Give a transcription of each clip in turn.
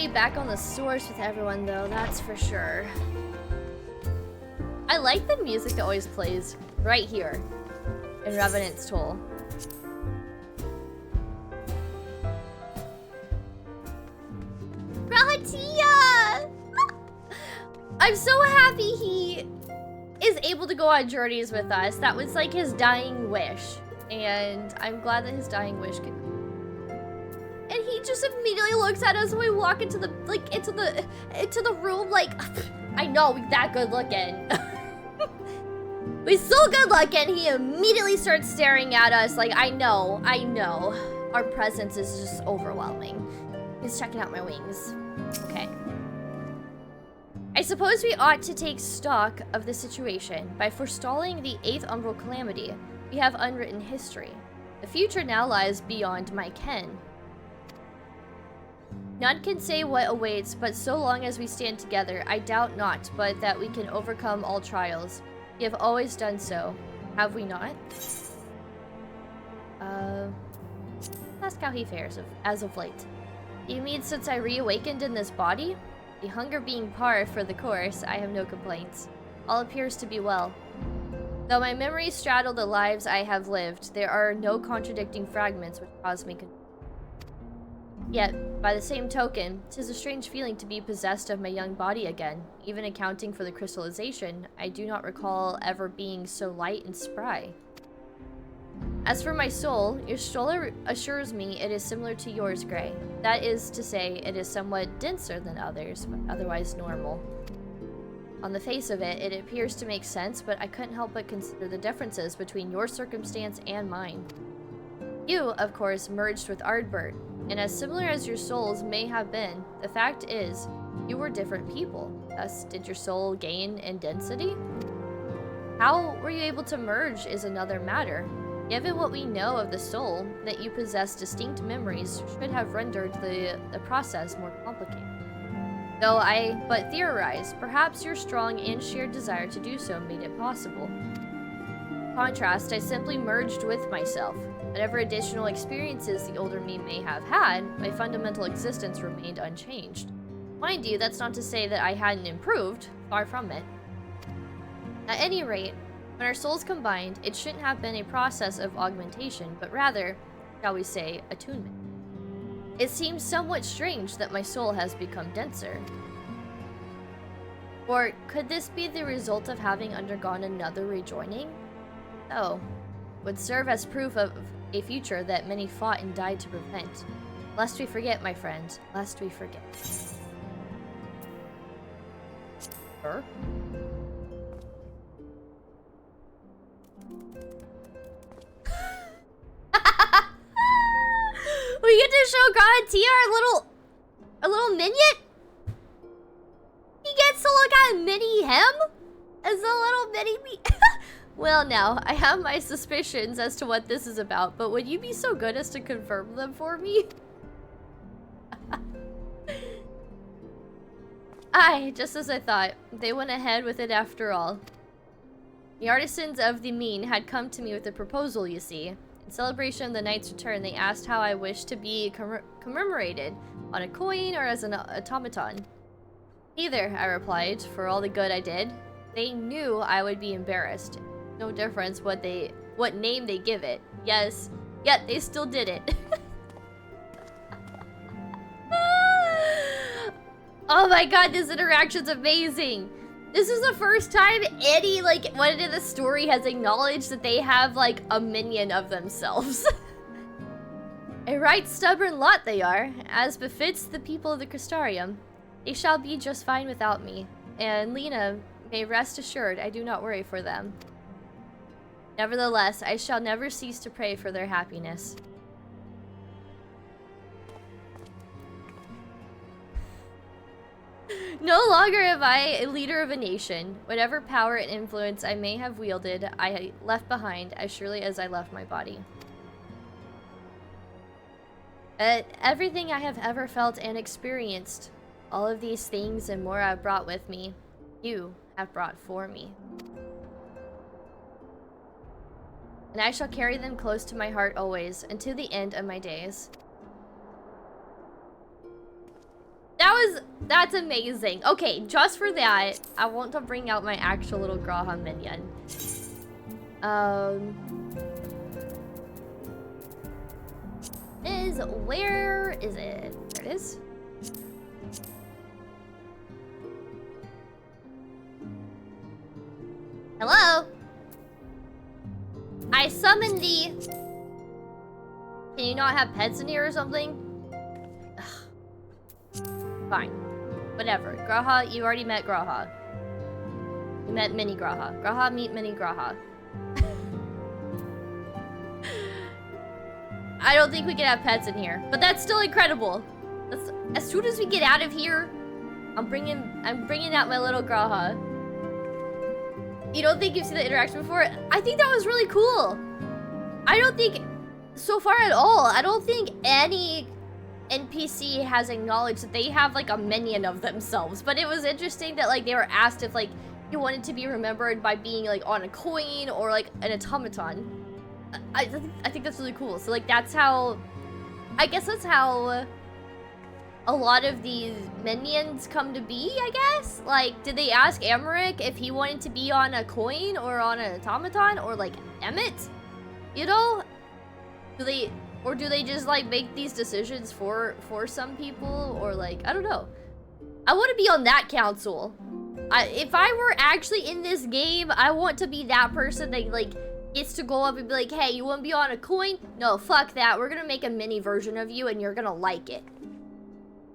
be back on the source with everyone, though, that's for sure. I like the music that always plays right here in Revenant's Toll. Rahatia! I'm so happy he is able to go on journeys with us. That was like his dying wish. And I'm glad that his dying wish could... And he just immediately looks at us when we walk into the, like, into the room, like, I know, we're that good looking. We're so good looking, he immediately starts staring at us like, I know. Our presence is just overwhelming. He's checking out my wings. Okay. I suppose we ought to take stock of the situation. By forestalling the 8th Umbral Calamity, we have unwritten history. The future now lies beyond my ken. None can say what awaits, but so long as we stand together, I doubt not, but that we can overcome all trials. We have always done so. Have we not? Ask how he fares as of late. You mean since I reawakened in this body? The hunger being par for the course, I have no complaints. All appears to be well. Though my memories straddle the lives I have lived, there are no contradicting fragments which cause me confusion. Yet, by the same token, 'tis a strange feeling to be possessed of my young body again. Even accounting for the crystallization, I do not recall ever being so light and spry. As for my soul, your soul assures me it is similar to yours, Grey. That is to say, it is somewhat denser than others, but otherwise normal. On the face of it, it appears to make sense, but I couldn't help but consider the differences between your circumstance and mine. You, of course, merged with Ardbert, and as similar as your souls may have been, the fact is, you were different people. Thus, did your soul gain in density? How were you able to merge is another matter. Given what we know of the soul, that you possess distinct memories should have rendered the process more complicated. Though I but theorize, perhaps your strong and shared desire to do so made it possible. In contrast, I simply merged with myself. Whatever additional experiences the older me may have had, my fundamental existence remained unchanged. Mind you, that's not to say that I hadn't improved, far from it. At any rate, when our souls combined, it shouldn't have been a process of augmentation, but rather, shall we say, attunement. It seems somewhat strange that my soul has become denser. Or could this be the result of having undergone another rejoining? Oh, would serve as proof of a future that many fought and died to prevent. Lest we forget, my friend, lest we forget. Sure. We get to show Garantia our little minion? He gets to look at mini him? As a little mini me. Well, now, I have my suspicions as to what this is about, but would you be so good as to confirm them for me? Aye, just as I thought. They went ahead with it after all. The artisans of the Mean had come to me with a proposal, you see. In celebration of the knight's return, they asked how I wished to be commemorated, on a coin or as an automaton. Neither, I replied, for all the good I did. They knew I would be embarrassed. No difference what name they give it. Yes, yet they still did it. Oh my god, this interaction's amazing. This is the first time any, like, one in the story has acknowledged that they have, like, a minion of themselves. A right stubborn lot they are, as befits the people of the Crystarium. They shall be just fine without me, and Lena may rest assured I do not worry for them. Nevertheless, I shall never cease to pray for their happiness. No longer am I a leader of a nation. Whatever power and influence I may have wielded, I left behind as surely as I left my body. Everything I have ever felt and experienced, all of these things and more I've brought with me, you have brought for me. And I shall carry them close to my heart always, until the end of my days. That That's amazing. Okay, just for that, I want to bring out my actual little Graha minion. Where is it? There it is. Hello? I summoned thee. Can you not have pets in here or something? Ugh. Fine. Whatever. Graha, you already met Graha. You met Mini Graha. Graha, meet Mini Graha. I don't think we can have pets in here, but that's still incredible. As soon as we get out of here, I'm bringing out my little Graha. You don't think you've seen the interaction before? I think that was really cool. I don't think, so far at all, I don't think any NPC has acknowledged that they have like a minion of themselves. But it was interesting that like they were asked if like you wanted to be remembered by being like on a coin or like an automaton. I think that's really cool. So like that's how, I guess that's how a lot of these minions come to be, I guess. Like, did they ask Emmerich if he wanted to be on a coin or on an automaton or like Emmett? You know? Do they just like make these decisions for some people, or like, I don't know. I want to be on that council. If I were actually in this game, I want to be that person that like gets to go up and be like, hey, you want to be on a coin? No, fuck that. We're gonna make a mini version of you and you're gonna like it.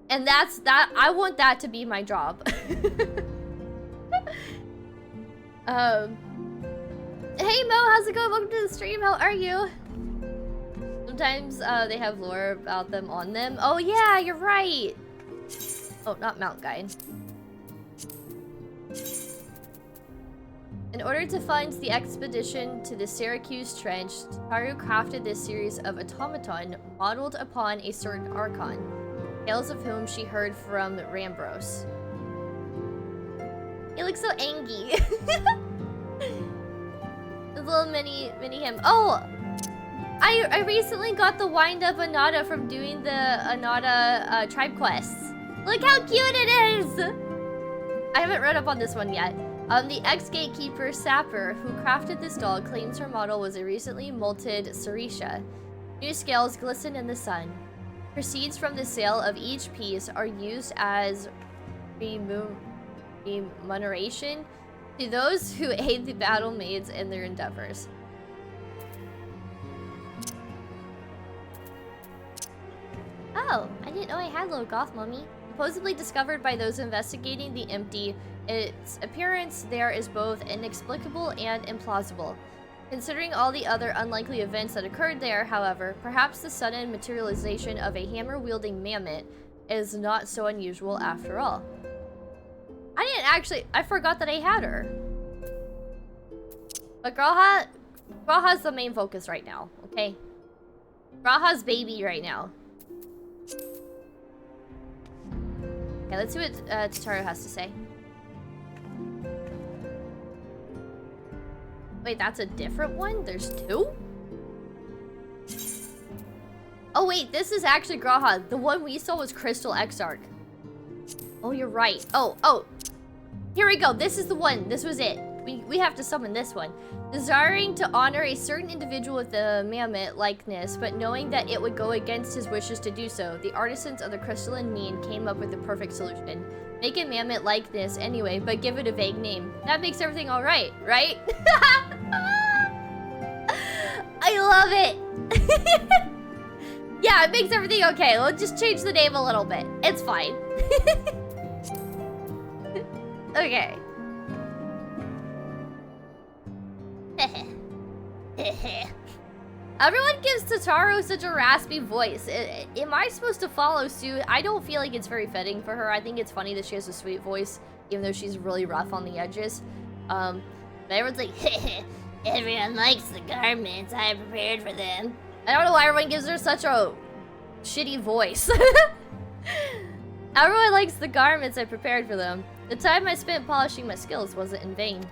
And that's that. I want that to be my job. Hey Mo, how's it going? Welcome to the stream. How are you? Sometimes they have lore about them on them. Oh yeah, you're right. Oh, not Mount Guide. In order to fund the expedition to the Syracuse Trench, Taru crafted this series of automaton modeled upon a certain archon, tales of whom she heard from Rambros. He looks so angry. The little mini him. Oh! I recently got the wind-up Anada from doing the Anada tribe quests. Look how cute it is! I haven't read up on this one yet. The ex-gatekeeper Sapper, who crafted this doll, claims her model was a recently molted Sarisha. New scales glisten in the sun. Proceeds from the sale of each piece are used as remuneration to those who aid the battle maids in their endeavors. Oh, I didn't know I had little goth mummy. Supposedly discovered by those investigating the empty, its appearance there is both inexplicable and implausible. Considering all the other unlikely events that occurred there, however, perhaps the sudden materialization of a hammer-wielding mammoth is not so unusual after all. I forgot that I had her. But Graha's the main focus right now, okay? Graha's baby right now. Okay, let's see what Tataru has to say. Wait, that's a different one? There's two? Oh wait, this is actually Graha. The one we saw was Crystal Exarch. Oh, you're right. Oh. Here we go. This is the one. This was it. We have to summon this one. Desiring to honor a certain individual with the mammoth likeness, but knowing that it would go against his wishes to do so, the artisans of the crystalline mean came up with the perfect solution. Make a mammoth likeness anyway, but give it a vague name. That makes everything alright, right? I love it! Yeah, it makes everything okay. We'll just change the name a little bit. It's fine. Okay. Everyone gives Tataru such a raspy voice. Am I supposed to follow suit? I don't feel like it's very fitting for her. I think it's funny that she has a sweet voice, even though she's really rough on the edges. But everyone's like, everyone likes the garments I have prepared for them. I don't know why everyone gives her such a shitty voice. Everyone likes the garments I prepared for them. The time I spent polishing my skills wasn't in vain.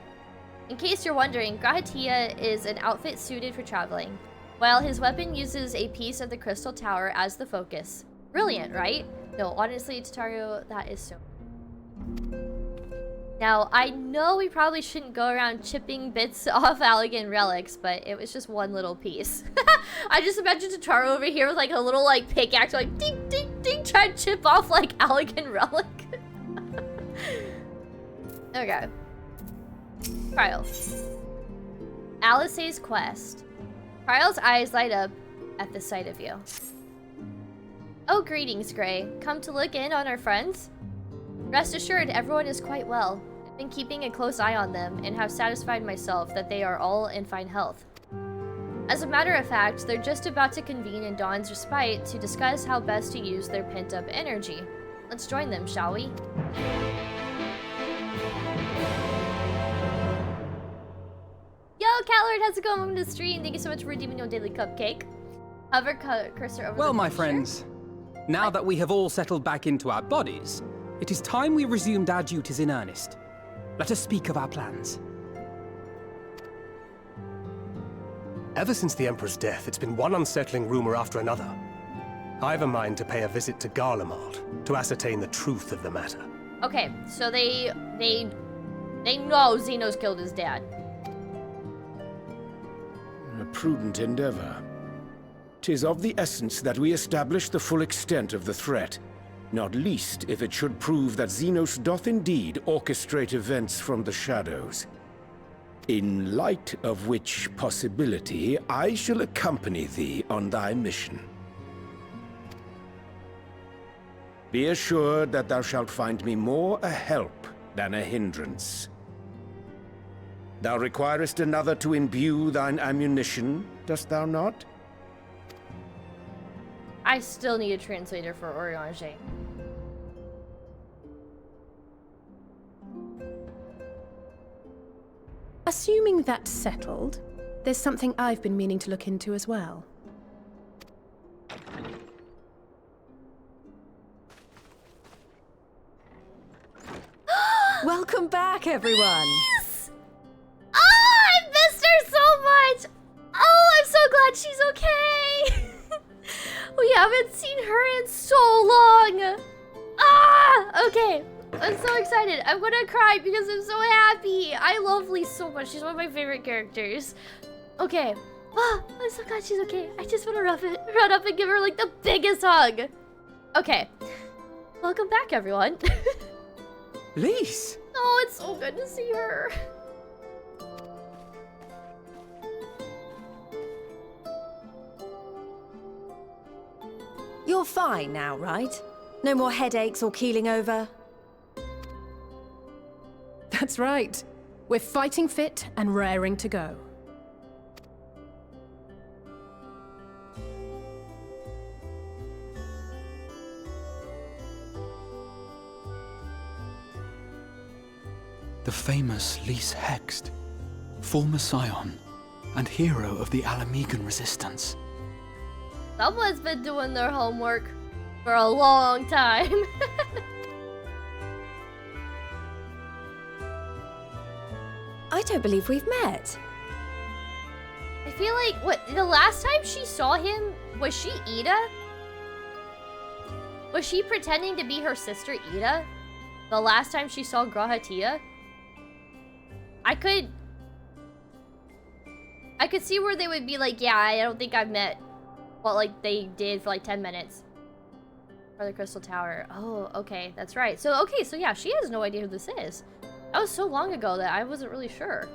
In case you're wondering, Grahatia is an outfit suited for traveling, while his weapon uses a piece of the crystal tower as the focus. Brilliant, right? No, honestly, Tataru, that is so Now, I know we probably shouldn't go around chipping bits off Allegan relics, but it was just one little piece. I just imagined Tataru over here with like a little like pickaxe, like ding, ding, ding, trying to chip off like Allegan relic. Okay. Trial. Alice's quest. Trial's eyes light up at the sight of you. Oh, greetings, Gray. Come to look in on our friends? Rest assured, everyone is quite well. I've been keeping a close eye on them and have satisfied myself that they are all in fine health. As a matter of fact, they're just about to convene in Dawn's Respite to discuss how best to use their pent-up energy. Let's join them, shall we? Yo, Callard, how's it going? Welcome to the stream. Thank you so much for redeeming your daily cupcake. Hover cursor over Well, the my picture. friends, now that we have all settled back into our bodies, it is time we resumed our duties in earnest. Let us speak of our plans. Ever since the Emperor's death, it's been one unsettling rumor after another. I have a mind to pay a visit to Garlemald to ascertain the truth of the matter. Okay, so they know Zeno's killed his dad. A prudent endeavor. 'Tis of the essence that we establish the full extent of the threat, not least if it should prove that Xenos doth indeed orchestrate events from the shadows. In light of which possibility, I shall accompany thee on thy mission. Be assured that thou shalt find me more a help than a hindrance. Thou requirest another to imbue thine ammunition, dost thou not? I still need a translator for Oriange. Assuming that's settled, there's something I've been meaning to look into as well. Welcome back, everyone! Yes! Oh, I missed her so much! Oh, I'm so glad she's okay! We haven't seen her in so long! Ah! Okay, I'm so excited. I'm gonna cry because I'm so happy. I love Lee so much. She's one of my favorite characters. Okay. Ah, I'm so glad she's okay. I just want to run up and give her like the biggest hug. Okay. Welcome back, everyone. Lise! Oh, it's so good to see her. You're fine now, right? No more headaches or keeling over? That's right. We're fighting fit and raring to go. The famous Lise Hext, former scion and hero of the Alamegan resistance. Someone's been doing their homework for a long time. I don't believe we've met. I feel like, the last time she saw him, was she Ida? Was she pretending to be her sister Ida? The last time she saw Grahatia? I could see where they would be like, yeah, I don't think I've met what like they did for like 10 minutes. For the Crystal Tower. Oh, okay, that's right. So, okay, so yeah, she has no idea who this is. That was so long ago that I wasn't really sure.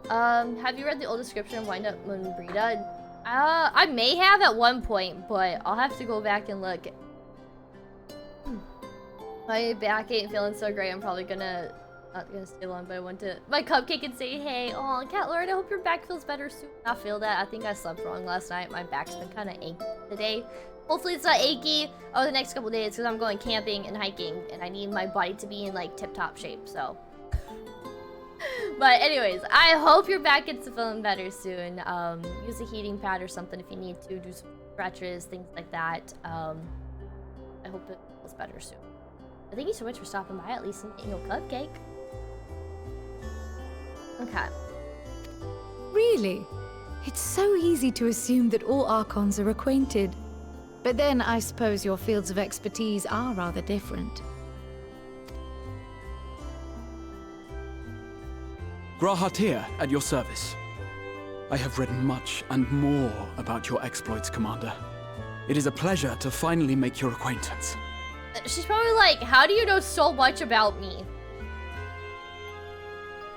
Have you read the old description of Wind Up Moonbrita? I may have at one point, but I'll have to go back and look. My back ain't feeling so great. I'm probably not gonna stay long, but I went to my cupcake and say, hey, oh, Cat Lord, I hope your back feels better soon. I feel that. I think I slept wrong last night. My back's been kind of achy today. Hopefully it's not achy over the next couple days because I'm going camping and hiking and I need my body to be in like tip-top shape, so. But anyways, I hope your back gets feeling better soon. Use a heating pad or something if you need to. Do some stretches, things like that. I hope it feels better soon. But thank you so much for stopping by, at least in your cupcake. Okay. Really? It's so easy to assume that all Archons are acquainted. But then I suppose your fields of expertise are rather different. Grahatir at your service. I have read much and more about your exploits, Commander. It is a pleasure to finally make your acquaintance. She's probably like, how do you know so much about me?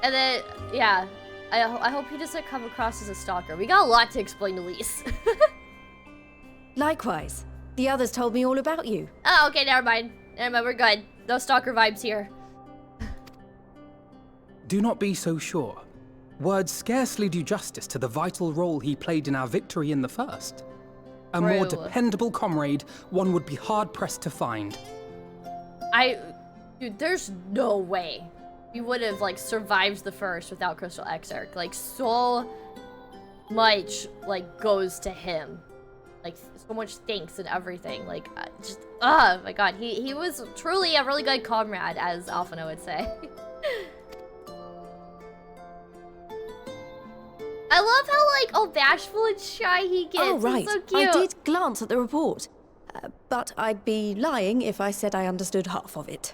And then, yeah, I hope he doesn't come across as a stalker. We got a lot to explain to Lise. Likewise. The others told me all about you. Oh, okay, never mind. Never mind, we're good. No stalker vibes here. Do not be so sure. Words scarcely do justice to the vital role he played in our victory in the first. A more True. dependable comrade one would be hard-pressed to find. Dude, there's no way we would have, like, survived the first without Crystal Exarch. Like, so much, like, goes to him. Like, so much thanks and everything. Like, just, oh my god. He was truly a really good comrade, as Alphino would say. I love how, like, all bashful and shy he gets. Oh, right. He's so cute. I did glance at the report. But I'd be lying if I said I understood half of it.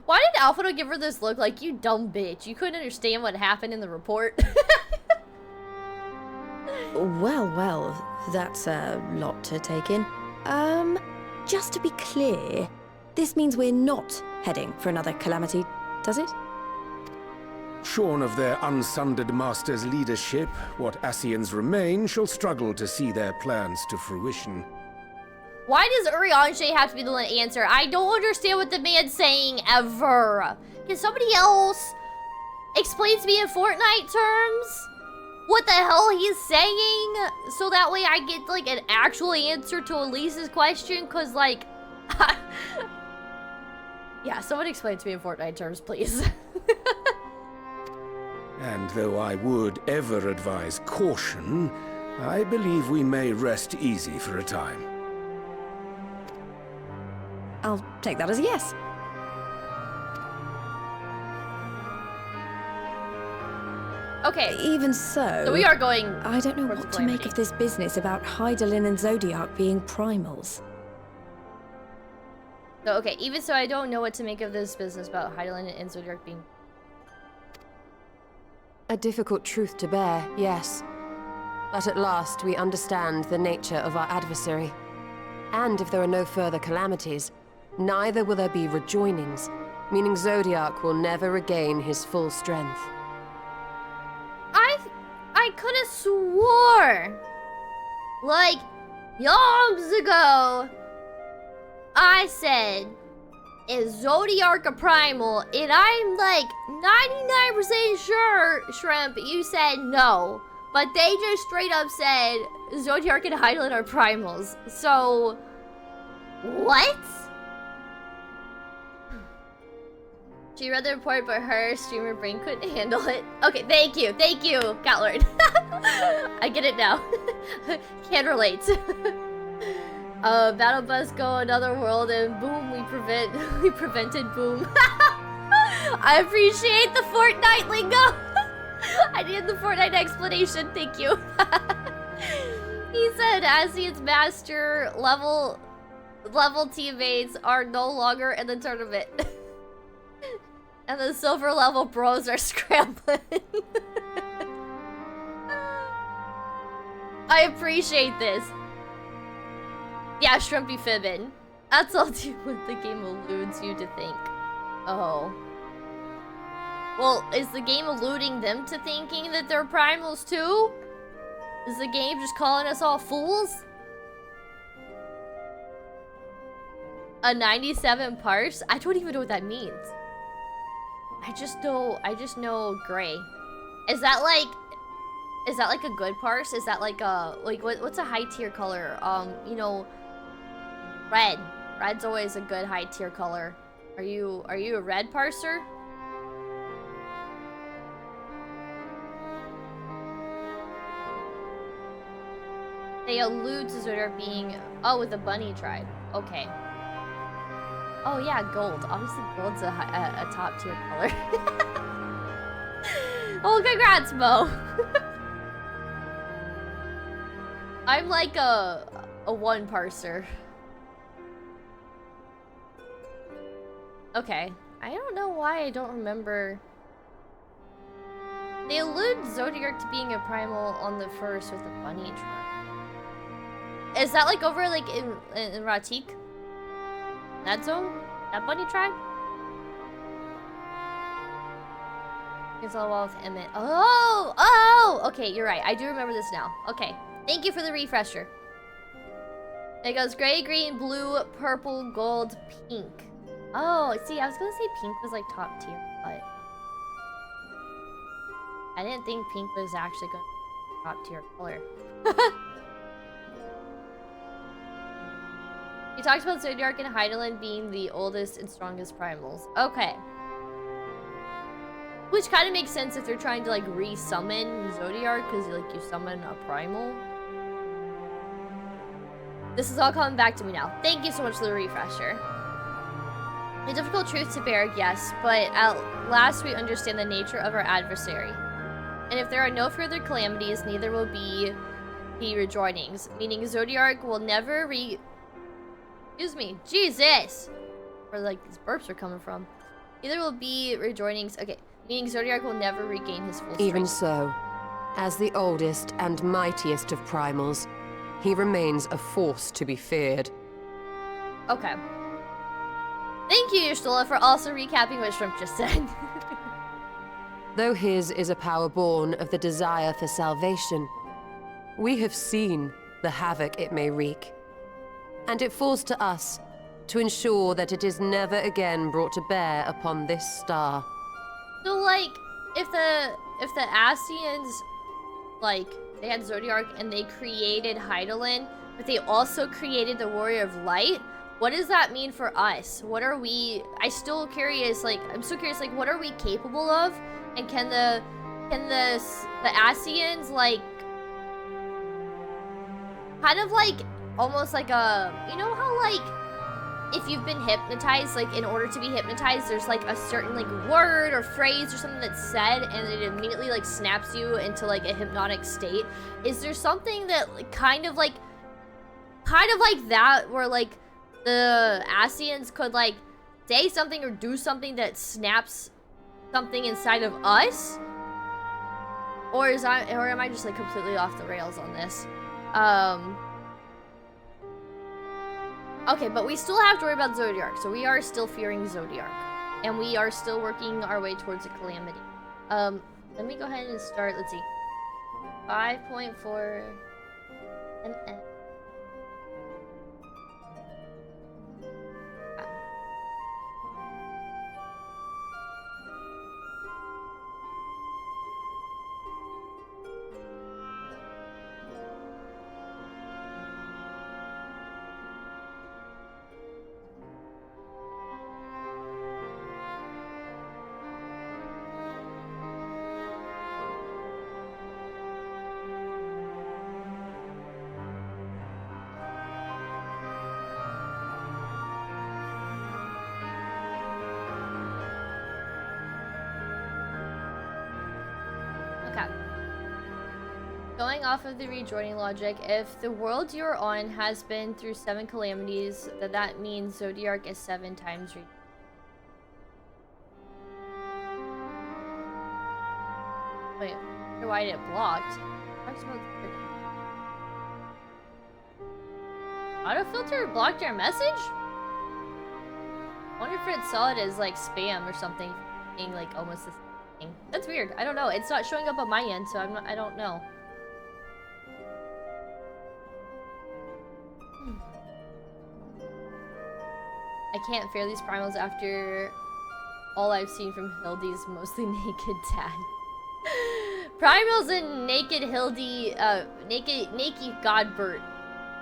Why did Alphino give her this look like, you dumb bitch? You couldn't understand what happened in the report? Well, that's a lot to take in. Just to be clear, this means we're not heading for another calamity, does it? Shorn of their unsundered master's leadership, what Ascians remain shall struggle to see their plans to fruition. Why does Urianger have to be the one to answer? I don't understand what the man's saying ever. Can somebody else explain to me in Fortnite terms what the hell he's saying? So that way I get, like, an actual answer to Elise's question? Because, like... yeah, someone explain to me in Fortnite terms, please. And though I would ever advise caution, I believe we may rest easy for a time. I'll take that as a yes. Okay. Even so... So we are going... I don't know towards what to make Calamity. of this business about Hydaelyn and Zodiac being primals. So, okay, even so, I don't know what to make of this business about Hydaelyn and Zodiac being... A difficult truth to bear, yes. But at last we understand the nature of our adversary. And if there are no further calamities, neither will there be rejoinings, meaning Zodiac will never regain his full strength. I could have swore, like, yonks ago, I said, is Zodiac a primal? And I'm like 99% sure, Shrimp, you said no. But they just straight up said Zodiac and Hydaelyn are primals. So, what? She read the report, but her streamer brain couldn't handle it. Okay, thank you, Catlord. I get it now. Can't relate. Battle bus go another world, and boom, we prevented boom. I appreciate the Fortnite lingo. I needed the Fortnite explanation. Thank you. He said, Ascian's master level teammates are no longer in the tournament. And the silver level bros are scrambling. I appreciate this. Yeah, Shrimpy fibbin'. That's all too what the game alludes you to think. Oh. Well, is the game alluding them to thinking that they're primals too? Is the game just calling us all fools? A 97 parse? I don't even know what that means. I just know gray. Is that like a good parse? Is that like a, what's a high tier color? You know, red. Red's always a good high tier color. Are you a red parser? They allude to Zodiac being, oh, with the bunny tribe. Okay. Oh yeah, gold. Obviously gold's a top tier color. Oh, congrats, Mo. I'm like a one parser. Okay. I don't know why I don't remember. They allude Zodiac to being a primal on the first with the bunny tribe. Is that like over like in Ratik? That zone? That bunny tribe? It's all well with Emmett. Oh! Okay, you're right. I do remember this now. Okay. Thank you for the refresher. It goes gray, green, blue, purple, gold, pink. Oh, see, I was gonna say pink was like top tier, but I didn't think pink was actually gonna be top tier color. He talks about Zodiac and Heidelin being the oldest and strongest primals. Okay. Which kind of makes sense if they're trying to like re-summon Zodiac, because like you summon a primal. This is all coming back to me now. Thank you so much for the refresher. A difficult truth to bear, yes, but at last we understand the nature of our adversary. And if there are no further calamities, neither will be the rejoinings, meaning Zodiac will never Excuse me, Jesus! Where like these burps are coming from. Neither will be rejoinings, okay, meaning Zodiac will never regain his full strength. Even so, as the oldest and mightiest of primals, he remains a force to be feared. Okay. Thank you, Yashtola, for also recapping what Shrimp just said. Though his is a power born of the desire for salvation, we have seen the havoc it may wreak. And it falls to us to ensure that it is never again brought to bear upon this star. So, like, if the Ascians, like, they had Zodiac and they created Heidelin, but they also created the Warrior of Light, what does that mean for us? What are we... I'm still curious, like, what are we capable of? And can the Ascians, like, kind of like, almost like a... You know how, like, if you've been hypnotized, like, in order to be hypnotized, there's, like, a certain, like, word or phrase or something that's said, and it immediately, like, snaps you into, like, a hypnotic state. Is there something that, like, kind of like that, where, like, the Ascians could, like, say something or do something that snaps something inside of us? Or am I just, like, completely off the rails on this? Okay, but we still have to worry about Zodiac, so we are still fearing Zodiac. And we are still working our way towards a calamity. Let me go ahead and start, let's see. 5.4 MS. Going off of the rejoining logic, if the world you're on has been through 7 calamities, then that means Zodiac is 7 times Wait, why did it blocked? Autofilter blocked your message? I wonder if it saw it as like spam or something, being like almost the same thing. That's weird. I don't know. It's not showing up on my end, so I don't know. I can't fear these primals after all I've seen from Hildy's mostly naked dad. Primals and naked Hildy, naked Godbert.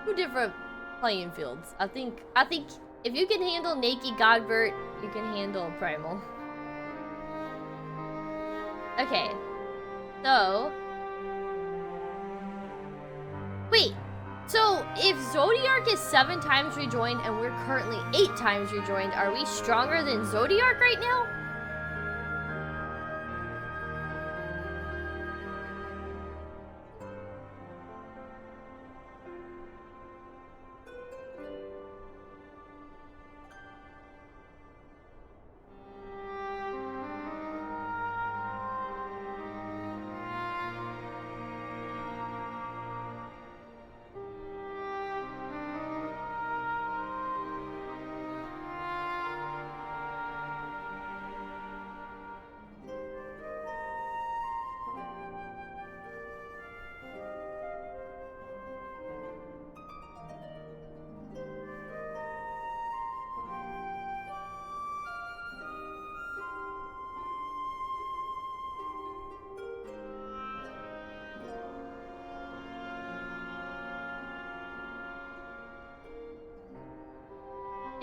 2 different playing fields. I think if you can handle naked Godbert, you can handle Primal. Okay. So wait. So, if Zodiac is 7 times rejoined and we're currently 8 times rejoined, are we stronger than Zodiac right now?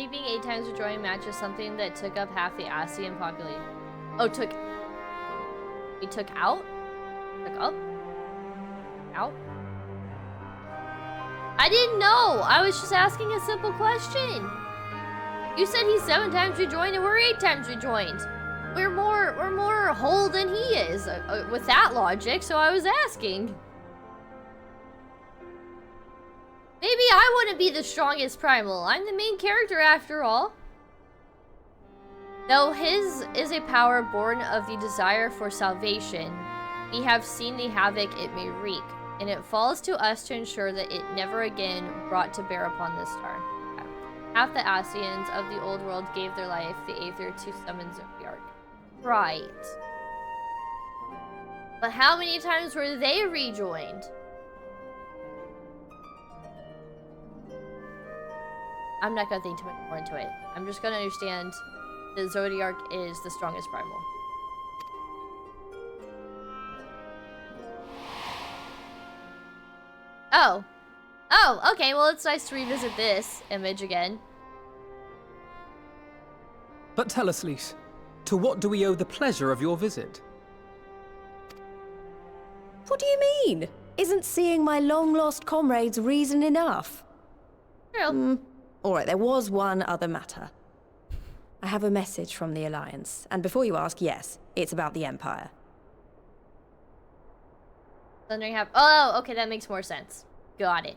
Sleeping 8 times or drawing matches something that took up half the ASEAN population. Oh, took... We took out? Took up? Out? I didn't know! I was just asking a simple question! You said he's 7 times rejoined and we're 8 times rejoined! We're more whole than he is, with that logic, so I was asking. Maybe I wouldn't be the strongest primal. I'm the main character after all. Though his is a power born of the desire for salvation, we have seen the havoc it may wreak, and it falls to us to ensure that it never again brought to bear upon this star. Half the ASEANs of the old world gave their life, the Aether, to summon Zodiark. Right. But how many times were they rejoined? I'm not gonna think too much more into it. I'm just gonna understand that Zodiark is the strongest primal. Oh. Oh, okay, well it's nice to revisit this image again. But tell us, Lys, to what do we owe the pleasure of your visit? What do you mean? Isn't seeing my long-lost comrades reason enough? True. Alright, there was one other matter. I have a message from the Alliance, and before you ask, yes, it's about the Empire. Thundering have. Oh, okay, that makes more sense. Got it.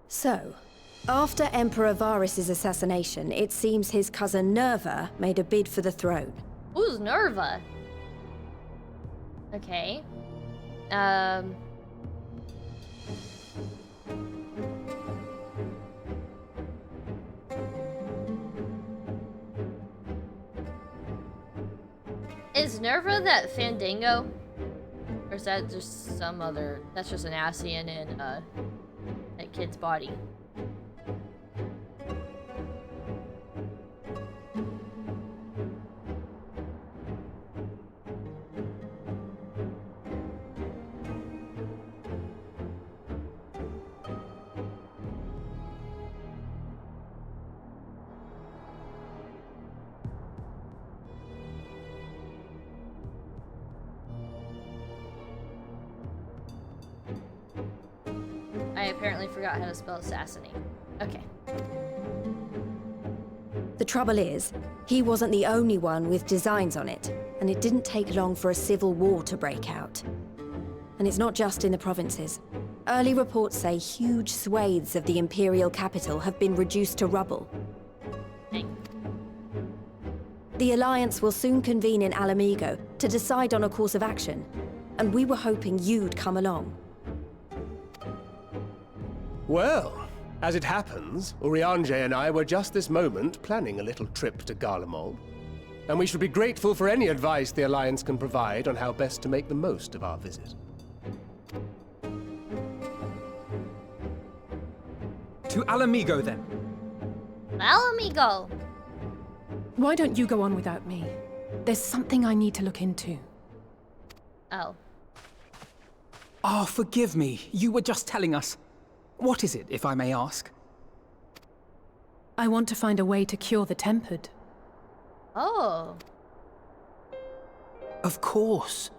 So, after Emperor Varys' assassination, it seems his cousin Nerva made a bid for the throne. Who's Nerva? Okay. Is Nerva that Fandango? Or is that just some other... That's just an ASEAN in, that kid's body. I apparently forgot how to spell assassinate. Okay. The trouble is, he wasn't the only one with designs on it, and it didn't take long for a civil war to break out. And it's not just in the provinces. Early reports say huge swathes of the Imperial capital have been reduced to rubble. Dang. The Alliance will soon convene in Alamigo to decide on a course of action, and we were hoping you'd come along. Well, as it happens, Urianger and I were just this moment planning a little trip to Garlemald. And we should be grateful for any advice the Alliance can provide on how best to make the most of our visit. To Alamigo, then. Alamigo! Why don't you go on without me? There's something I need to look into. Oh. Oh, forgive me. You were just telling us. What is it, if I may ask? I want to find a way to cure the Tempered. Oh. Of course.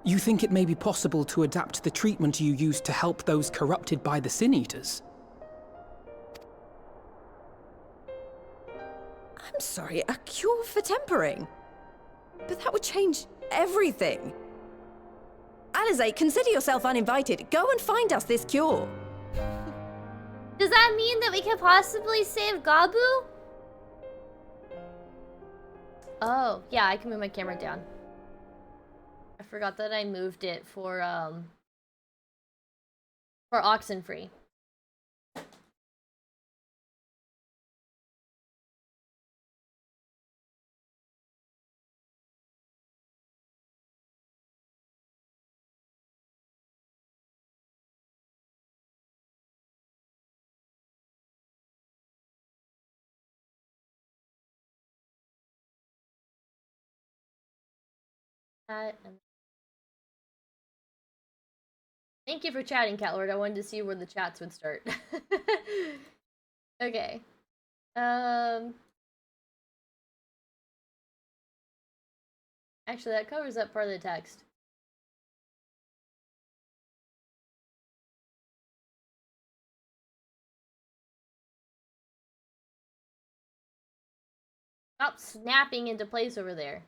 You think it may be possible to adapt the treatment you used to help those corrupted by the Sin Eaters? I'm sorry, a cure for tempering? But that would change everything. Alizé, consider yourself uninvited. Go and find us this cure. Does that mean that we could possibly save Gabu? Oh, yeah, I can move my camera down. I forgot that I moved it for Oxenfree. Thank you for chatting, Catlord. I wanted to see where the chats would start. Okay. Actually, that covers up part of the text. Stop snapping into place over there.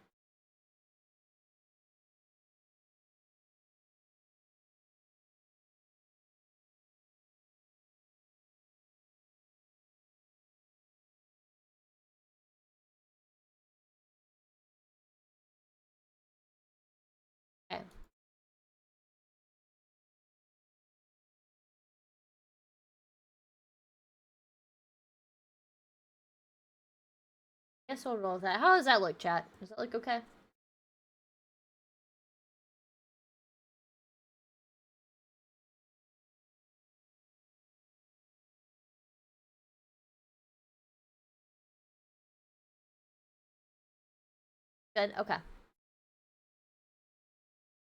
Okay. Guess we'll roll with that. How does that look, chat? Does that look okay? Good, okay. I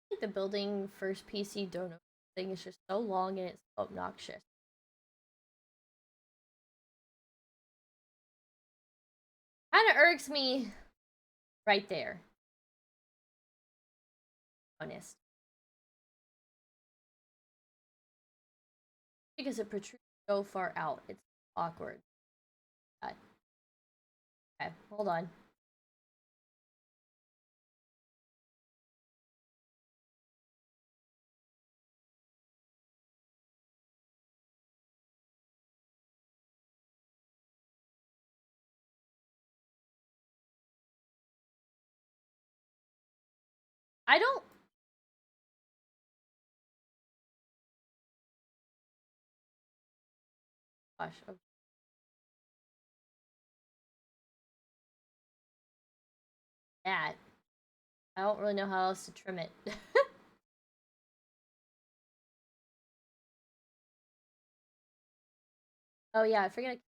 think the building first PC donut thing is just so long and it's so obnoxious. Kinda irks me right there. Honest. Because it protrudes so far out. It's awkward. Okay, hold on. I don't... Gosh, okay. That. I don't really know how else to trim it. Oh yeah, I forget.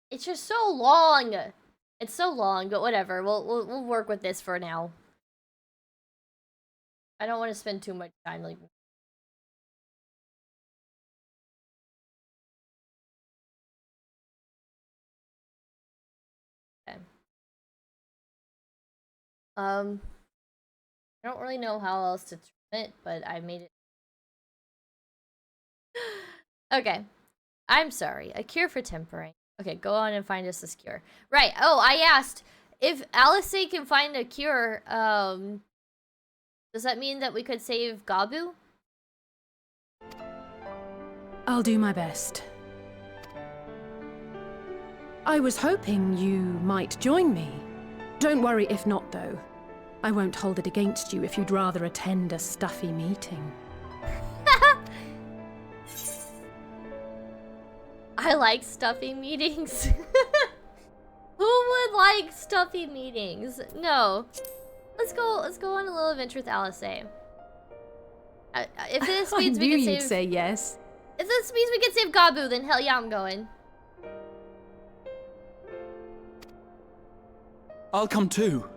It's just so long. It's so long, but whatever. We'll work with this for now. I don't want to spend too much time like. Okay. I don't really know how else to trim it, but I made it. Okay. I'm sorry. A cure for tempering. Okay, go on and find us this cure. Right. Oh, I asked if Alice can find a cure. Does that mean that we could save Gabu? I'll do my best. I was hoping you might join me. Don't worry if not, though. I won't hold it against you if you'd rather attend a stuffy meeting. I like stuffy meetings. Who would like stuffy meetings? No. Let's go on a little adventure with Alice. If this means we can save... you'd say yes. If this means we can save Gabu, then hell yeah, I'm going. I'll come too.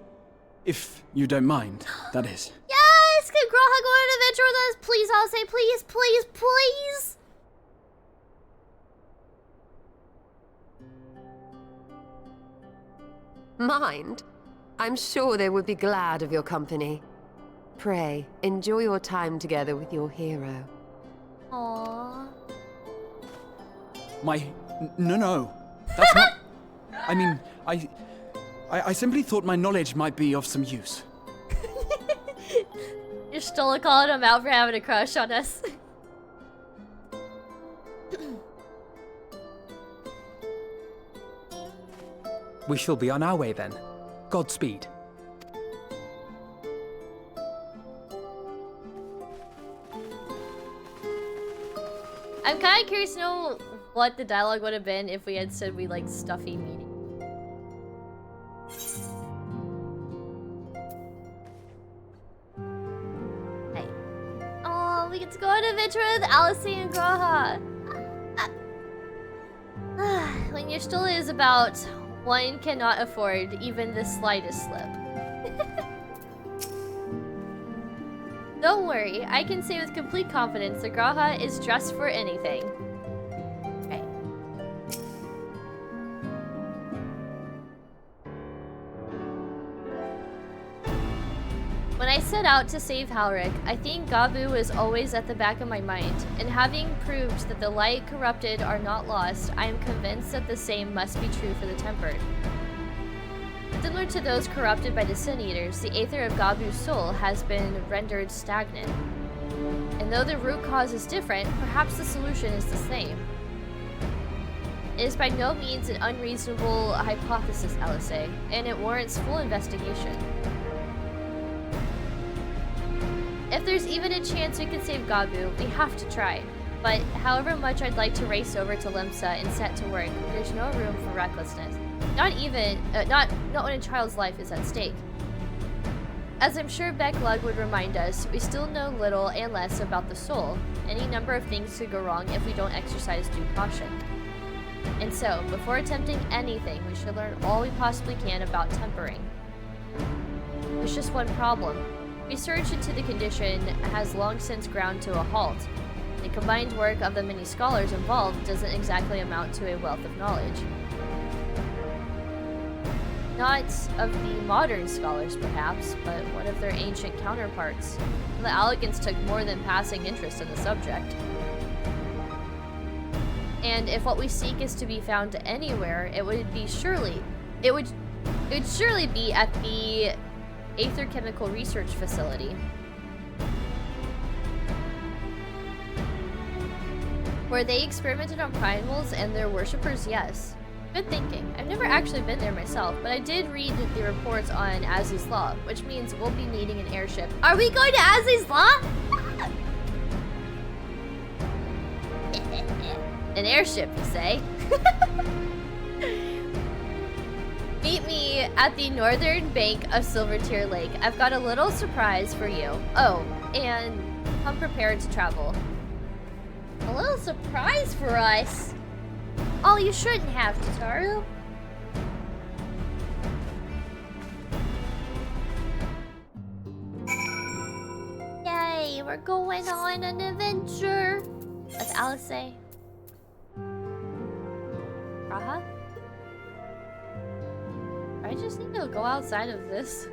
If you don't mind, that is. Yes! Can Graha go on an adventure with us? Please, Alice, please, please, please! Mind? I'm sure they would be glad of your company. Pray, enjoy your time together with your hero. Aww. No. That's not... I mean, I simply thought my knowledge might be of some use. You're still calling him out for having a crush on us. We shall be on our way then. Godspeed. I'm kind of curious to know what the dialogue would have been if we had said we liked stuffy meeting. Hey. Oh, we get to go on an adventure with Alice and Graha. When your story is about one cannot afford even the slightest slip. Don't worry, I can say with complete confidence the Graha is dressed for anything. Okay. When I set out to save Halric, I think Gabu was always at the back of my mind, and having proved that the light corrupted are not lost, I am convinced that the same must be true for the tempered. Similar to those corrupted by the Sin Eaters, the aether of Gabu's soul has been rendered stagnant. And though the root cause is different, perhaps the solution is the same. It is by no means an unreasonable hypothesis, Alice, and it warrants full investigation. If there's even a chance we can save Gabu, we have to try. But however much I'd like to race over to Limsa and set to work, there's no room for recklessness. Not when a child's life is at stake. As I'm sure Beck Lug would remind us, we still know little and less about the soul. Any number of things could go wrong if we don't exercise due caution. And so, before attempting anything, we should learn all we possibly can about tempering. There's just one problem. Research into the condition has long since ground to a halt. The combined work of the many scholars involved doesn't exactly amount to a wealth of knowledge. Not of the modern scholars, perhaps, but one of their ancient counterparts. The Allegans took more than passing interest in the subject. And if what we seek is to be found anywhere, it would surely be at the Aether Chemical Research Facility. Where they experimented on primals and their worshippers, yes. Good thinking. I've never actually been there myself, but I did read the reports on Azi's Law, which means we'll be needing an airship. Are we going to Azi's Law? An airship, you say? Meet me at the northern bank of Silvertear Lake. I've got a little surprise for you. Oh, and come prepared to travel. A little surprise for us? Oh, you shouldn't have to, Taru. Yay, we're going on an adventure. With Alice. Raha? I just need to go outside of this.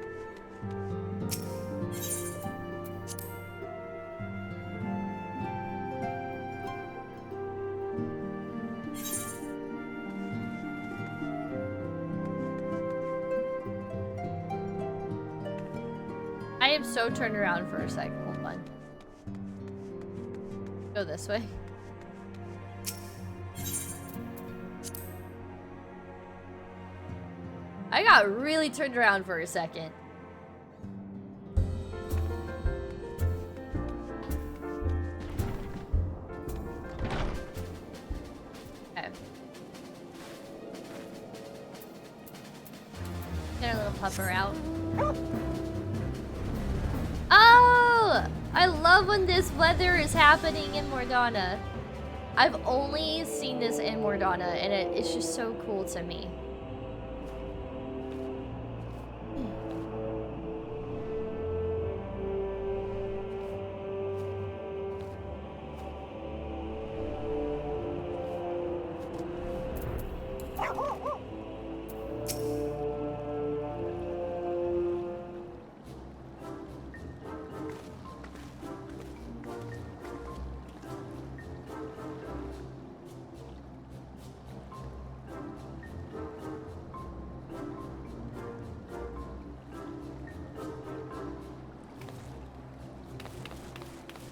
I am so turned around for a second. Hold on. Go this way. I got really turned around for a second. Okay. Get our little pupper out. Oh! I love when this weather is happening in Mordana. I've only seen this in Mordana, and it's just so cool to me.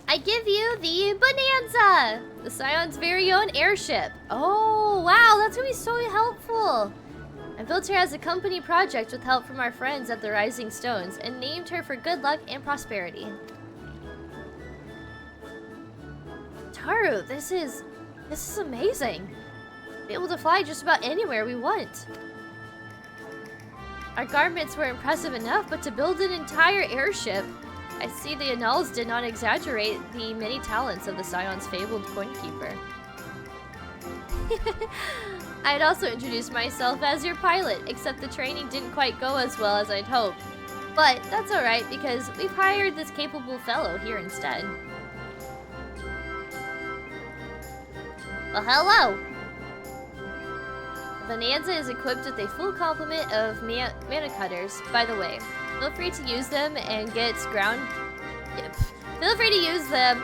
I give you the Bonanza! The Scion's very own airship. Oh, wow, that's gonna be so helpful. I built her as a company project with help from our friends at the Rising Stones and named her for good luck and prosperity. Taru, this is amazing. Be able to fly just about anywhere we want. Our garments were impressive enough, but to build an entire airship, I see the Annals did not exaggerate the many talents of the Scion's fabled coinkeeper. I had also introduced myself as your pilot, except the training didn't quite go as well as I'd hoped. But that's alright, because we've hired this capable fellow here instead. Well, hello! Bonanza is equipped with a full complement of mana cutters. By the way, feel free to use them and get Feel free to use them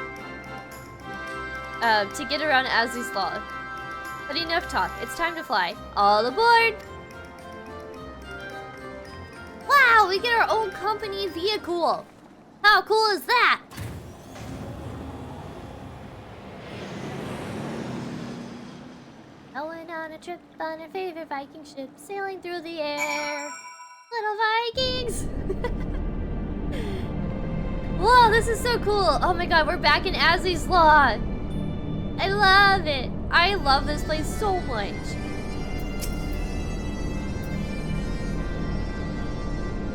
to get around Azzy's Law. But enough talk, it's time to fly. All aboard! Wow, we get our own company vehicle! How cool is that? Going on a trip on our favorite Viking ship, sailing through the air. Little Vikings! Whoa, this is so cool! Oh my god, we're back in Azzy's Law! I love it! I love this place so much!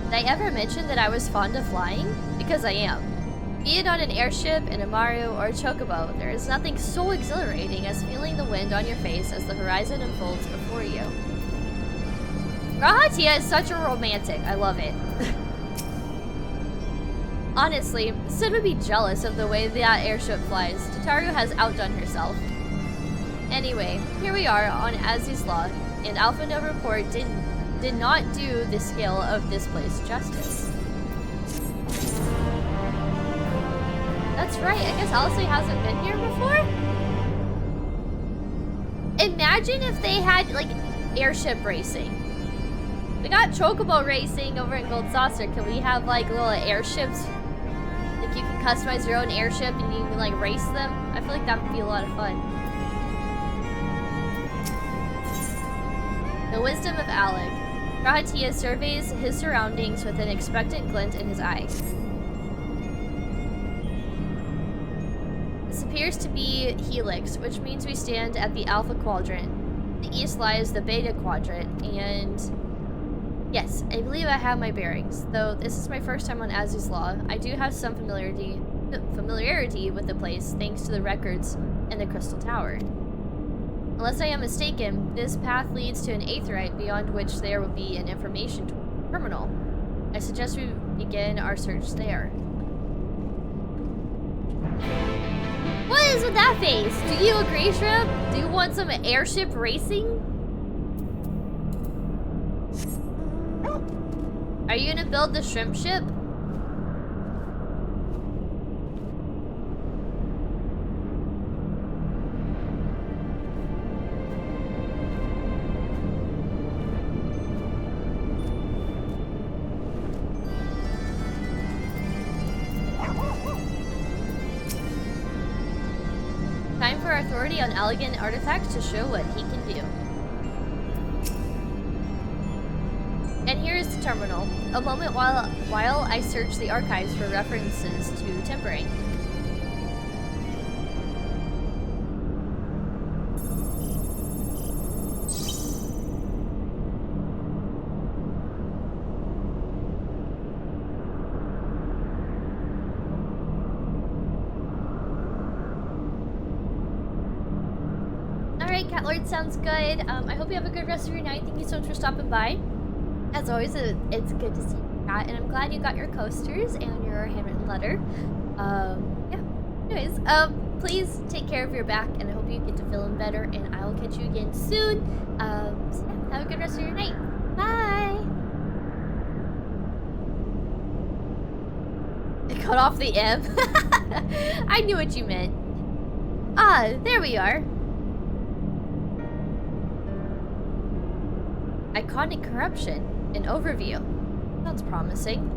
Did I ever mention that I was fond of flying? Because I am. Be it on an airship, in a Mario, or a chocobo, there is nothing so exhilarating as feeling the wind on your face as the horizon unfolds before you. Rahatia is such a romantic. I love it. Honestly, Sid would be jealous of the way that airship flies. Tataru has outdone herself. Anyway, here we are on Azzy's Law, and Alpha Nova Report did not do the scale of this place justice. That's right, I guess Alice hasn't been here before? Imagine if they had, like, airship racing. We got chocobo racing over in Gold Saucer. Can we have, like, little airships? Like, you can customize your own airship and you can, like, race them? I feel like that would be a lot of fun. The wisdom of Alec. Rahatia surveys his surroundings with an expectant glint in his eye. This appears to be Helix, which means we stand at the Alpha Quadrant. The east lies the Beta Quadrant, and... yes, I believe I have my bearings. Though this is my first time on Azzy's Law, I do have some familiarity with the place thanks to the records in the Crystal Tower. Unless I am mistaken, this path leads to an aetheryte beyond which there will be an information terminal. I suggest we begin our search there. What is with that face? Do you agree, Shrimp? Do you want some airship racing? Are you gonna build the shrimp ship? Time for our authority on elegant artifacts to show what he can do. And here is the terminal. A moment while I search the archives for references to tempering. Alright, Catlord, sounds good. I hope you have a good rest of your night. Thank you so much for stopping by. As always, it's good to see you, Kat, and I'm glad you got your coasters and your handwritten letter. Yeah. Anyways, please take care of your back, and I hope you get to feeling better, and I will catch you again soon. So yeah, have a good rest of your night. Bye! It cut off the M. I knew what you meant. Ah, there we are. Iconic corruption. An overview. Sounds promising.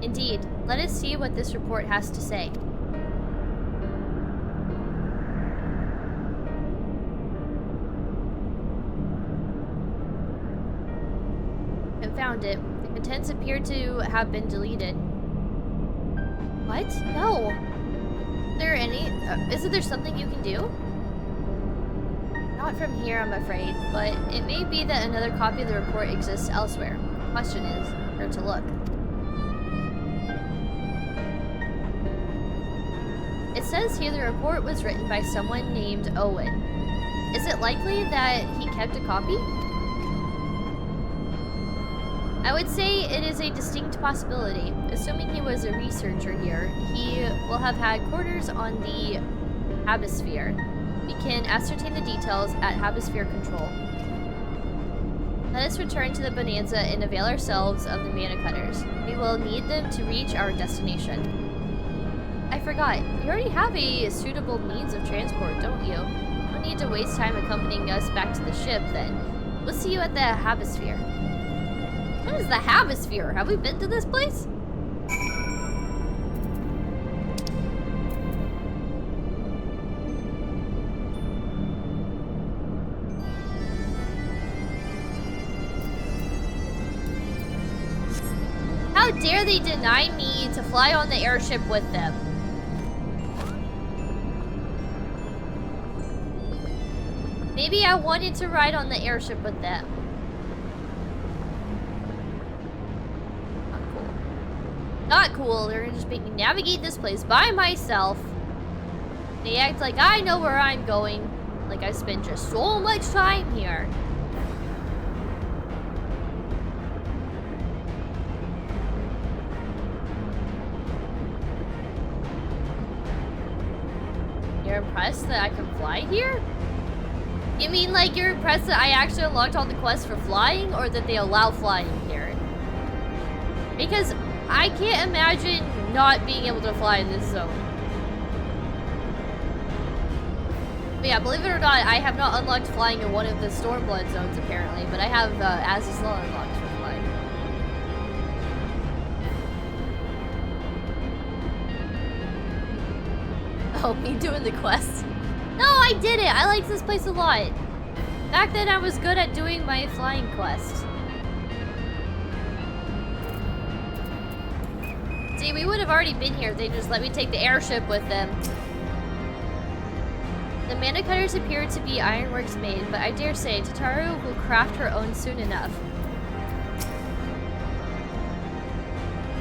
Indeed. Let us see what this report has to say. I found it. The contents appear to have been deleted. What? No. Isn't there something you can do? Not from here, I'm afraid, but it may be that another copy of the report exists elsewhere. The question is, where to look? It says here the report was written by someone named Owen. Is it likely that he kept a copy? I would say it is a distinct possibility. Assuming he was a researcher here, he will have had quarters on the Habisphere. We can ascertain the details at Habisphere Control. Let us return to the Bonanza and avail ourselves of the mana cutters. We will need them to reach our destination. I forgot, you already have a suitable means of transport, don't you? No need to waste time accompanying us back to the ship, then. We'll see you at the Habisphere. What is the Habisphere? Have we been to this place? How dare they deny me to fly on the airship with them? Maybe I wanted to ride on the airship with them. Not cool. Not cool. They're gonna just make me navigate this place by myself. They act like I know where I'm going. Like I spent just so much time here. You're impressed that I can fly here? You mean like you're impressed that I actually unlocked all the quests for flying, or that they allow flying here? Because I can't imagine not being able to fly in this zone. But yeah, believe it or not, I have not unlocked flying in one of the Stormblood zones apparently, but I have Az's Law unlocked for flying. Oh, me doing the quests? No, I did it! I liked this place a lot. Back then, I was good at doing my flying quest. See, we would have already been here if they just let me take the airship with them. The mana cutters appear to be ironworks made, but I dare say Tataru will craft her own soon enough.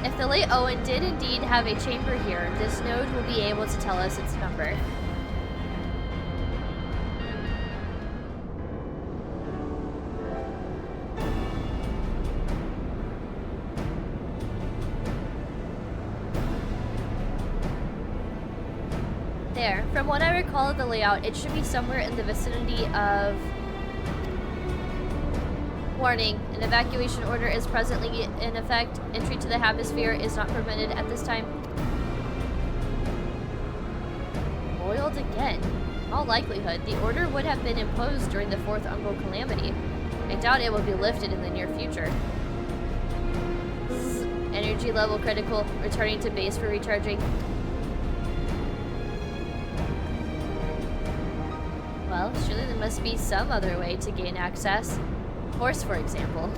If the late Owen did indeed have a chamber here, this node will be able to tell us its number. There. From what I recall of the layout, it should be somewhere in the vicinity of... Warning, an evacuation order is presently in effect. Entry to the Habisphere is not permitted at this time. Boiled again. In all likelihood, the order would have been imposed during the Fourth Umbral Calamity. I doubt it will be lifted in the near future. Energy level critical. Returning to base for recharging. Well, surely there must be some other way to gain access. Force, for example.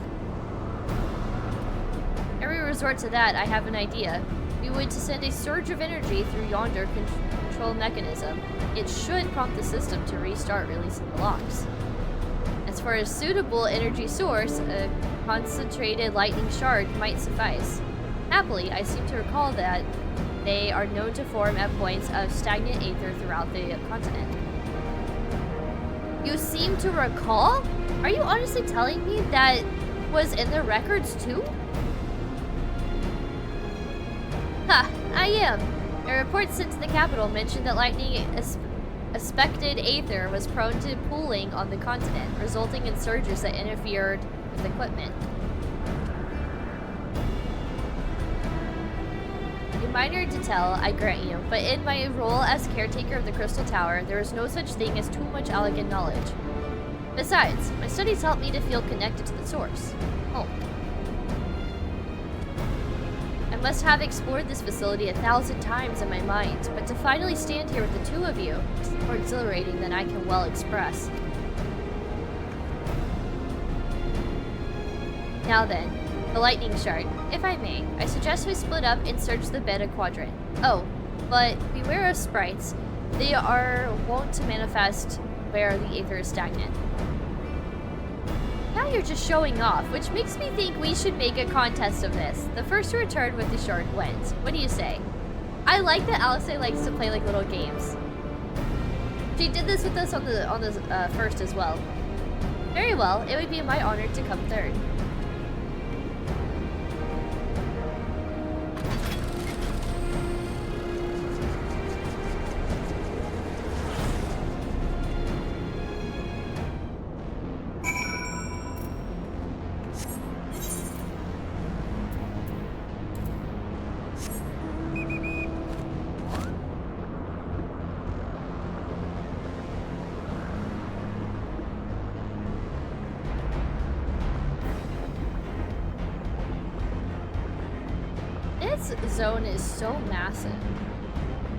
Ere we resort to that, I have an idea. We would to send a surge of energy through yonder control mechanism. It should prompt the system to restart releasing the locks. As far as suitable energy source, a concentrated lightning shard might suffice. Happily, I seem to recall that they are known to form at points of stagnant aether throughout the continent. You seem to recall? Are you honestly telling me that was in the records too? Ha, I am. A report sent to the capital mentioned that lightning aspected aether was prone to pooling on the continent, resulting in surges that interfered with equipment. A minor detail, I grant you, but in my role as caretaker of the Crystal Tower, there is no such thing as too much elegant knowledge. Besides, my studies help me to feel connected to the source. Home. I must have explored this facility 1,000 times in my mind, but to finally stand here with the two of you is more exhilarating than I can well express. Now then, the lightning shard. If I may, I suggest we split up and search the Beta Quadrant. Oh, but beware of sprites. They are wont to manifest where the aether is stagnant. Now you're just showing off, which makes me think we should make a contest of this. The first to return with the shard wins. What do you say? I like that Alice likes to play like little games. She did this with us on the first as well. Very well, it would be my honor to come third. This zone is so massive.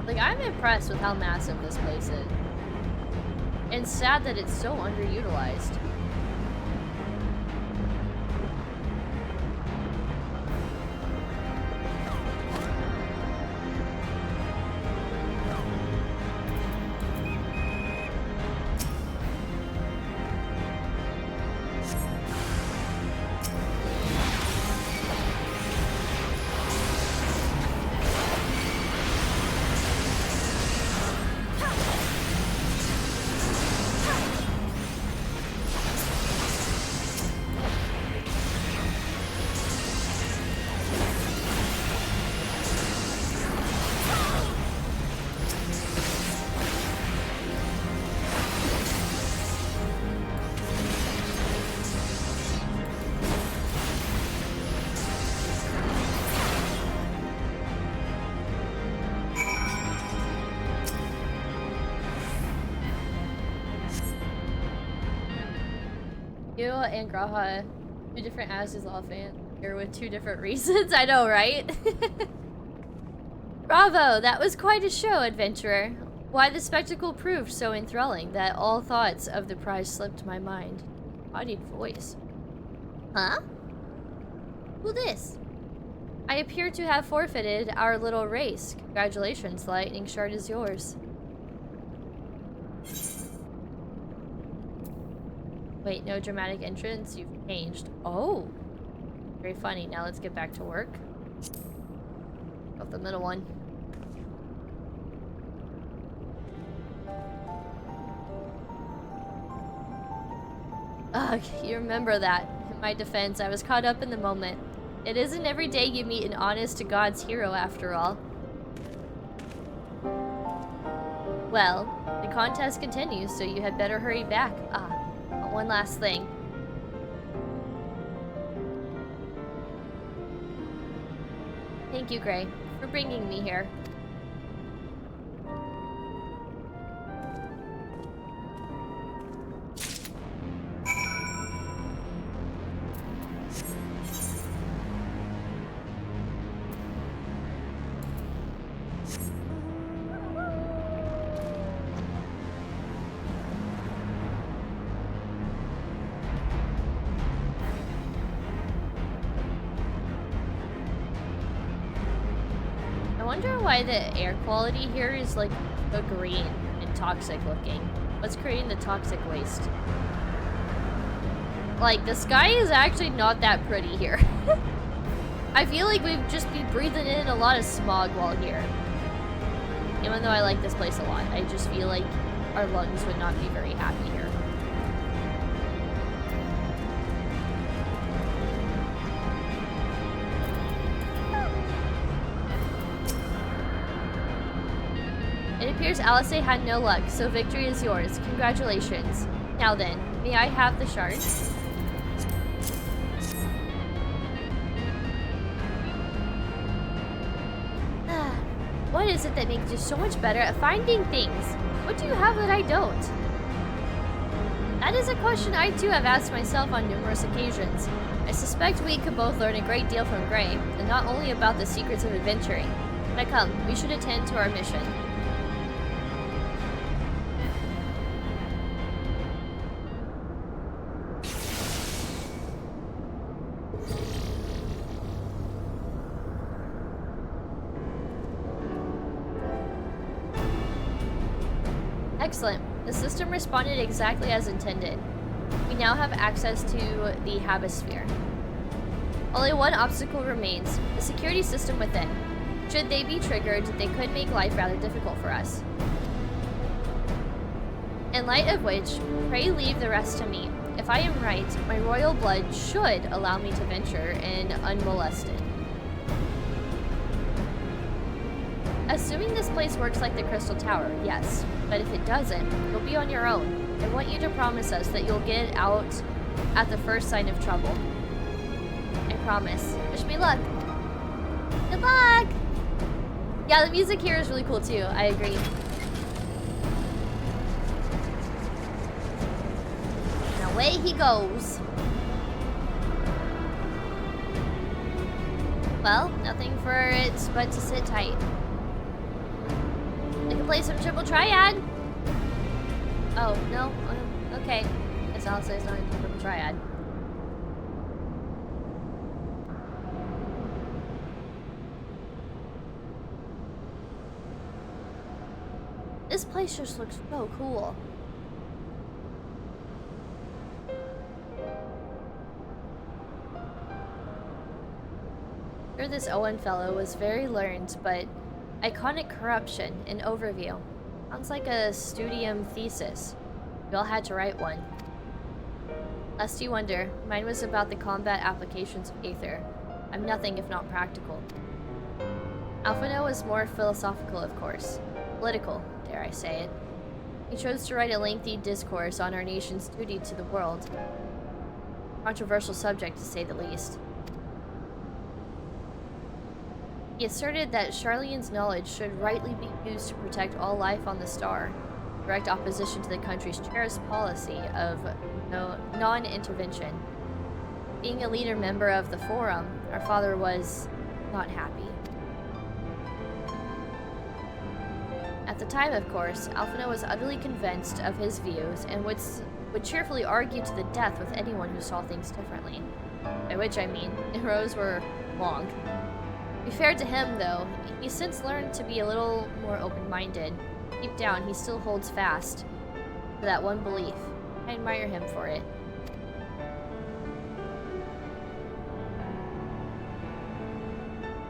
Like, I'm impressed with how massive this place is. And sad that it's so underutilized. You and Graha, two different Azazel fans here with two different reasons. I know, right? Bravo! That was quite a show, adventurer. Why the spectacle proved so enthralling that all thoughts of the prize slipped my mind. Bodied voice. Huh? Who this? I appear to have forfeited our little race. Congratulations, the lightning shard is yours. Wait, no dramatic entrance? You've changed. Oh! Very funny. Now let's get back to work. Got the middle one. Ugh, you remember that. In my defense, I was caught up in the moment. It isn't every day you meet an honest-to-God's hero, after all. Well, the contest continues, so you had better hurry back. One last thing. Thank you, Gray, for bringing me here. Why the air quality here is like so green and toxic looking. What's creating the toxic waste? Like, the sky is actually not that pretty here. I feel like we'd just be breathing in a lot of smog while here. Even though I like this place a lot, I just feel like our lungs would not be very happy here. It appears Alice had no luck, so victory is yours. Congratulations. Now then, may I have the shard? What is it that makes you so much better at finding things? What do you have that I don't? That is a question I too have asked myself on numerous occasions. I suspect we could both learn a great deal from Gray, and not only about the secrets of adventuring. But come, we should attend to our mission. Excellent. The system responded exactly as intended. We now have access to the Habisphere. Only one obstacle remains, the security system within. Should they be triggered, they could make life rather difficult for us. In light of which, pray leave the rest to me. If I am right, my royal blood should allow me to venture in unmolested. Assuming this place works like the Crystal Tower, yes. But if it doesn't, you'll be on your own. I want you to promise us that you'll get out at the first sign of trouble. I promise. Wish me luck. Good luck! Yeah, the music here is really cool too. I agree. And away he goes. Well, nothing for it but to sit tight. I can play some triple triad. Oh, no? Okay. Guess I'll say it's not a triple triad. This place just looks so cool. Sure, this Owen fellow was very learned, but iconic corruption, an overview. Sounds like a studium thesis. We all had to write one. Lest you wonder, mine was about the combat applications of Aether. I'm nothing if not practical. Alphino was more philosophical, of course. Political, dare I say it. He chose to write a lengthy discourse on our nation's duty to the world. Controversial subject, to say the least. He asserted that Charlene's knowledge should rightly be used to protect all life on the star, direct opposition to the country's cherished policy of non-intervention. Being a leader member of the Forum, our father was not happy. At the time, of course, Alphino was utterly convinced of his views and would cheerfully argue to the death with anyone who saw things differently. By which I mean, arrows were long. To be fair to him, though, he's since learned to be a little more open-minded. Deep down, he still holds fast to that one belief. I admire him for it.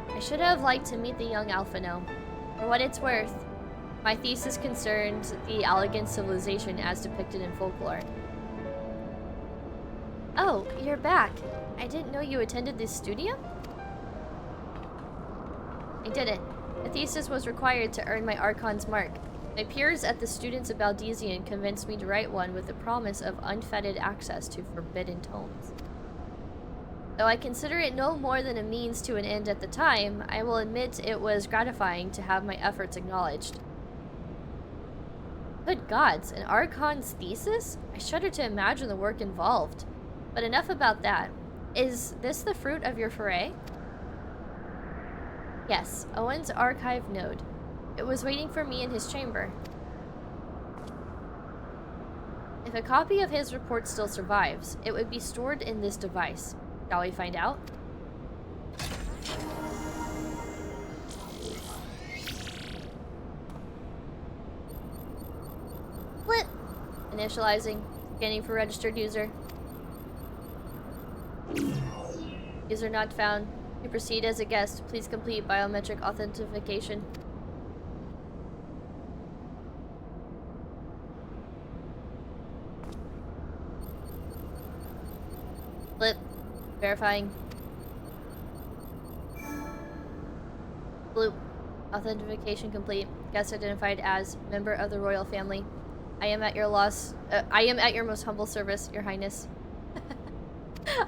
I should have liked to meet the young Alphino. For what it's worth, my thesis concerned the elegant civilization as depicted in folklore. Oh, you're back. I didn't know you attended this studio? I didn't. The thesis was required to earn my Archon's mark. My peers at the Students of Baldesion convinced me to write one with the promise of unfettered access to forbidden tomes. Though I consider it no more than a means to an end at the time, I will admit it was gratifying to have my efforts acknowledged. Good gods, an Archon's thesis? I shudder to imagine the work involved. But enough about that. Is this the fruit of your foray? Yes, Owen's archive node. It was waiting for me in his chamber. If a copy of his report still survives, it would be stored in this device. Shall we find out? Flip! Initializing. Scanning for registered user. User not found. To proceed as a guest, please complete biometric authentication. Flip. Verifying. Bloop. Authentication complete. Guest identified as member of the royal family. I am at your most humble service, Your Highness.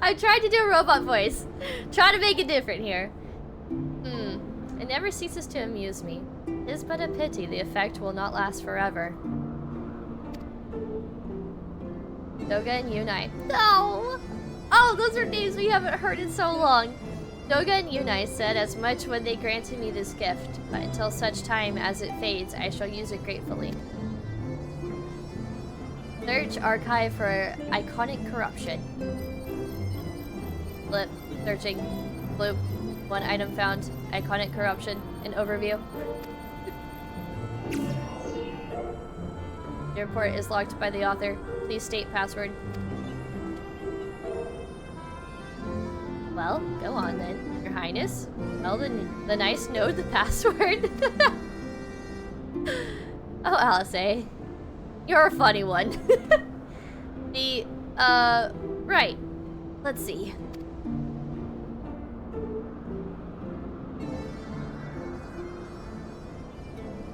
I tried to do a robot voice. Try to make it different here. It never ceases to amuse me. It is but a pity the effect will not last forever. Doga and Yunai. No! Oh, those are names we haven't heard in so long. Doga and Yunai said as much when they granted me this gift, but until such time as it fades, I shall use it gratefully. Search archive for iconic corruption. Flip. Searching. Bloop. One item found. Iconic corruption. An overview. The report is locked by the author. Please state password. Well, go on then, Your Highness. Well, the nice know the password. Oh, Alice, you're a funny one. Right. Let's see.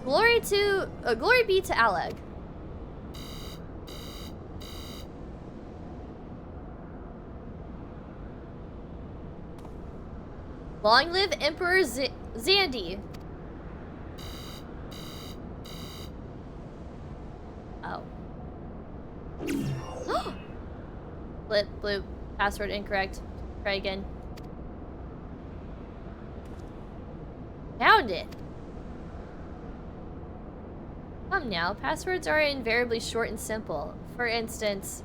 Glory be to Aleg. Long live Emperor Zandy. Oh. Flip, bloop. Password incorrect. Try again. Found it. Come now, passwords are invariably short and simple. For instance...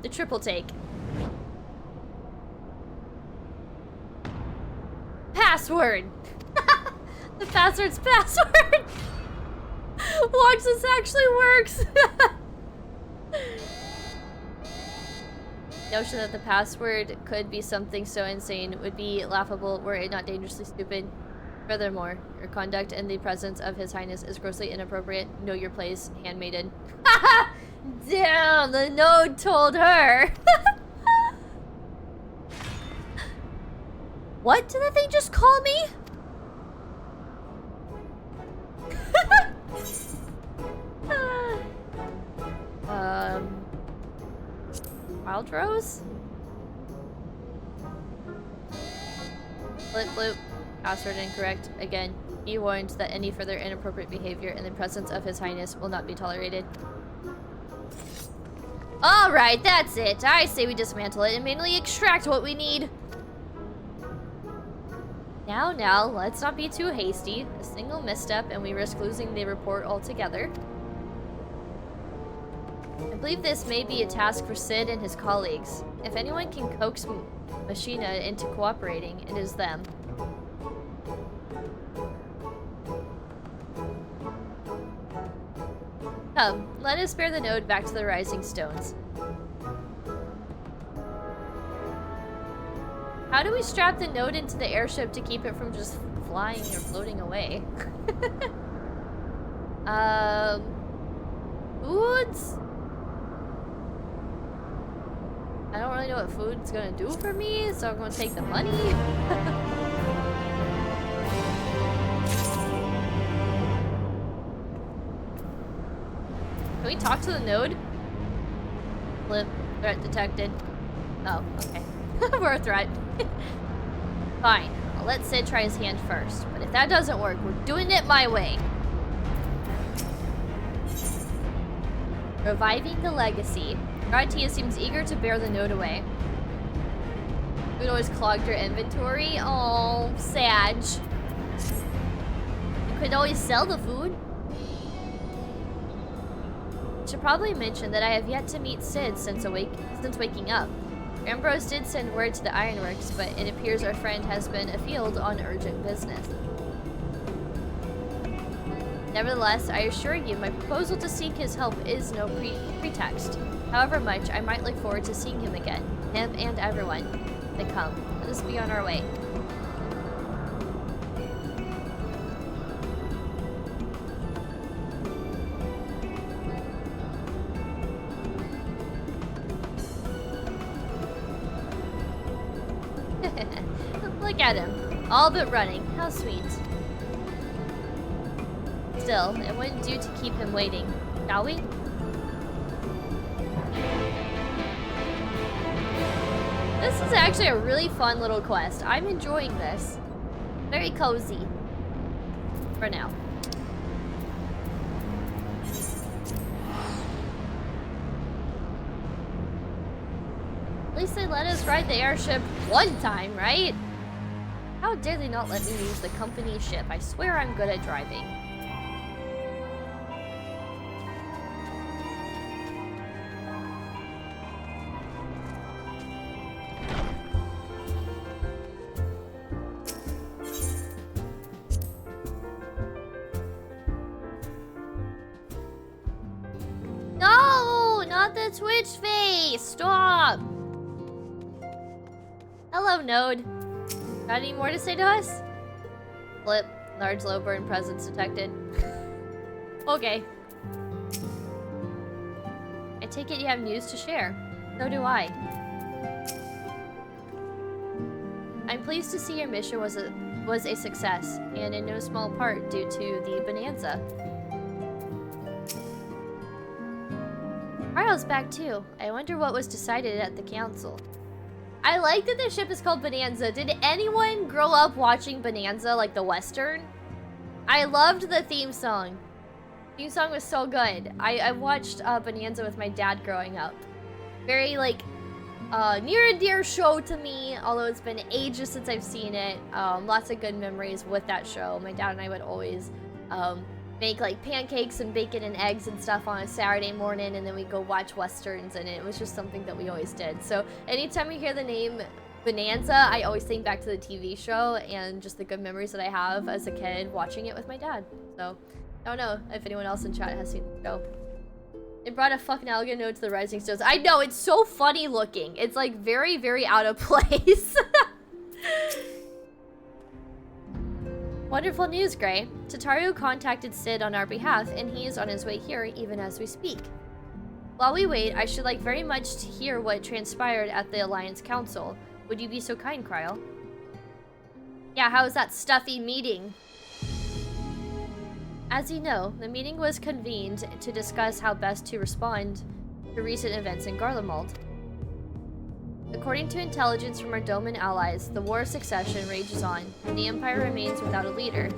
the triple take. Password! The password's password! Watch, this actually works! Notion that the password could be something so insane would be laughable were it not dangerously stupid. Furthermore, your conduct in the presence of His Highness is grossly inappropriate. Know your place, handmaiden. Damn, the node told her! What did that thing just call me? Wild Rose? Blip bloop. Password incorrect. Again, be warned that any further inappropriate behavior in the presence of His Highness will not be tolerated. Alright, that's it. I say we dismantle it and manually extract what we need. Now, let's not be too hasty. A single misstep and we risk losing the report altogether. I believe this may be a task for Sid and his colleagues. If anyone can coax Machina into cooperating, it is them. Come, let us bear the node back to the Rising Stones. How do we strap the node into the airship to keep it from just flying or floating away? Foods? I don't really know what food's gonna do for me, so I'm gonna take the money. Can we talk to the node? Flip. Threat detected. Oh, okay. We're a threat. Fine. I'll let Sid try his hand first. But if that doesn't work, we're doing it my way. Reviving the legacy. Ratia seems eager to bear the node away. Food always clogged her inventory. Oh, Sag. You could always sell the food. Should probably mention that I have yet to meet Sid since waking up. Ambrose did send word to the Ironworks, but it appears our friend has been afield on urgent business. Nevertheless, I assure you, my proposal to seek his help is no pretext. However much, I might look forward to seeing him again. Him and everyone. Then come, let us be on our way. Look at him, all but running. How sweet. Still, it wouldn't do to keep him waiting, shall we? This is actually a really fun little quest. I'm enjoying this. Very cozy. For now. At least they let us ride the airship one time, right? How dare they not let me use the company ship? I swear I'm good at driving. No! Not the Twitch face! Stop! Hello, Node. Got any more to say to us? Flip. Large low burn presence detected. Okay. I take it you have news to share. So do I. I'm pleased to see your mission was a success, and in no small part due to the Bonanza. Ryo's back too. I wonder what was decided at the council. I like that the ship is called Bonanza. Did anyone grow up watching Bonanza, like the Western? I loved the theme song. Theme song was so good. I watched Bonanza with my dad growing up. Very, like, near and dear show to me, although it's been ages since I've seen it. Lots of good memories with that show. My dad and I would always make, like, pancakes and bacon and eggs and stuff on a Saturday morning, and then we'd go watch Westerns, and it was just something that we always did. So anytime you hear the name Bonanza, I always think back to the TV show and just the good memories that I have as a kid watching it with my dad. So I don't know if anyone else in chat has seen the show. It brought a fucking alligator note to the Rising Stones. I know, it's so funny looking. It's like very, very out of place. Wonderful news, Gray. Tataru contacted Sid on our behalf, and he is on his way here even as we speak. While we wait, I should like very much to hear what transpired at the Alliance Council. Would you be so kind, Kryl? Yeah, how was that stuffy meeting? As you know, the meeting was convened to discuss how best to respond to recent events in Garlemald. According to intelligence from our Doman allies, the War of Succession rages on, and the Empire remains without a leader.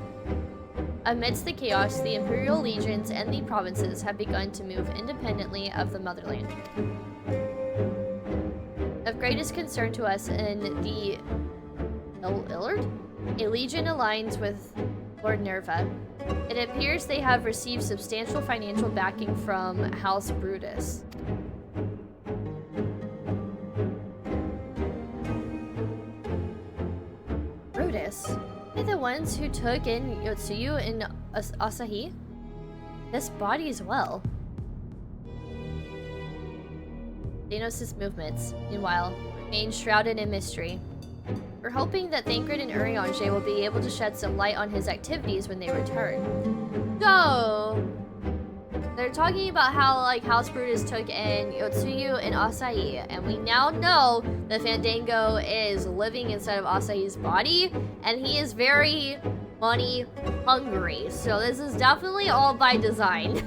Amidst the chaos, the Imperial legions and the provinces have begun to move independently of the motherland. Of greatest concern to us in the Illard, a legion aligns with Lord Nerva. It appears they have received substantial financial backing from House Brutus. Brutus? Are they the ones who took in Yotsuyu and Asahi? This body as well. Thanos' movements, meanwhile, remain shrouded in mystery. We're hoping that Thancred and Urianger will be able to shed some light on his activities when they return. So, they're talking about how, like, House Brutus took in Yotsuyu and Asahi, and we now know that Fandango is living inside of Asahi's body, and he is very money hungry. So this is definitely all by design.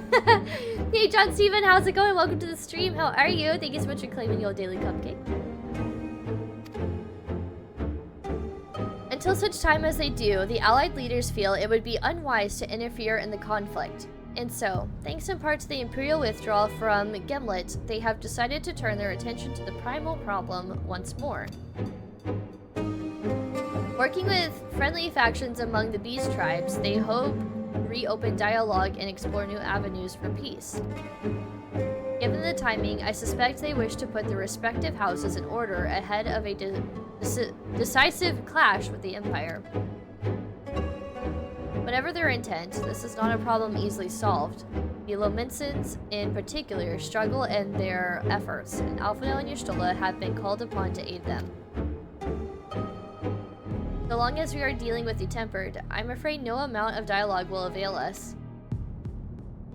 Hey, John Steven, how's it going? Welcome to the stream. How are you? Thank you so much for claiming your daily cupcake. Until such time as they do, the Allied leaders feel it would be unwise to interfere in the conflict. And so, thanks in part to the Imperial withdrawal from Gimlet, they have decided to turn their attention to the primal problem once more. Working with friendly factions among the Beast tribes, they hope to reopen dialogue and explore new avenues for peace. Given the timing, I suspect they wish to put their respective houses in order ahead of a decisive clash with the Empire. Whatever their intent, this is not a problem easily solved. The Lominsons, in particular, struggle in their efforts, and Alphanel and Y'shtola have been called upon to aid them. So long as we are dealing with the Tempered, I'm afraid no amount of dialogue will avail us.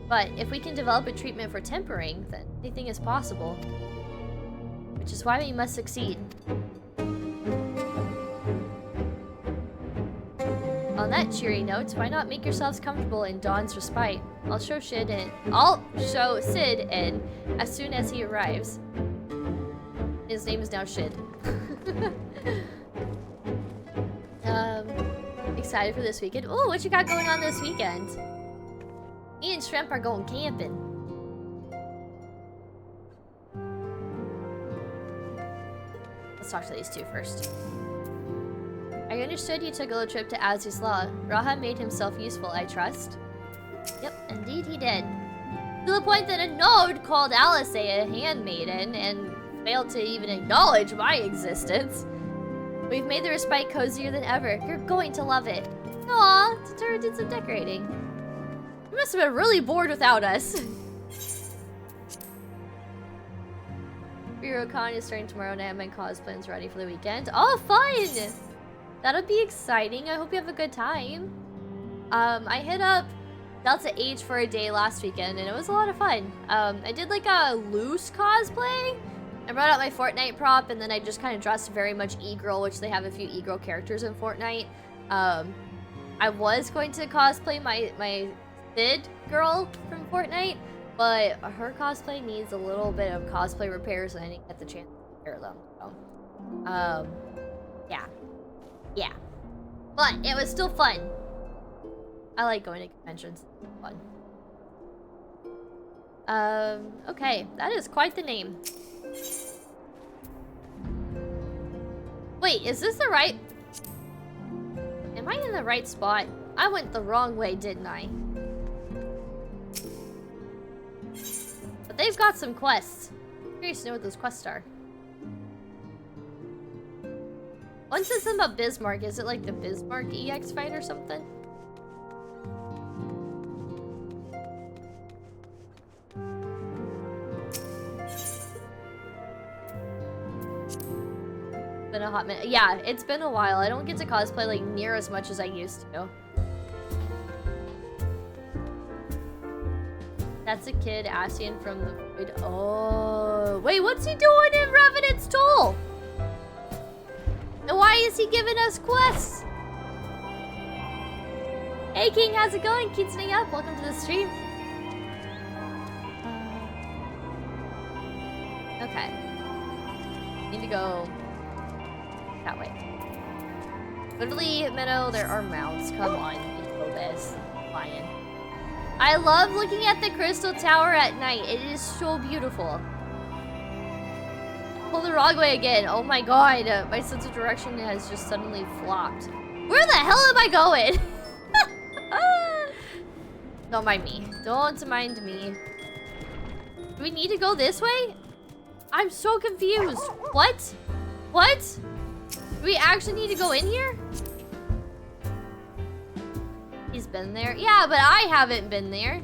But if we can develop a treatment for tempering, then anything is possible. Which is why we must succeed. On that cheery note, why not make yourselves comfortable in Dawn's respite? I'll show Sid in as soon as he arrives. His name is now Shid. Excited for this weekend. Oh, what you got going on this weekend? Me and Shrimp are going camping. Let's talk to these two first. I understood you took a little trip to Aziz's Law. Raha made himself useful, I trust. Yep, indeed he did. To the point that a node called Alice a handmaiden and failed to even acknowledge my existence. We've made the respite cozier than ever. You're going to love it. Aw, Tataru did some decorating. You must have been really bored without us. ReroCon is starting tomorrow and I have my cosplays ready for the weekend. Oh, fun! That'll be exciting. I hope you have a good time. I hit up Delta H for a day last weekend and it was a lot of fun. I did like a loose cosplay. I brought out my Fortnite prop and then I just kind of dressed very much E-Girl, which they have a few E-Girl characters in Fortnite. I was going to cosplay my Sid girl from Fortnite, but her cosplay needs a little bit of cosplay repairs and I didn't get the chance to repair them. So, yeah. But it was still fun. I like going to conventions. It's fun. Okay, that is quite the name. Wait, is this the right... Am I in the right spot? I went the wrong way, didn't I? But they've got some quests. I'm curious to know what those quests are. One says something about Bismarck. Is it like the Bismarck EX fight or something? Been a hot minute. Yeah, it's been a while. I don't get to cosplay like near as much as I used to. That's a kid Asian from the void. Oh, wait, what's he doing in Revenant's Toll? And why is he giving us quests? Hey King, how's it going? Keeping up. Welcome to the stream. Okay. Need to go that way. Literally, Meadow, there are mounts. Come on, you know this. Lion. I love looking at the Crystal Tower at night. It is so beautiful. Pull the wrong way again. Oh my god. My sense of direction has just suddenly flopped. Where the hell am I going? Don't mind me. Don't mind me. Do we need to go this way? I'm so confused. What? What? Do we actually need to go in here? He's been there. Yeah, but I haven't been there.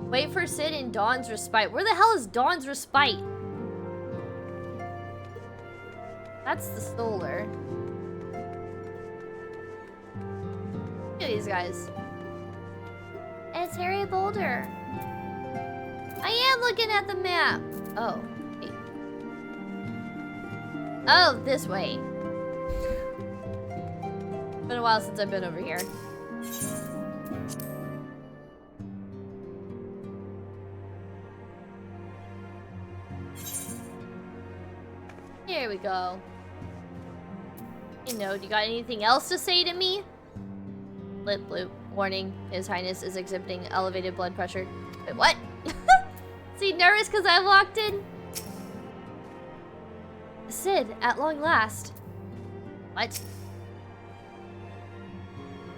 Wait for Sid in Dawn's Respite. Where the hell is Dawn's Respite? That's the Stoller. Look at these guys. It's Harry Boulder. I am looking at the map. Oh. Wait. Oh, this way. Been a while since I've been over here. Here we go. You know, do you got anything else to say to me? Lip bloop. Warning, His Highness is exhibiting elevated blood pressure. Wait, what? Is he nervous because I walked in? Sid, at long last. What?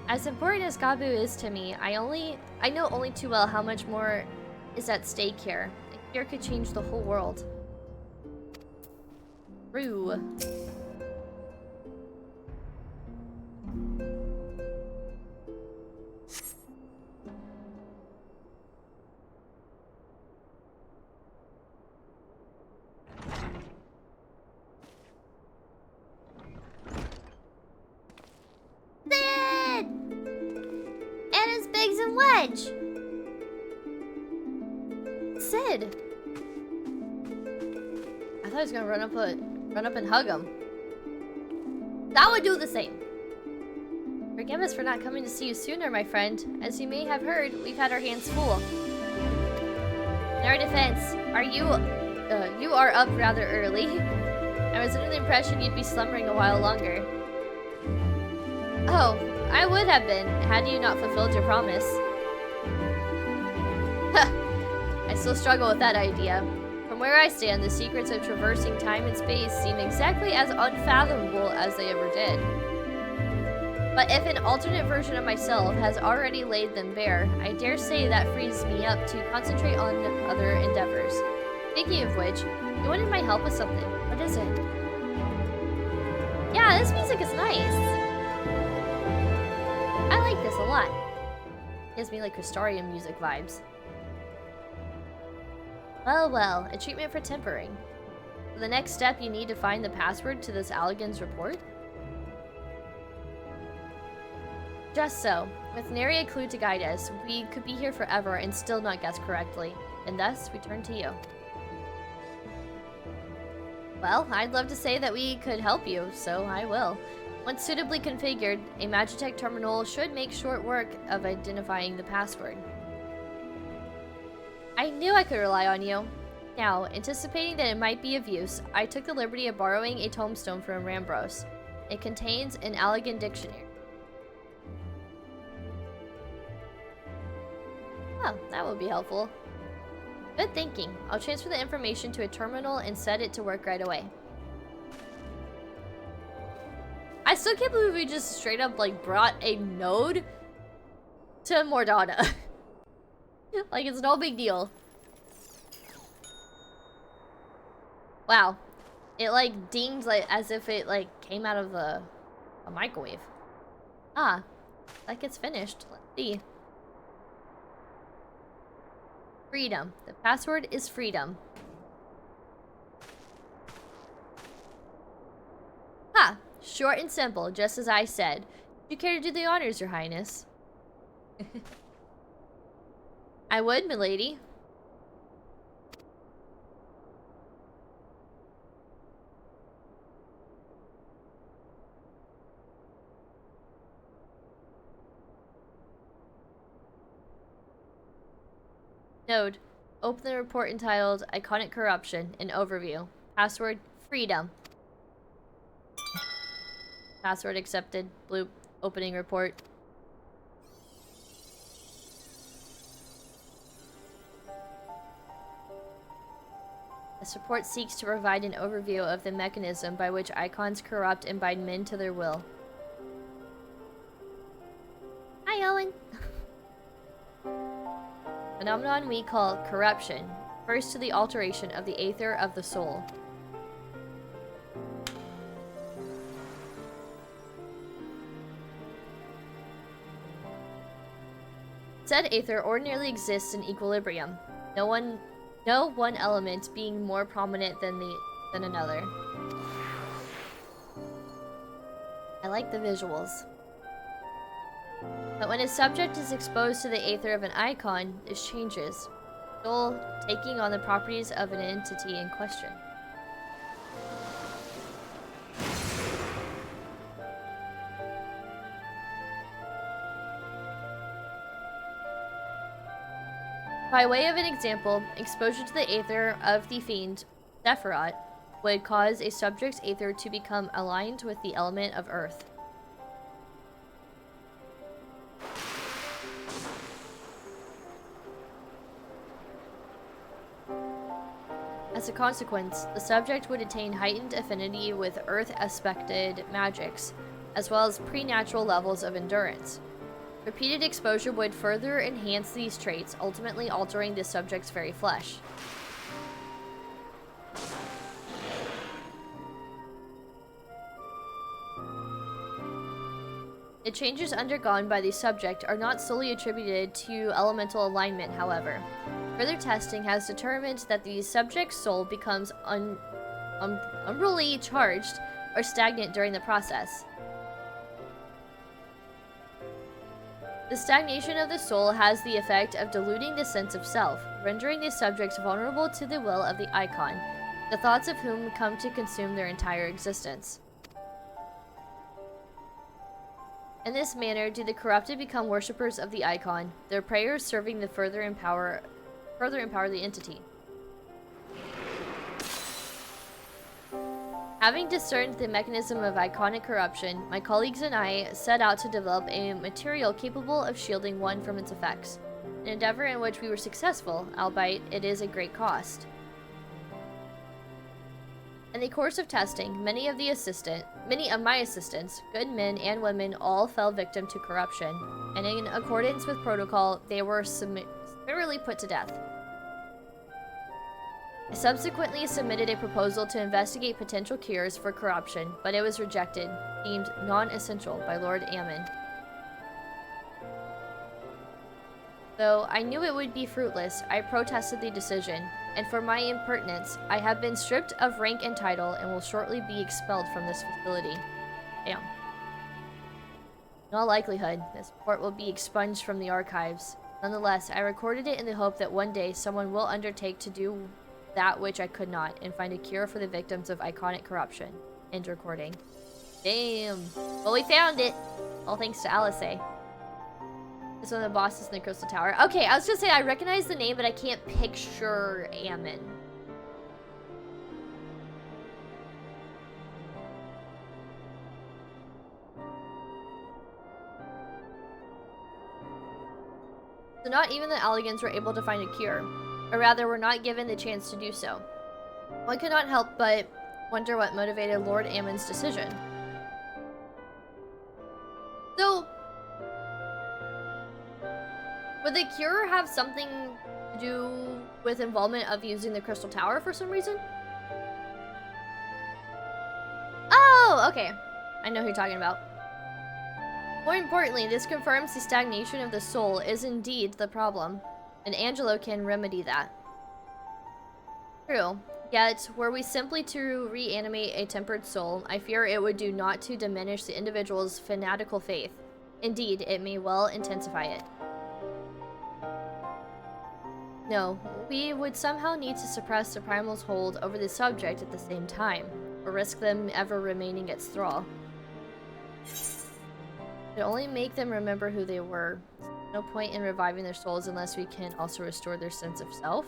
As important as Gabu is to me, I know only too well how much more is at stake here. A cure could change the whole world. True. Sid! Anna's Biggs and Wedge! Sid! I thought he was gonna run up and hug him. That would do the same. Forgive us for not coming to see you sooner, my friend. As you may have heard, we've had our hands full. In our defense, you are up rather early. I was under the impression you'd be slumbering a while longer. Oh, I would have been, had you not fulfilled your promise. I still struggle with that idea. From where I stand, the secrets of traversing time and space seem exactly as unfathomable as they ever did. But if an alternate version of myself has already laid them bare, I dare say that frees me up to concentrate on other endeavors. Speaking of which, you wanted my help with something. What is it? Yeah, this music is nice. I like this a lot. Gives me like Crystarium music vibes. Well, well, a treatment for tempering. For the next step, you need to find the password to this Allagan's report. Just so. With nary a clue to guide us, we could be here forever and still not guess correctly. And thus, we turn to you. Well, I'd love to say that we could help you, so I will. Once suitably configured, a Magitech terminal should make short work of identifying the password. I knew I could rely on you. Now, anticipating that it might be of use, I took the liberty of borrowing a tombstone from Rambros. It contains an Allagan dictionary. Oh, that would be helpful. Good thinking. I'll transfer the information to a terminal and set it to work right away. I still can't believe we just straight up, like, brought a node to Mordana. Like, it's no big deal. Wow. It, like, dinged, like, as if it, like, came out of a microwave. Ah. Like it's finished. Let's see. Freedom. The password is freedom. Ha! Short and simple, just as I said. Would you care to do the honors, Your Highness? I would, milady. Node. Open the report entitled Iconic Corruption, an overview. Password, freedom. Password accepted. Bloop. Opening report. This report seeks to provide an overview of the mechanism by which icons corrupt and bind men to their will. Hi, Owen. Phenomenon we call corruption refers to the alteration of the aether of the soul. Said aether ordinarily exists in equilibrium, no one element being more prominent than another. I like the visuals. But when a subject is exposed to the aether of an icon, this changes, soul taking on the properties of an entity in question. By way of an example, exposure to the aether of the fiend, Sephiroth, would cause a subject's aether to become aligned with the element of earth. As a consequence, the subject would attain heightened affinity with earth-aspected magics, as well as preternatural levels of endurance. Repeated exposure would further enhance these traits, ultimately altering the subject's very flesh. The changes undergone by the subject are not solely attributed to elemental alignment, however. Further testing has determined that the subject's soul becomes unruly charged or stagnant during the process. The stagnation of the soul has the effect of diluting the sense of self, rendering the subjects vulnerable to the will of the icon, the thoughts of whom come to consume their entire existence. In this manner do the corrupted become worshippers of the icon, their prayers serving to further empower the entity. Having discerned the mechanism of iconic corruption, my colleagues and I set out to develop a material capable of shielding one from its effects, an endeavor in which we were successful, albeit it is a great cost. In the course of testing, many of my assistants, good men and women, all fell victim to corruption, and in accordance with protocol, they were summarily put to death. I subsequently submitted a proposal to investigate potential cures for corruption, but it was rejected, deemed non-essential by Lord Ammon. Though I knew it would be fruitless, I protested the decision, and for my impertinence, I have been stripped of rank and title and will shortly be expelled from this facility. Damn. In all likelihood, this report will be expunged from the archives. Nonetheless, I recorded it in the hope that one day someone will undertake to do that which I could not, and find a cure for the victims of iconic corruption. End recording. Damn. Well, we found it! All thanks to Alice. This one of the bosses in the Crystal Tower. Okay, I was gonna say I recognize the name, but I can't picture Ammon. So not even the Alligans were able to find a cure, or rather were not given the chance to do so. One could not help but wonder what motivated Lord Ammon's decision. So, would the cure have something to do with involvement of using the Crystal Tower for some reason? Oh, okay. I know who you're talking about. More importantly, this confirms the stagnation of the soul is indeed the problem, and Angelo can remedy that. True. Yet, were we simply to reanimate a tempered soul, I fear it would do naught to diminish the individual's fanatical faith. Indeed, it may well intensify it. No, we would somehow need to suppress the primal's hold over the subject at the same time, or risk them ever remaining its thrall. It only make them remember who they were. No point in reviving their souls unless we can also restore their sense of self.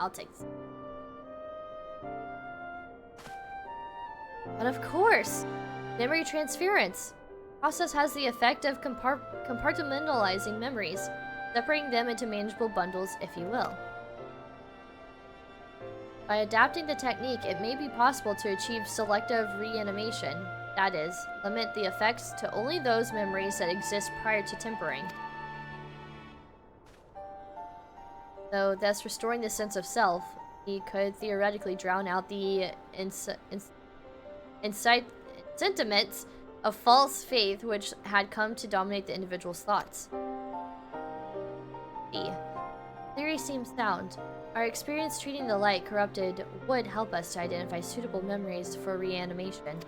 I'll take this. But of course! Memory transference! The process has the effect of compartmentalizing memories, separating them into manageable bundles, if you will. By adapting the technique, it may be possible to achieve selective reanimation, that is, limit the effects to only those memories that exist prior to tempering. Though thus restoring the sense of self, he could theoretically drown out the sentiments of false faith which had come to dominate the individual's thoughts. The theory seems sound. Our experience treating the light corrupted would help us to identify suitable memories for reanimation.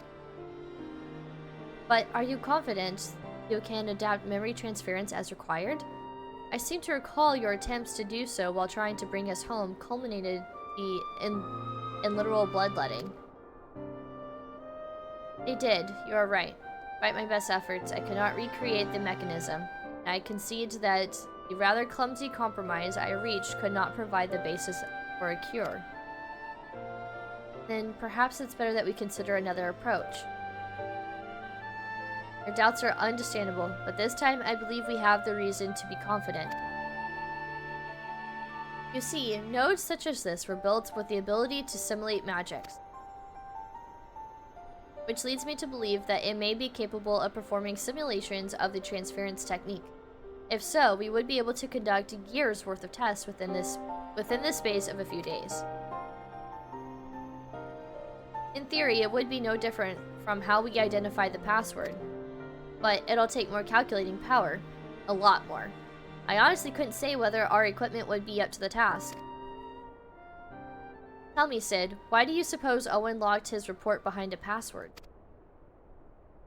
But are you confident you can adapt memory transference as required? I seem to recall your attempts to do so while trying to bring us home culminated in literal bloodletting. They did, you are right. Despite my best efforts, I could not recreate the mechanism. I concede that the rather clumsy compromise I reached could not provide the basis for a cure. Then perhaps it's better that we consider another approach. Your doubts are understandable, but this time I believe we have the reason to be confident. You see, nodes such as this were built with the ability to simulate magics, which leads me to believe that it may be capable of performing simulations of the transference technique. If so, we would be able to conduct years worth of tests within the space of a few days. In theory, it would be no different from how we identify the password, but it'll take more calculating power. A lot more. I honestly couldn't say whether our equipment would be up to the task. Tell me, Sid, why do you suppose Owen locked his report behind a password?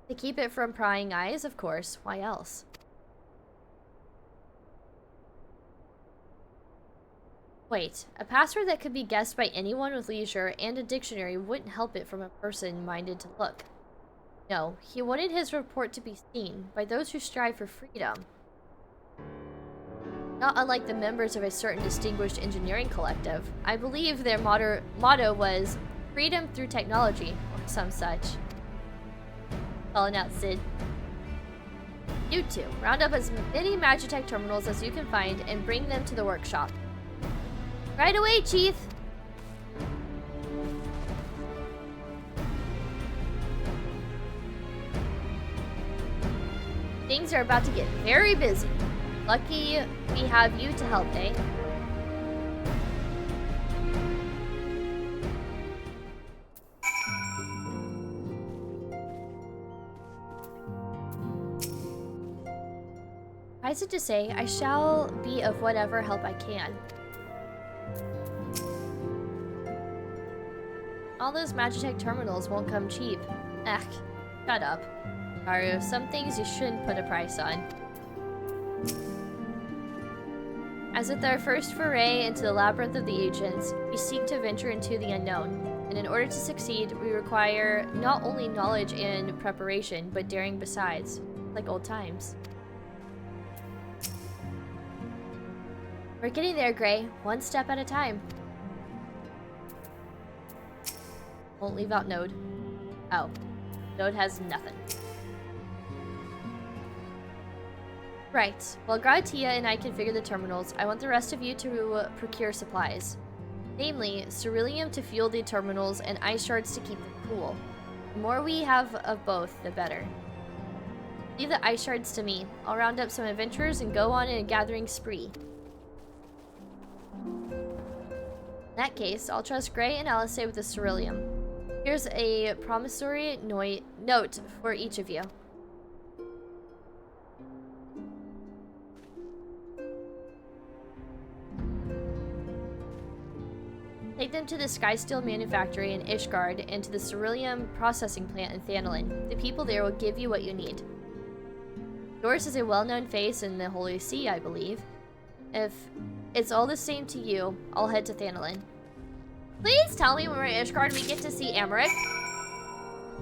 To keep it from prying eyes, of course. Why else? Wait, a password that could be guessed by anyone with leisure and a dictionary wouldn't help it from a person minded to look. No, he wanted his report to be seen by those who strive for freedom. Not unlike the members of a certain distinguished engineering collective, I believe their motto was freedom through technology, or some such. Calling out Sid. You two, round up as many Magitech terminals as you can find and bring them to the workshop. Right away, Chief! Things are about to get very busy. Lucky we have you to help, eh? Suffice it to say, I shall be of whatever help I can. All those Magitech terminals won't come cheap. Ugh, shut up. Are some things you shouldn't put a price on. As with our first foray into the labyrinth of the agents, we seek to venture into the unknown, and in order to succeed, we require not only knowledge and preparation, but daring besides, like old times. We're getting there, Gray, one step at a time. Won't leave out Node. Oh, Node has nothing. Right. While Gratia and I configure the terminals, I want the rest of you to procure supplies. Namely, ceruleum to fuel the terminals and ice shards to keep them cool. The more we have of both, the better. Leave the ice shards to me. I'll round up some adventurers and go on a gathering spree. In that case, I'll trust Gray and Alice with the ceruleum. Here's a promissory note for each of you. Take them to the Skysteel manufactory in Ishgard and to the ceruleum processing plant in Thanalin. The people there will give you what you need. Yours is a well-known face in the Holy See, I believe. If it's all the same to you, I'll head to Thanalin. Please tell me when we're at Ishgard we get to see Amaric.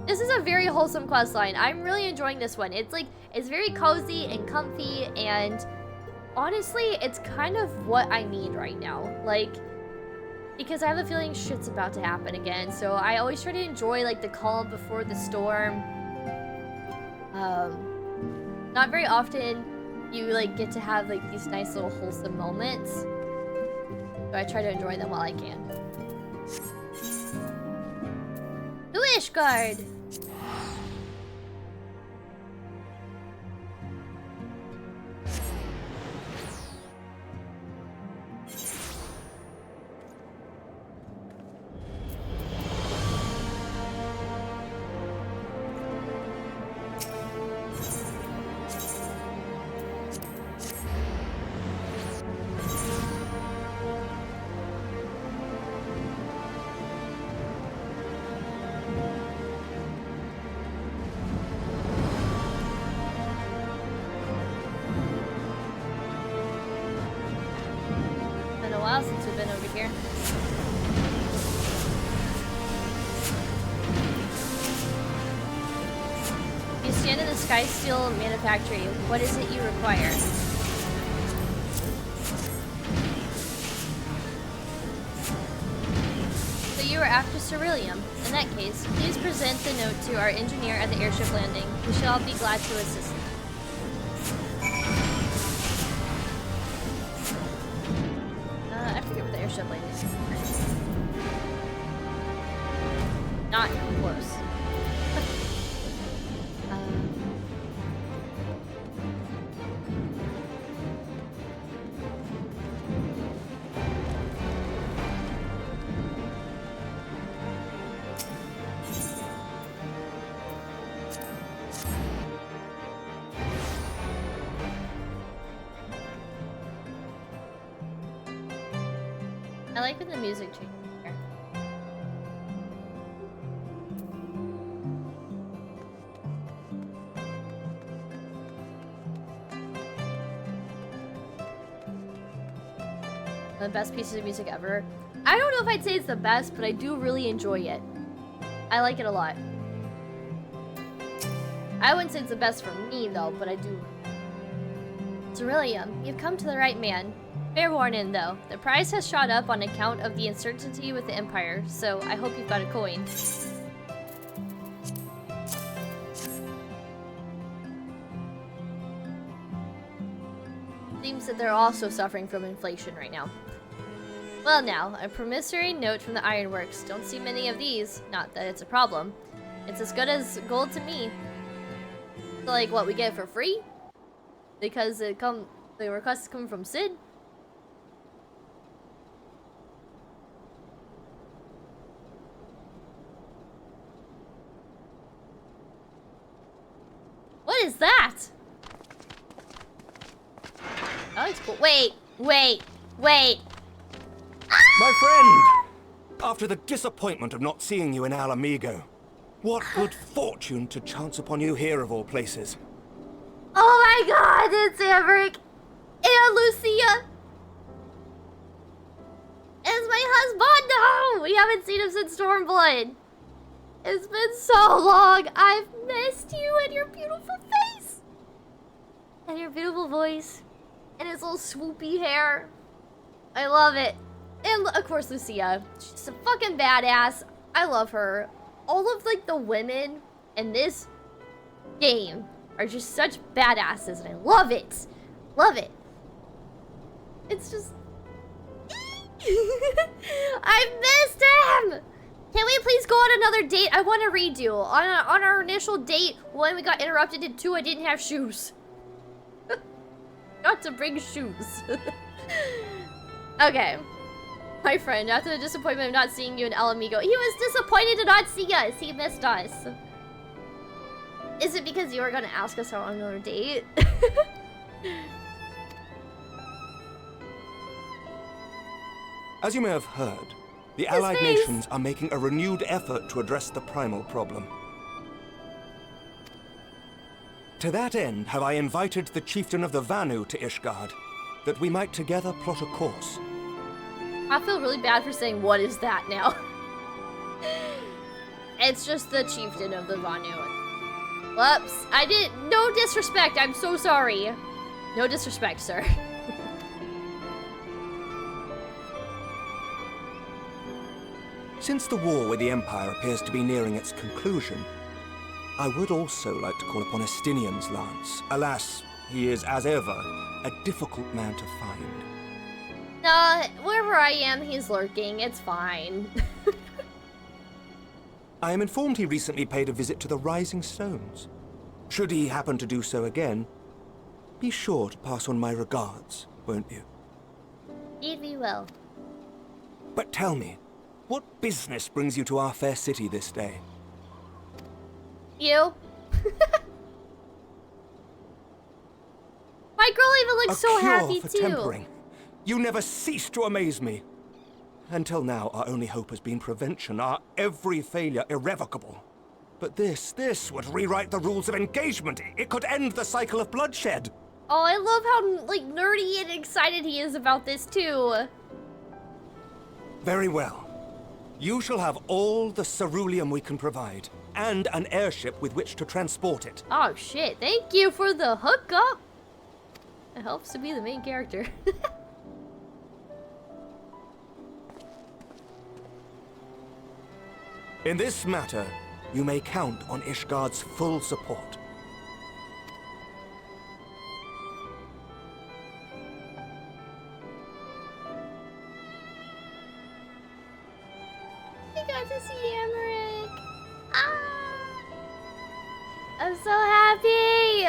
This is a very wholesome questline. I'm really enjoying this one. It's very cozy and comfy, and honestly, it's kind of what I need right now. Like, because I have a feeling shit's about to happen again, so I always try to enjoy, like, the calm before the storm. Not very often you, like, get to have, like, these nice little wholesome moments. So I try to enjoy them while I can. To Ishgard! Since we've been over here. You stand in the Skysteel manufactory. What is it you require? So you are after ceruleum. In that case, please present the note to our engineer at the airship landing. We shall be glad to assist. Airship landing. Not close. I like when the music changes here. One of the best pieces of music ever. I don't know if I'd say it's the best, but I do really enjoy it. I like it a lot. I wouldn't say it's the best for me though, but I do. Ceruleum, you've come to the right man. Fair warning, though. The price has shot up on account of the uncertainty with the Empire, so I hope you've got a coin. Seems that they're also suffering from inflation right now. Well now, a promissory note from the ironworks. Don't see many of these. Not that it's a problem. It's as good as gold to me. So like, what, we get it for free? Because the requests come from Sid? What is that? Oh, it's cool. Wait. My friend! After the disappointment of not seeing you in Alamigo, what good fortune to chance upon you here of all places. Oh my god, it's Amaric and Lucia! It's my husband! No! We haven't seen him since Stormblood. It's been so long. I've missed you and your beautiful face. And your beautiful voice. And his little swoopy hair. I love it. And of course Lucia. She's a fucking badass. I love her. All of like the women in this game are just such badasses and I love it. Love it. It's just... I missed him! Can we please go on another date? I want to redo. On our initial date, when we got interrupted, and 2, I didn't have shoes. Not to bring shoes. Okay. My friend, after the disappointment of not seeing you in Alamigo, he was disappointed to not see us. He missed us. Is it because you were going to ask us out on another date? As you may have heard, the Allied nations are making a renewed effort to address the primal problem. To that end, have I invited the chieftain of the Vanu to Ishgard, that we might together plot a course. I feel really bad for saying, what is that now? It's just the chieftain of the Vanu. Whoops. I didn't... No disrespect. I'm so sorry. No disrespect, sir. Since the war with the Empire appears to be nearing its conclusion, I would also like to call upon Estinian's lance. Alas, he is, as ever, a difficult man to find. Nah, wherever I am, he's lurking. It's fine. I am informed he recently paid a visit to the Rising Stones. Should he happen to do so again, be sure to pass on my regards, won't you? Indeed we will. But tell me, what business brings you to our fair city this day? You? My girl even looks so happy for too. Tempering. You never cease to amaze me. Until now, our only hope has been prevention, our every failure irrevocable. But this would rewrite the rules of engagement. It could end the cycle of bloodshed. Oh, I love how, like, nerdy and excited he is about this too. Very well. You shall have all the ceruleum we can provide, and an airship with which to transport it. Oh shit, thank you for the hookup. It helps to be the main character. In this matter, you may count on Ishgard's full support. I got to see Emmerich. Ah! I'm so happy!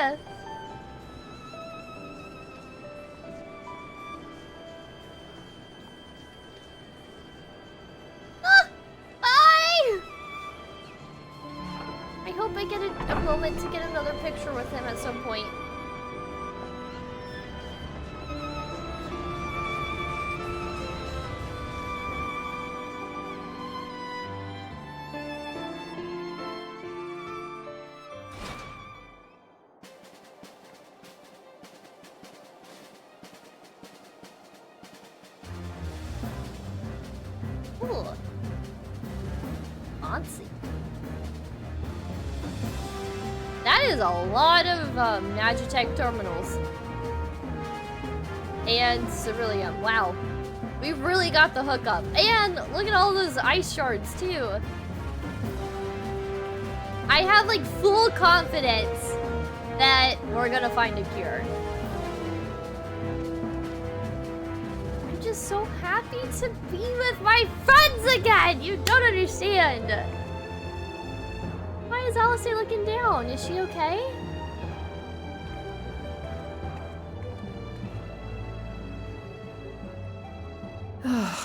Ah! Bye! I hope I get a moment to get another picture with him at some point. Ooh. Fancy. That is a lot of Magitech terminals. And ceruleum. Wow. We've really got the hookup. And look at all those ice shards too. I have like full confidence that we're gonna find a cure. I'm just so happy to be with my friends again. You don't understand. Why is Alice looking down? Is she okay?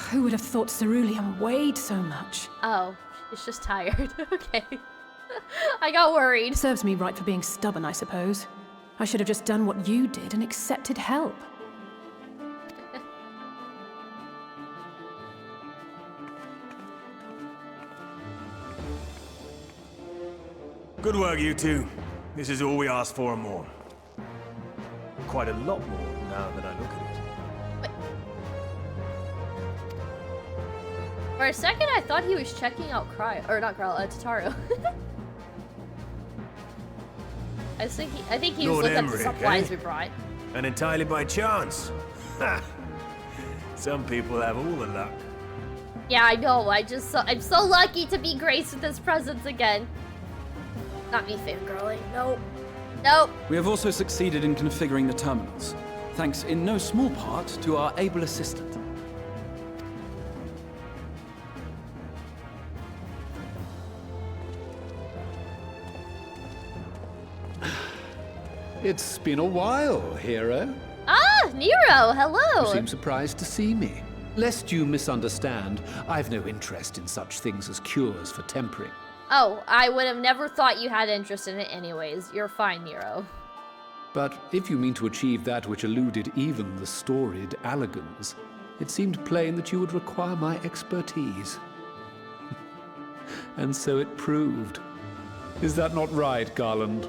Who would have thought ceruleum weighed so much? Oh, she's just tired. Okay. I got worried. Serves me right for being stubborn, I suppose. I should have just done what you did and accepted help. Good work, you two. This is all we asked for and more. Quite a lot more now that I look at it. For a second, I thought he was checking out Tataru. I think he was Lord looking Emmerich, at the supplies eh? we brought. And entirely by chance. Ha! Some people have all the luck. Yeah, I know. I'm so lucky to be graced with his presence again. Not me fangirling. Nope. Nope. We have also succeeded in configuring the terminals. thanks in no small part to our able assistant. It's been a while, hero. Ah, Nero, hello! You seem surprised to see me. Lest you misunderstand, I've no interest in such things as cures for tempering. Oh, I would have never thought you had interest in it anyways. You're fine, Nero. But if you mean to achieve that which eluded even the storied Allagans, it seemed plain that you would require my expertise. And so it proved. Is that not right, Garland?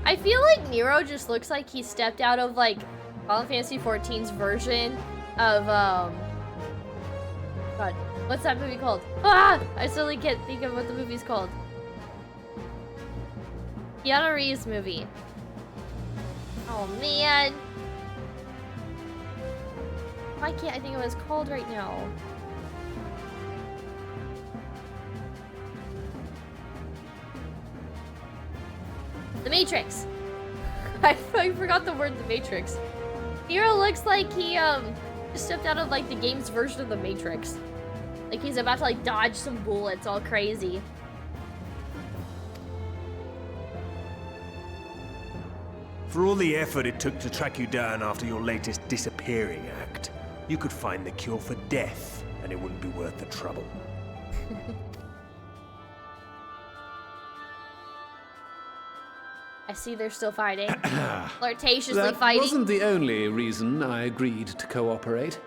I feel like Nero just looks like he stepped out of, like, Final Fantasy XIV's version of, God, what's that movie called? Ah! I suddenly can't think of what the movie's called. Keanu Reeves movie. Oh, man. Why can't I think of what it's called right now? The Matrix. I forgot the word The Matrix. Nero looks like he just stepped out of like the game's version of The Matrix. Like he's about to like dodge some bullets all crazy. For all the effort it took to track you down after your latest disappearing act, you could find the cure for death, and it wouldn't be worth the trouble. I see they're still fighting. Flirtatiously That fighting. wasn't the only reason I agreed to cooperate.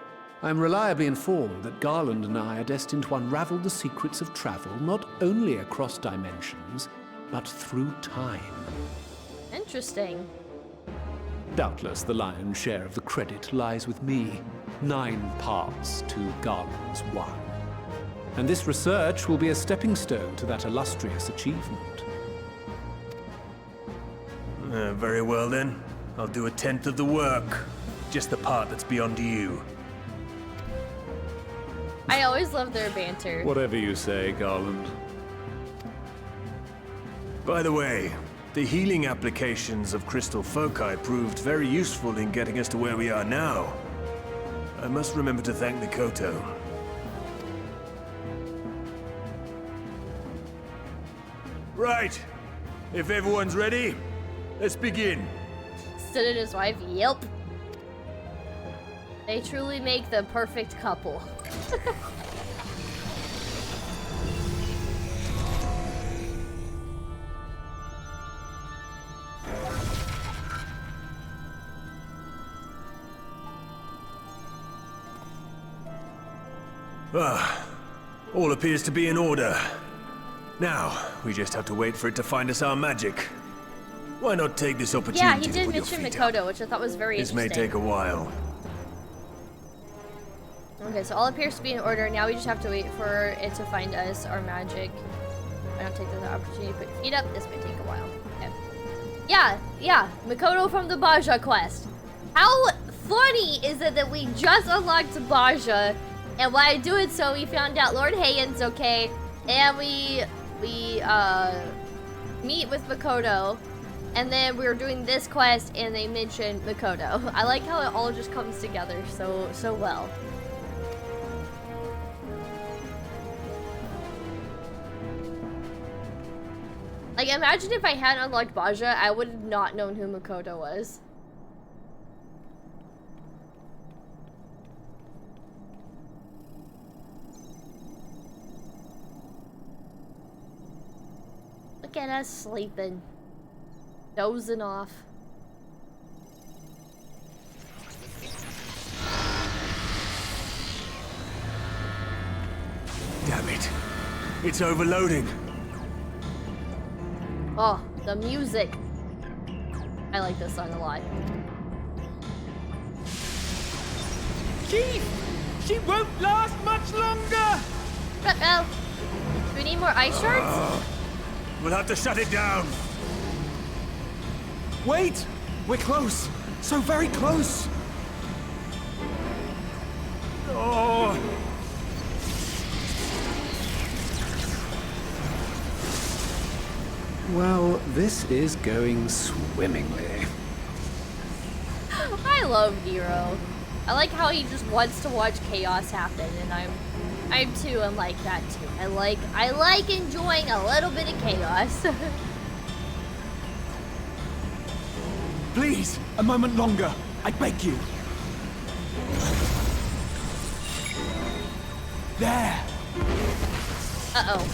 I'm reliably informed that Garland and I are destined to unravel the secrets of travel not only across dimensions, but through time. Interesting. Doubtless the lion's share of the credit lies with me. 9 parts to Garland's 1. And this research will be a stepping stone to that illustrious achievement. Very well then. I'll do 1/10 of the work. Just the part that's beyond you. I always love their banter. Whatever you say, Garland. By the way, the healing applications of crystal foci proved very useful in getting us to where we are now. I must remember to thank Mikoto. Right. If everyone's ready, let's begin. Stood at his wife. Yep. They truly make the perfect couple. All appears to be in order. Now, we just have to wait for it to find us our magic. Why not take this opportunity Yeah, he to did put your mention feet up? Mikoto, which I thought was very This interesting. may take a while. Okay, so all appears to be in order. Now we just have to wait for it to find us our magic. Why not take the opportunity to put your feet up? This may take a while. Okay. Yeah, Mikoto from the Baja quest. How funny is it that we just unlocked Baja, and while doing so, we found out Lord Heian's okay, and we meet with Mikoto, and then we were doing this quest, and they mentioned Mikoto. I like how it all just comes together so well. Like, imagine if I hadn't unlocked Baja, I would have not known who Mikoto was. Look at us sleeping. Dozing off. Damn it. It's overloading. Oh, the music. I like this song a lot. Chief! She won't last much longer! Uh-oh. Do we need more ice shards? We'll have to shut it down. Wait! We're close! So very close! Oh. Well, this is going swimmingly. I love Nero. I like how he just wants to watch chaos happen, and I'm like that too. I like enjoying a little bit of chaos. Please, a moment longer. I beg you. There. Uh-oh.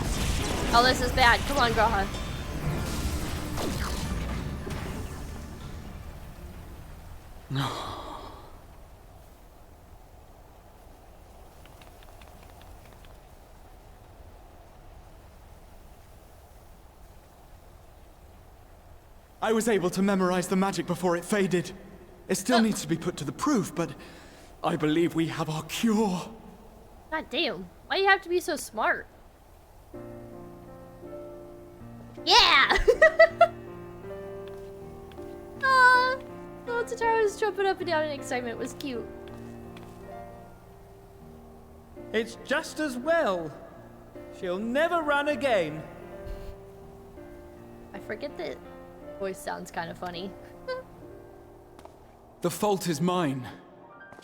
Oh, this is bad. Come on, Graha. No. I was able to memorize the magic before it faded. It still needs to be put to the proof, but I believe we have our cure. God damn. Why do you have to be so smart? Yeah! Aww. Oh, Tatara was jumping up and down in excitement. It was cute. It's just as well. She'll never run again. I forget that voice sounds kind of funny. The fault is mine.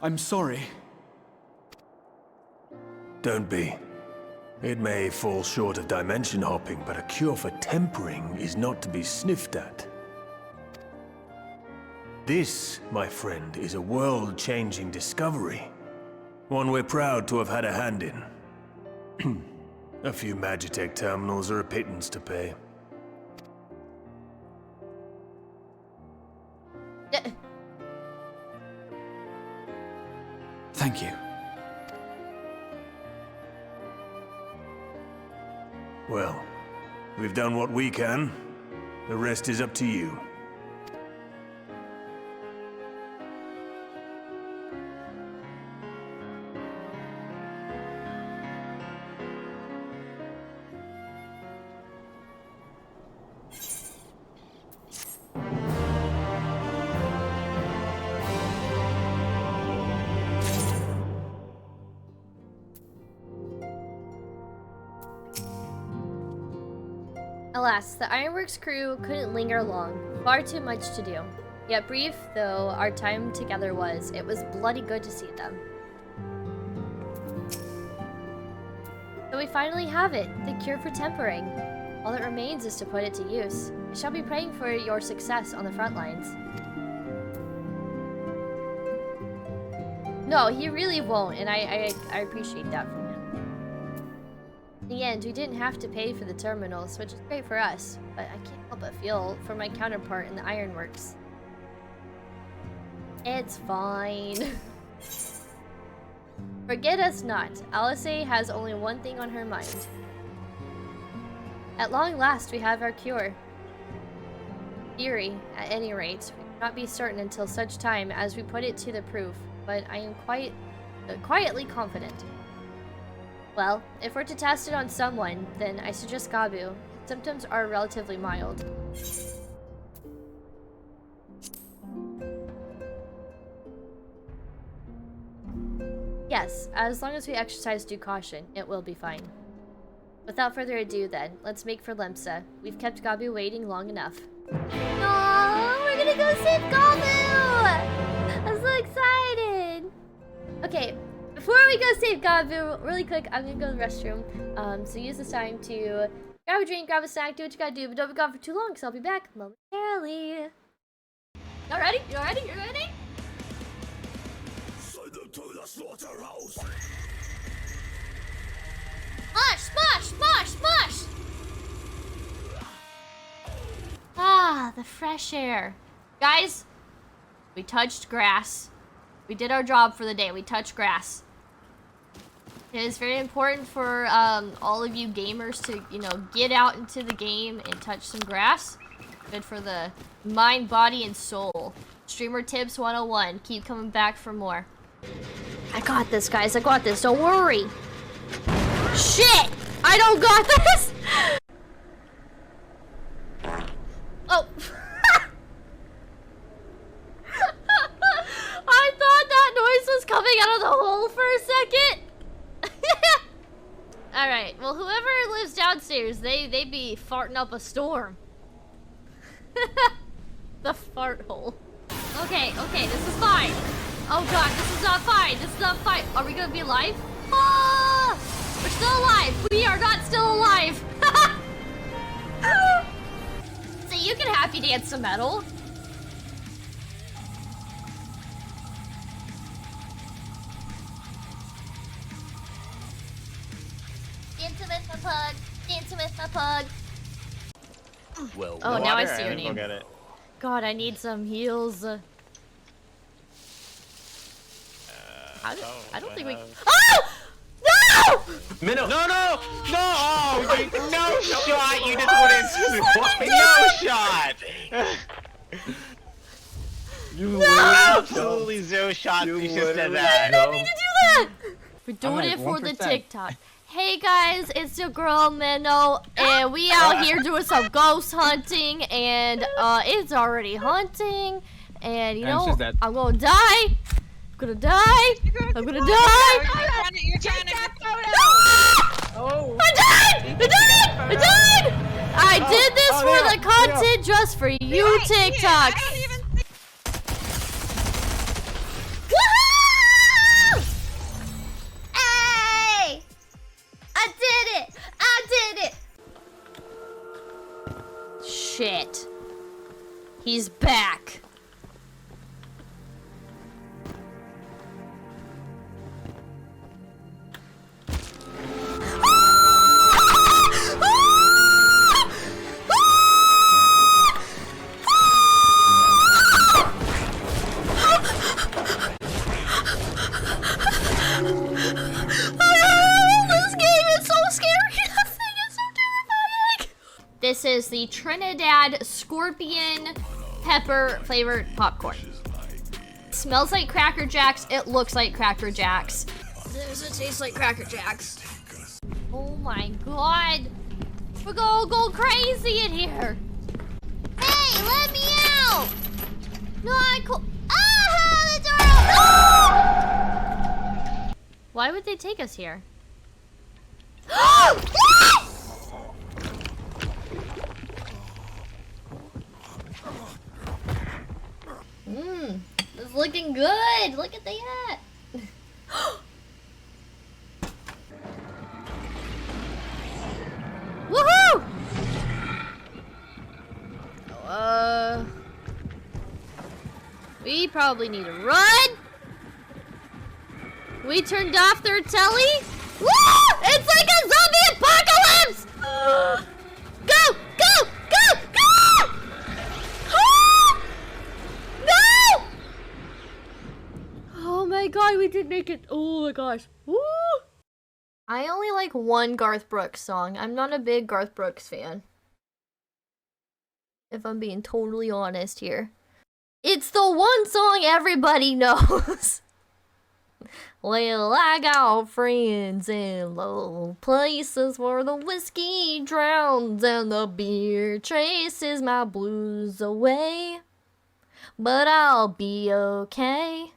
I'm sorry. Don't be. It may fall short of dimension hopping, but a cure for tempering is not to be sniffed at. This, my friend, is a world-changing discovery. One we're proud to have had a hand in. A few Magitech terminals are a pittance to pay. Thank you. Well, we've done what we can. The rest is up to you. Alas, the Ironworks crew couldn't linger long. Far too much to do. Yet brief though our time together was, it was bloody good to see them. So we finally have it, the cure for tempering. All that remains is to put it to use. I shall be praying for your success on the front lines. No, he really won't, and I appreciate that from him. In the end, we didn't have to pay for the terminals, which is great for us, but I can't help but feel for my counterpart in the Ironworks. It's fine. Forget us not. Alice has only one thing on her mind. At long last, we have our cure. Theory, at any rate, we cannot be certain until such time as we put it to the proof, but I am quietly confident. Well, if we're to test it on someone, then I suggest Gabu. Symptoms are relatively mild. Yes, as long as we exercise due caution, it will be fine. Without further ado then, let's make for Lemsa. We've kept Gabu waiting long enough. Aww, we're gonna go save Gabu! I'm so excited! Okay, before we go save Gabu, really quick, I'm gonna go to the restroom. So use this time to grab a drink, grab a snack, do what you gotta do, but don't be gone for too long, because I'll be back momentarily. Y'all ready? You ready? You ready? Send them to the slaughterhouse. Smosh! Smosh! Smosh! Ah, the fresh air. Guys, we touched grass. We did our job for the day. We touched grass. It is very important for all of you gamers to, you know, get out into the game and touch some grass. Good for the mind, body, and soul. Streamer tips 101. Keep coming back for more. I got this, guys. I got this. Don't worry. Shit! I don't got this! Oh. I thought that noise was coming out of the hole for a second. Alright, well, whoever lives downstairs, they be farting up a storm. The fart hole. Okay, this is fine. Oh god, this is not fine. This is not fine. Are we gonna be alive? Ah! We're still alive. We are not still alive. So you can happy dance to metal. Dancing with my pug. Dancing with my pug. Well, oh, now I see your name. Get it. God, I need some heals. I don't think we. Oh! No! Minnow. No! Oh, no shot! You just wouldn't. No shot! You absolutely zero shot. You should said that. I didn't mean to do that. We're doing it for the TikTok. Hey guys, it's your girl Minnow, and we out here doing some ghost hunting, and it's already hunting, and you know, I'm gonna die. I'm gonna die. I'm gonna die. Oh! I died! I died! I did this for the content just for you, TikToks. Hey! I did it! I did it! Shit. He's back. This is the Trinidad Scorpion Pepper flavored popcorn. It smells like Cracker Jacks. It looks like Cracker Jacks. Does it taste like Cracker Jacks? Oh my god. We're gonna go crazy in here. Hey, let me out! Not cool. Ah, the door open! Why would they take us here? It's looking good. Look at that. Woohoo! We probably need to run. We turned off their telly. Woo! It's like a zombie apocalypse! Go! Go! Go! Go! No! Oh my god, we did make it. Oh my gosh. Woo! I only like one Garth Brooks song. I'm not a big Garth Brooks fan. If I'm being totally honest here. It's the one song everybody knows. Well, I got friends in low places where the whiskey drowns and the beer chases my blues away. But I'll be okay.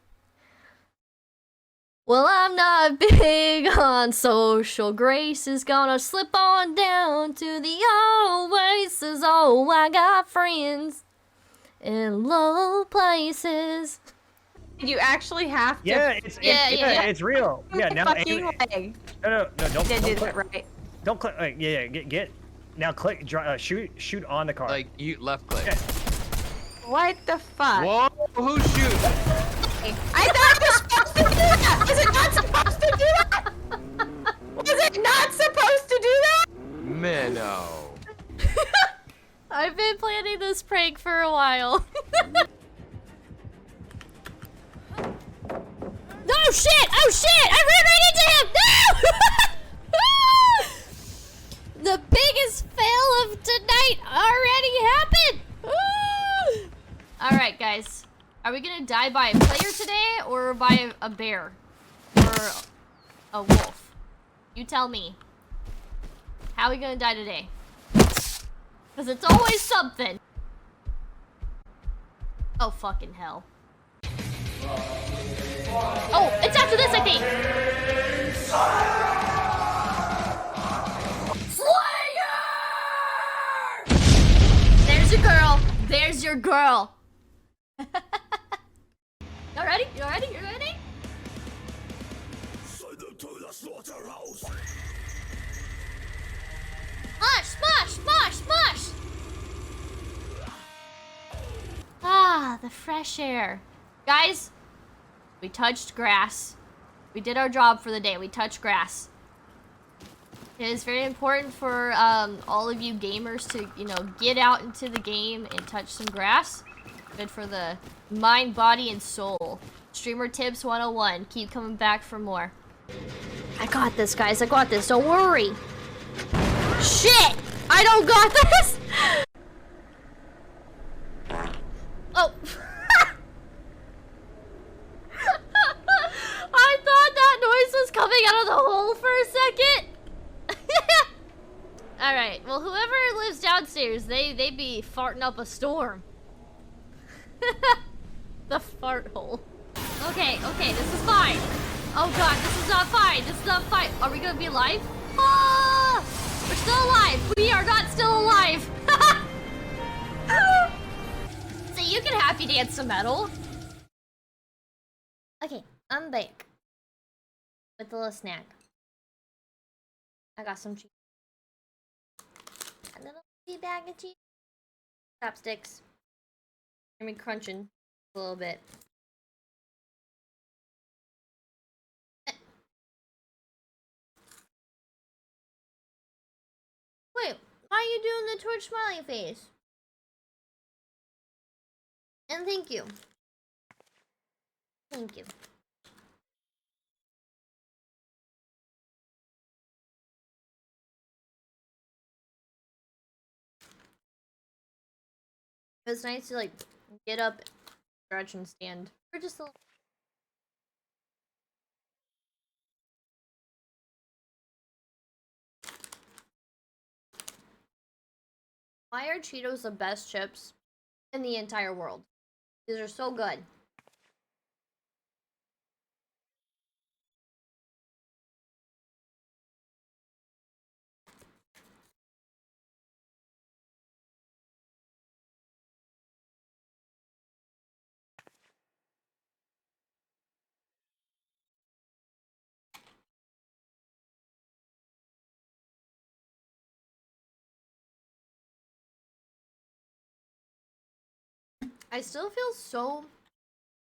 Well, I'm not big on social graces. Gonna slip on down to the oasis. Oh, I got friends in low places. You actually have to. Yeah, it's real. Yeah, now. No, don't. Did click. that right. Don't click. Get. Now click. Shoot on the card. Like you left click. Yeah. What the fuck? Whoa! Who shoots? I thought it was supposed to do that. Is it not supposed to do that? Was it not supposed to do that? Minnow. I've been planning this prank for a while. Oh shit! Oh shit! I ran right into him! No! The biggest fail of tonight already happened! Alright guys, are we gonna die by a player today or by a bear? Or a wolf? You tell me. How are we gonna die today? Because it's always something. Oh fucking hell. Oh, it's after this, I think. Slayer! There's your girl. There's your girl. No ready? You ready? You ready? Send them to the slaughterhouse. Smash! Smash! Smash! Ah, the fresh air. Guys, we touched grass. We did our job for the day. We touched grass. It is very important for all of you gamers to, you know, get out into the game and touch some grass. Good for the mind, body, and soul. Streamer tips 101. Keep coming back for more. I got this, guys. I got this. Don't worry. Shit! I don't got this! Oh. I thought that noise was coming out of the hole for a second. Alright, well, whoever lives downstairs, they be farting up a storm. The fart hole. Okay, this is fine. Oh god, this is not fine. This is not fine. Are we gonna be alive? Ah! We're still alive. We are not still alive. So you can happy dance some metal. Okay, I'm back. With a little snack. I got some cheese. A little tea bag of cheese. Chopsticks. Hear me crunching a little bit. Wait, why are you doing the Twitch smiley face? And thank you. Thank you. It's nice to like get up, stretch, and stand for just a little. Why are Cheetos the best chips in the entire world? These are so good. I still feel so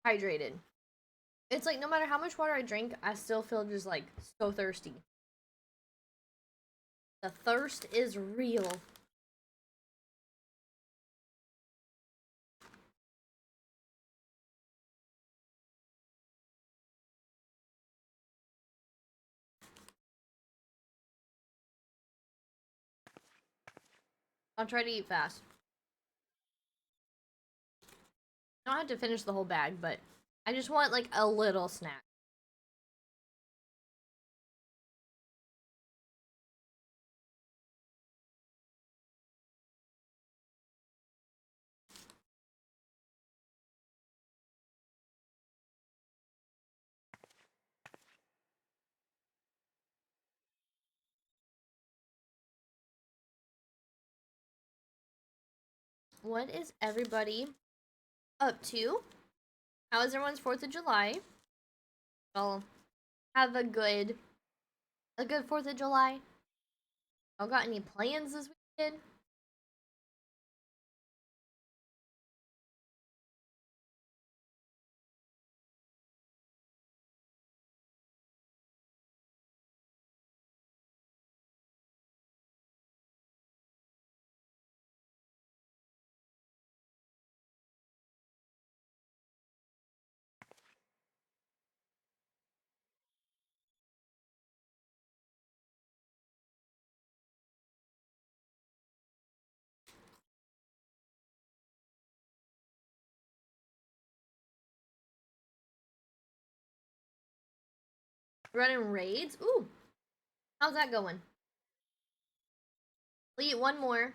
hydrated. It's like no matter how much water I drink, I still feel just like so thirsty. The thirst is real. I'll try to eat fast. I don't have to finish the whole bag, but I just want like a little snack. What is everybody up to? How is everyone's 4th of July? Well, have a good 4th of July. Y'all got any plans this weekend? Running raids? Ooh. How's that going? We'll eat one more.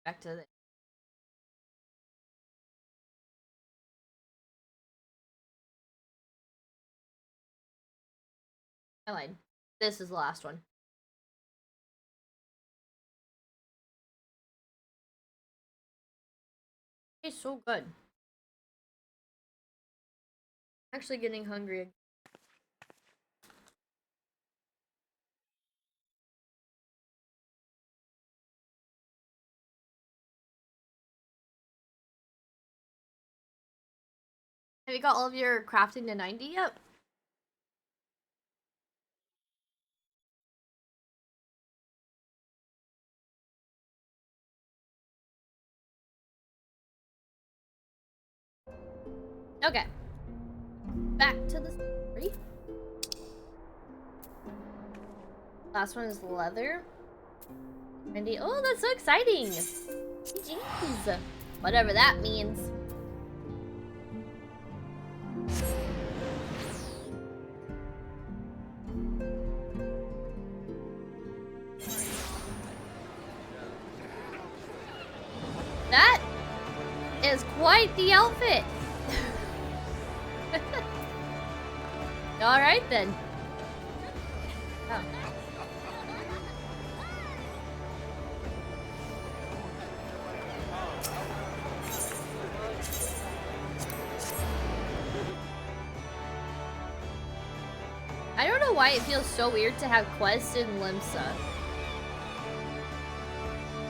Back to the... I lied. This is the last one. It's so good. Actually getting hungry. Have you got all of your crafting to 90 yet? Okay. Back to the story. Last one is leather. Randy, oh, that's so exciting! Jeez. Whatever that means. That is quite the outfit. Alright then. Oh. I don't know why it feels so weird to have quests in Limsa.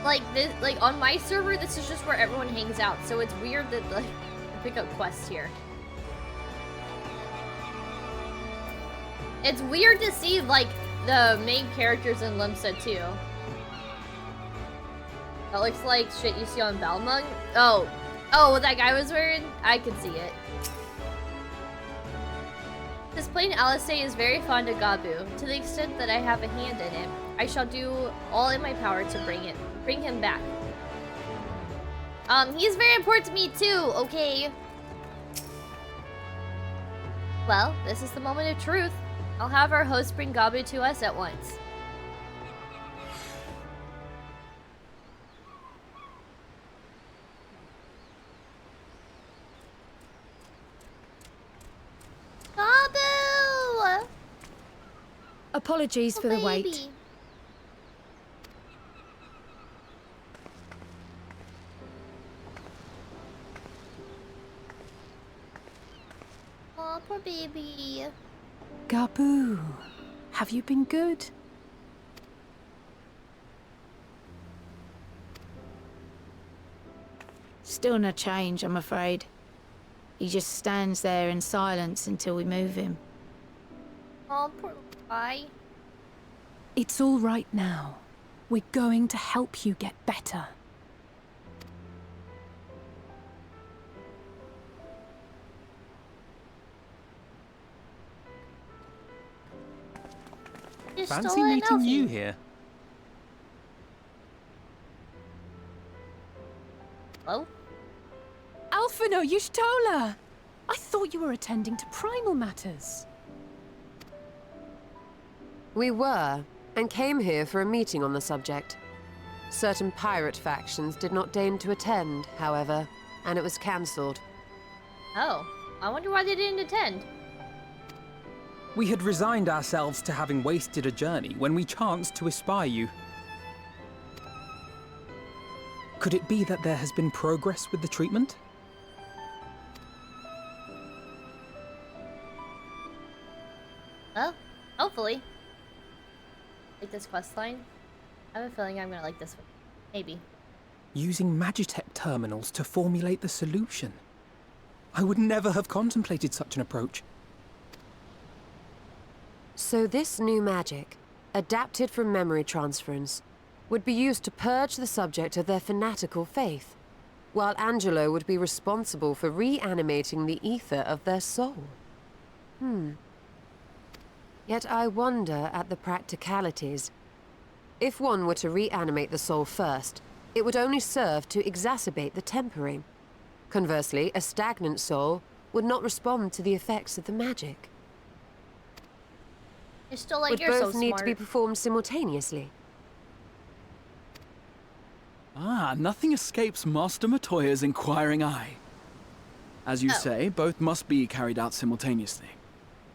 Like this, like on my server, this is just where everyone hangs out, so it's weird that like I pick up quests here. It's weird to see like the main characters in Limsa too. That looks like shit you see on Balmung. Oh, what that guy was wearing? I could see it. This plain Alice is very fond of Gabu, to the extent that I have a hand in it. I shall do all in my power to bring him back. He's very important to me too, okay? Well, this is the moment of truth. I'll have our host bring Gabu to us at once. Gabu! Apologies for the wait. Oh, poor baby. Gabu, have you been good? Still no change, I'm afraid. He just stands there in silence until we move him. Oh, poor guy. It's all right now. We're going to help you get better. Fancy meeting you here. Hello? Alphino Yushtola! I thought you were attending to primal matters. We were, and came here for a meeting on the subject. Certain pirate factions did not deign to attend, however, and it was cancelled. Oh, I wonder why they didn't attend. We had resigned ourselves to having wasted a journey when we chanced to espy you. Could it be that there has been progress with the treatment? Well, hopefully. Like this questline. I have a feeling I'm gonna like this one. Maybe. Using Magitech terminals to formulate the solution. I would never have contemplated such an approach. So this new magic, adapted from memory transference, would be used to purge the subject of their fanatical faith, while Angelo would be responsible for reanimating the ether of their soul. Yet I wonder at the practicalities. If one were to reanimate the soul first, it would only serve to exacerbate the tempering. Conversely, a stagnant soul would not respond to the effects of the magic. You're still like, would you're so both need smart. to be performed simultaneously? Nothing escapes Master Matoya's inquiring eye. As you say, both must be carried out simultaneously.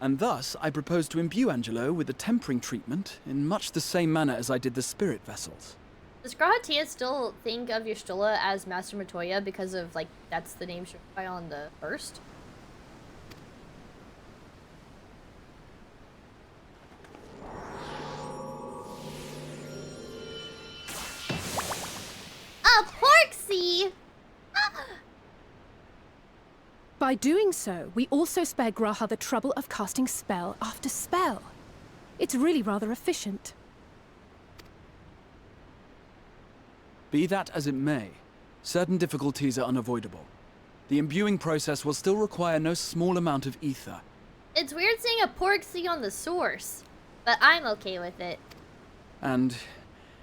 And thus, I propose to imbue Angelo with the tempering treatment in much the same manner as I did the spirit vessels. Does Grahatia still think of Y'shtola as Master Matoya because of, like, that's the name she went by on the first? By doing so, we also spare Graha the trouble of casting spell after spell. It's really rather efficient. Be that as it may, certain difficulties are unavoidable. The imbuing process will still require no small amount of ether. It's weird seeing a porksy on the source, but I'm okay with it. And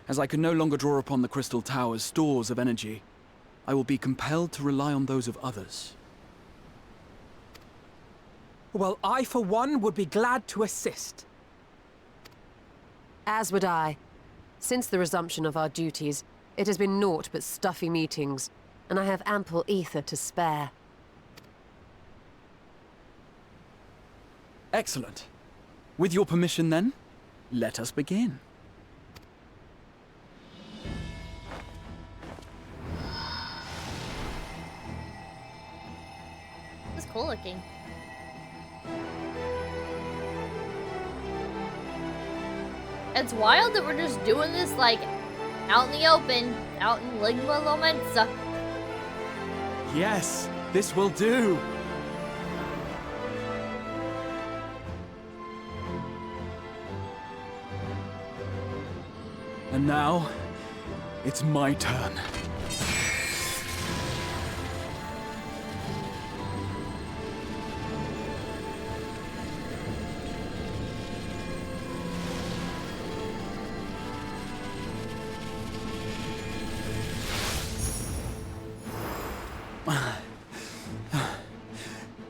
as I can no longer draw upon the Crystal Tower's stores of energy, I will be compelled to rely on those of others. Well, I, for one, would be glad to assist. As would I. Since the resumption of our duties, it has been naught but stuffy meetings, and I have ample ether to spare. Excellent. With your permission, then, let us begin. It's cool looking. It's wild that we're just doing this, like, out in the open, out in Lingua Lomensa. Yes, this will do. And now, it's my turn.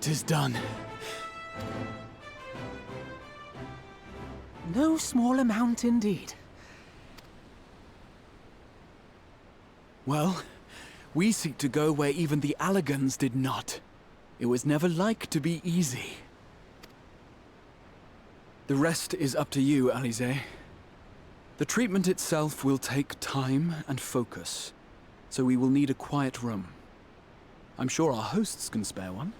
Tis done. No small amount indeed. Well, we seek to go where even the Allegans did not. It was never like to be easy. The rest is up to you, Alize. The treatment itself will take time and focus, so we will need a quiet room. I'm sure our hosts can spare one.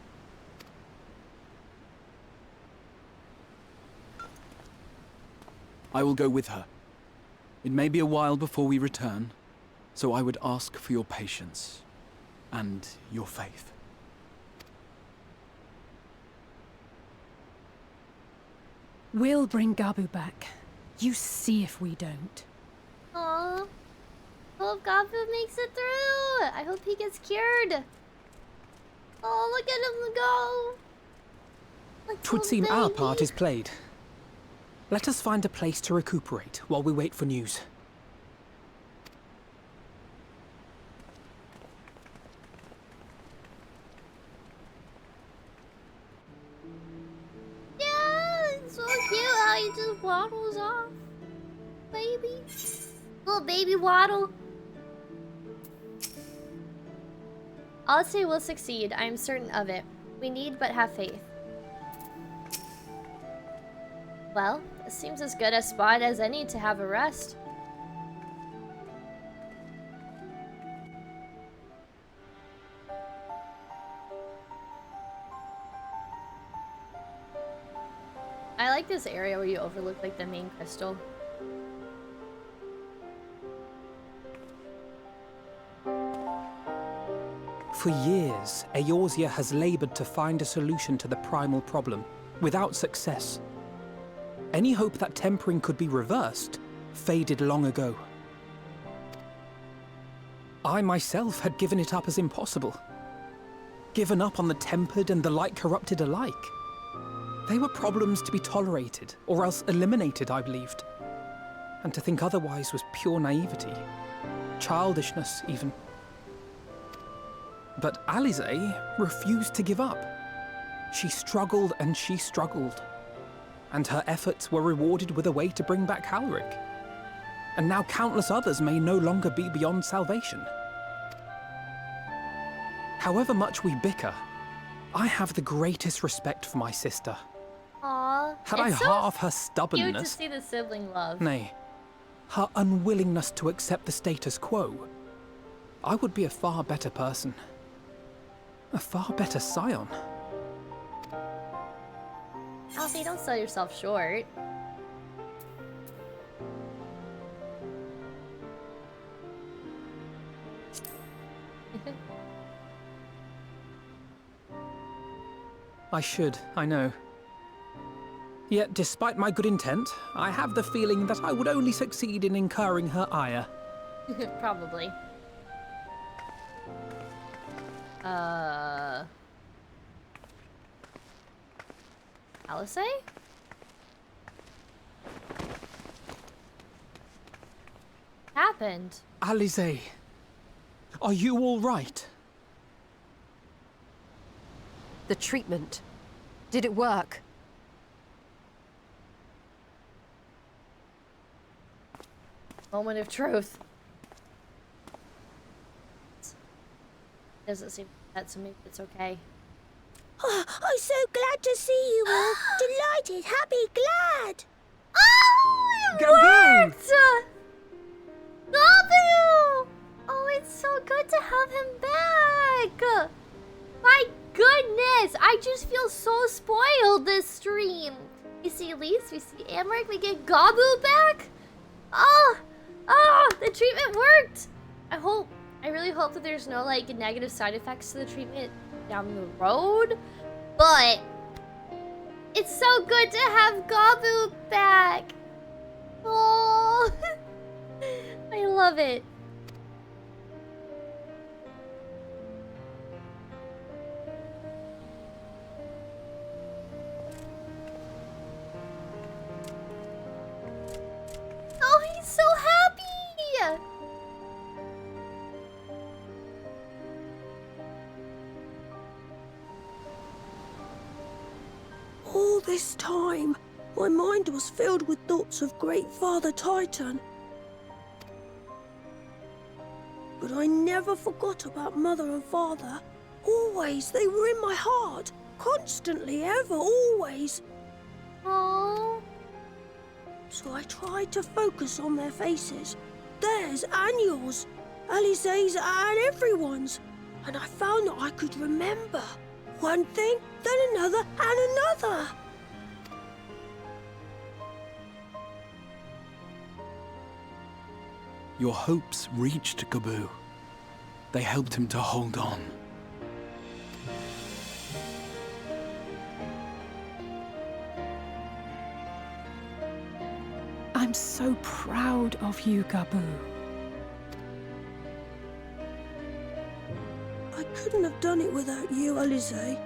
I will go with her. It may be a while before we return, so I would ask for your patience and your faith. We'll bring Gabu back. You see if we don't. Aww. Hope Gabu makes it through. I hope he gets cured. Oh, look at him go. Twould seem our part is played. Let us find a place to recuperate while we wait for news. Yeah, it's so cute how he just waddles off. Baby. Little baby waddle. I'll say we'll succeed. I am certain of it. We need but have faith. Well, it seems as good a spot as any to have a rest. I like this area where you overlook like the main crystal. For years, Eorzea has labored to find a solution to the primal problem, without success. Any hope that tempering could be reversed faded long ago. I myself had given it up as impossible. Given up on the tempered and the light corrupted alike. They were problems to be tolerated, or else eliminated, I believed. And to think otherwise was pure naivety. Childishness, even. But Alize refused to give up. She struggled and she struggled. And her efforts were rewarded with a way to bring back Halric. And now countless others may no longer be beyond salvation. However much we bicker, I have the greatest respect for my sister. Aww. Had I half her Cute to stubbornness, see the sibling love. nay, her unwillingness to accept the status quo, I would be a far better person. A far better scion. Alfie, don't sell yourself short. I should, I know. Yet, despite my good intent, I have the feeling that I would only succeed in incurring her ire. Probably. Alice? Happened? Alize, are you all right? The treatment. Did it work? Moment of truth. Doesn't seem that, so maybe it's okay. Oh, I'm so glad to see you all. Delighted, happy, glad. Oh, it worked! Gabu! Oh, it's so good to have him back. My goodness, I just feel so spoiled this stream. We see Elise, we see Amric, we get Gabu back. Oh, the treatment worked. I really hope that there's no like negative side effects to the treatment down the road, but it's so good to have Gabu back. Oh, I love it. Oh, he's so happy. All this time, my mind was filled with thoughts of Great Father Titan. But I never forgot about Mother and Father. Always, they were in my heart. Constantly, ever, always. Oh. So I tried to focus on their faces. Theirs and yours. Alize's and everyone's. And I found that I could remember. One thing, then another, and another. Your hopes reached Gabu. They helped him to hold on. I'm so proud of you, Gabu. I couldn't have done it without you, Alize.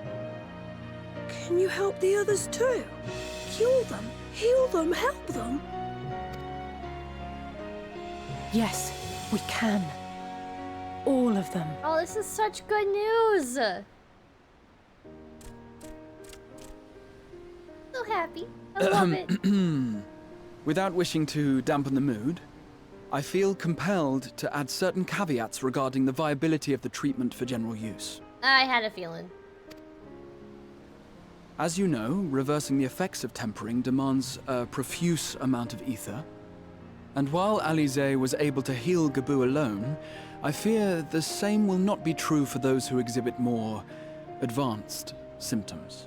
Can you help the others too? Cure them, heal them, help them? Yes, we can. All of them. Oh, this is such good news. So happy. I love it. Without wishing to dampen the mood, I feel compelled to add certain caveats regarding the viability of the treatment for general use. I had a feeling. As you know, reversing the effects of tempering demands a profuse amount of ether. And while Alize was able to heal Gabu alone, I fear the same will not be true for those who exhibit more advanced symptoms.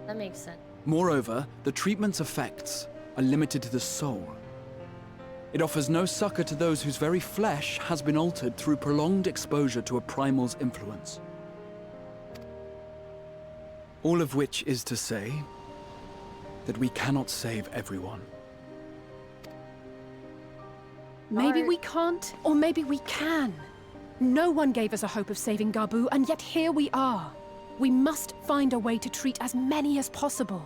That makes sense. Moreover, the treatment's effects are limited to the soul. It offers no succor to those whose very flesh has been altered through prolonged exposure to a primal's influence. All of which is to say that we cannot save everyone. Maybe we can't, or maybe we can. No one gave us a hope of saving Gabu, and yet here we are. We must find a way to treat as many as possible.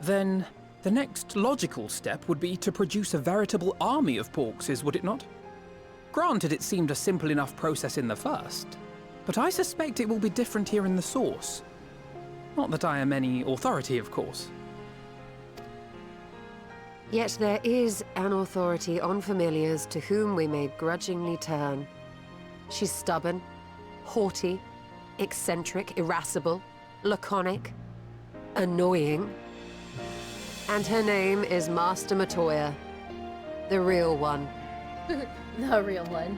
Then, the next logical step would be to produce a veritable army of Porkses, would it not? Granted, it seemed a simple enough process in the first, but I suspect it will be different here in the source. Not that I am any authority, of course. Yet there is an authority on familiars to whom we may grudgingly turn. She's stubborn, haughty, eccentric, irascible, laconic, annoying. And her name is Master Matoya, the real one. The real one.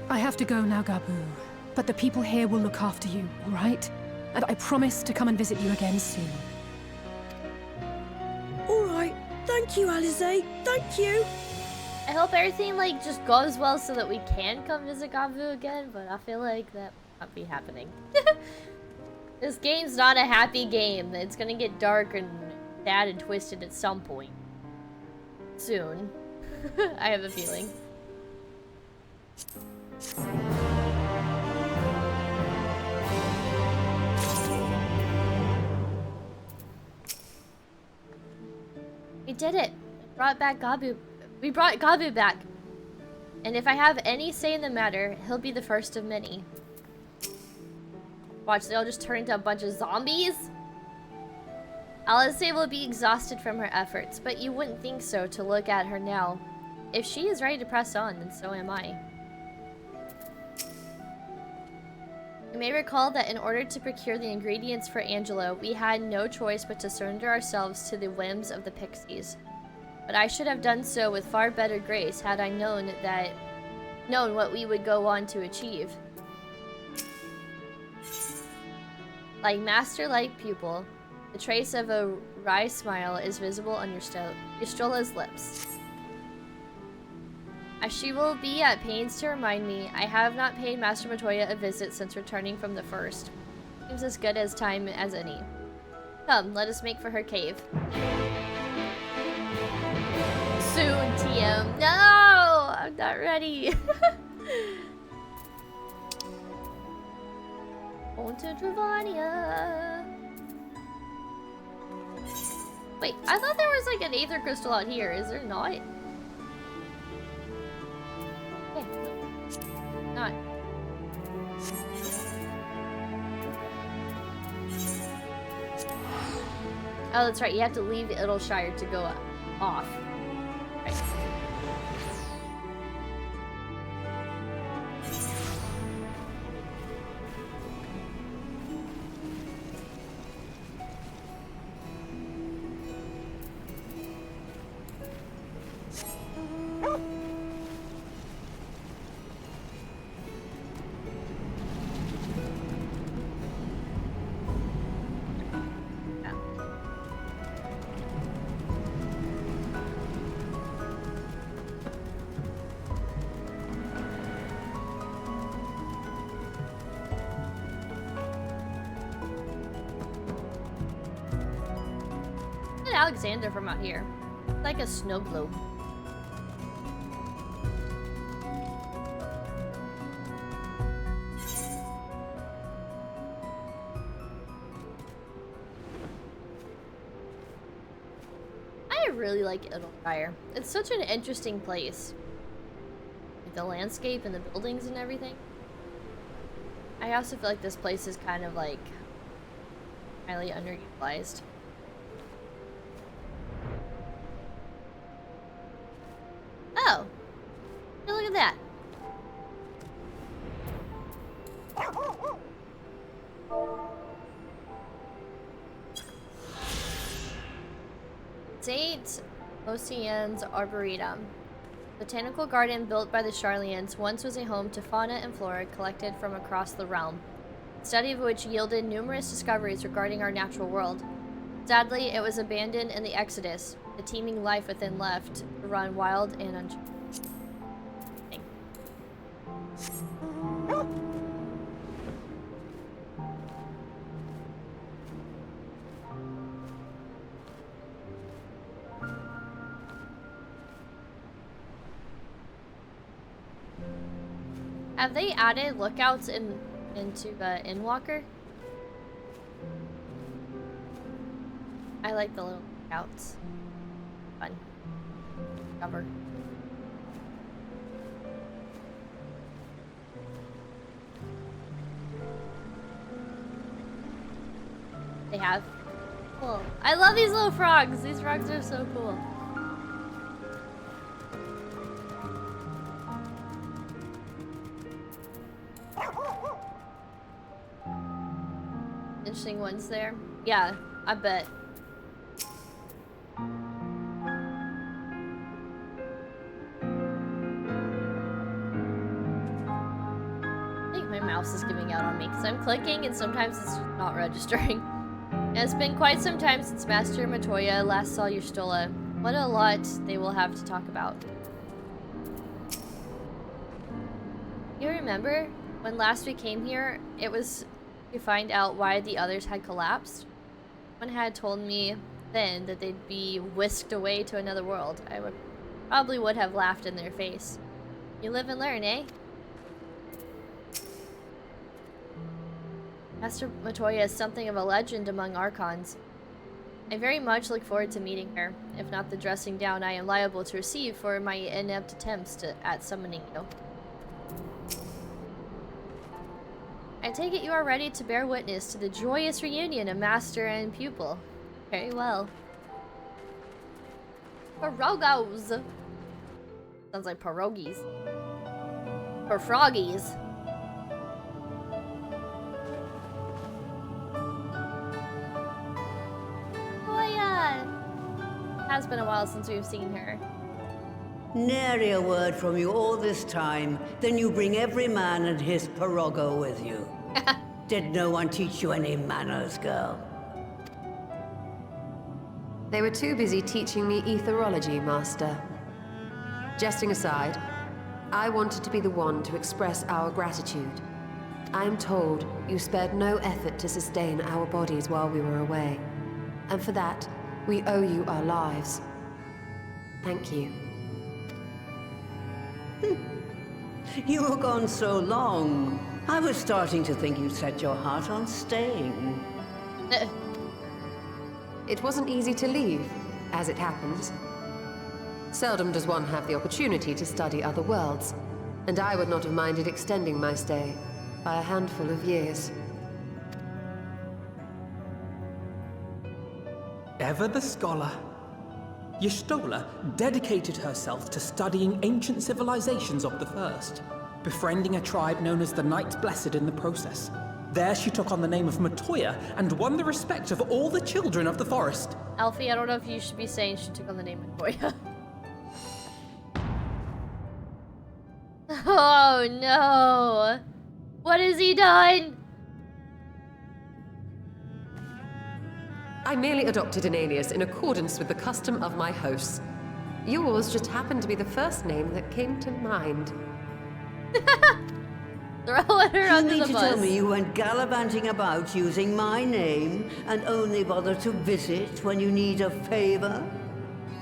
I have to go now, Gabu. But the people here will look after you, all right? And I promise to come and visit you again soon. All right, Thank you, Alize. Thank you. I hope everything like just goes well so that we can come visit Gabu again, but I feel like that might not be happening. This game's not a happy game. It's gonna get dark and sad and twisted at some point. Soon. I have a feeling. We did it. We brought back Gabu. We brought Gabu back. And if I have any say in the matter, he'll be the first of many. Watch, they all just turn into a bunch of zombies? Alice will be exhausted from her efforts, but you wouldn't think so to look at her now. If she is ready to press on, then so am I. You may recall that in order to procure the ingredients for Angelo, we had no choice but to surrender ourselves to the whims of the pixies. But I should have done so with far better grace had I known what we would go on to achieve. Like master, like pupil, the trace of a wry smile is visible on Ystola's lips. As she will be at pains to remind me, I have not paid Master Matoya a visit since returning from the first. Seems as good as time as any. Come, let us make for her cave. Soon, TM. No! I'm not ready. On to Dravania. Wait, I thought there was like an Aether Crystal out here. Is there not? Okay, no. Not. Oh, that's right. You have to leave Idleshire to go off. Right. Alexander from out here. It's like a snow globe. I really like Idleshire. It's such an interesting place. Like the landscape and the buildings and everything. I also feel like this place is kind of like highly underutilized. Oh, hey, look at that. St. Ocean's Arboretum. Botanical garden built by the Charlians once was a home to fauna and flora collected from across the realm, study of which yielded numerous discoveries regarding our natural world. Sadly, it was abandoned in the Exodus, the teeming life within left to run wild and unchecked. Have they added lookouts into Endwalker? I like the little lookouts. Fun. Cover. They have. Cool. I love these little frogs. These frogs are so cool. Interesting ones there. Yeah, I bet. I think my mouse is giving out on me because I'm clicking and sometimes it's not registering. And it's been quite some time since Master Matoya last saw Ystula. What a lot they will have to talk about. You remember when last we came here, it was to find out why the others had collapsed? One had told me then that they'd be whisked away to another world. I probably would have laughed in their face. You live and learn, eh? Master Matoya is something of a legend among Archons. I very much look forward to meeting her, if not the dressing down I am liable to receive for my inept attempts at summoning you. I take it you are ready to bear witness to the joyous reunion of master and pupil. Very well. Pierogos! Sounds like pierogies. Or froggies. Oh yeah! Has been a while since we've seen her. Nary a word from you all this time, then you bring every man and his pierogo with you. Did no one teach you any manners, girl? They were too busy teaching me etherology, Master. Jesting aside, I wanted to be the one to express our gratitude. I am told you spared no effort to sustain our bodies while we were away. And for that, we owe you our lives. Thank you. You were gone so long. I was starting to think you'd set your heart on staying. It wasn't easy to leave, as it happens. Seldom does one have the opportunity to study other worlds, and I would not have minded extending my stay by a handful of years. Ever the scholar. Y'shtola dedicated herself to studying ancient civilizations of the First, befriending a tribe known as the Knights Blessed in the process. There she took on the name of Matoya and won the respect of all the children of the forest. Alfie, I don't know if you should be saying she took on the name Matoya. Oh no! What has he done? I merely adopted an alias in accordance with the custom of my hosts. Yours just happened to be the first name that came to mind. Throwing her under the bus. You mean to tell me you went gallivanting about using my name and only bother to visit when you need a favor?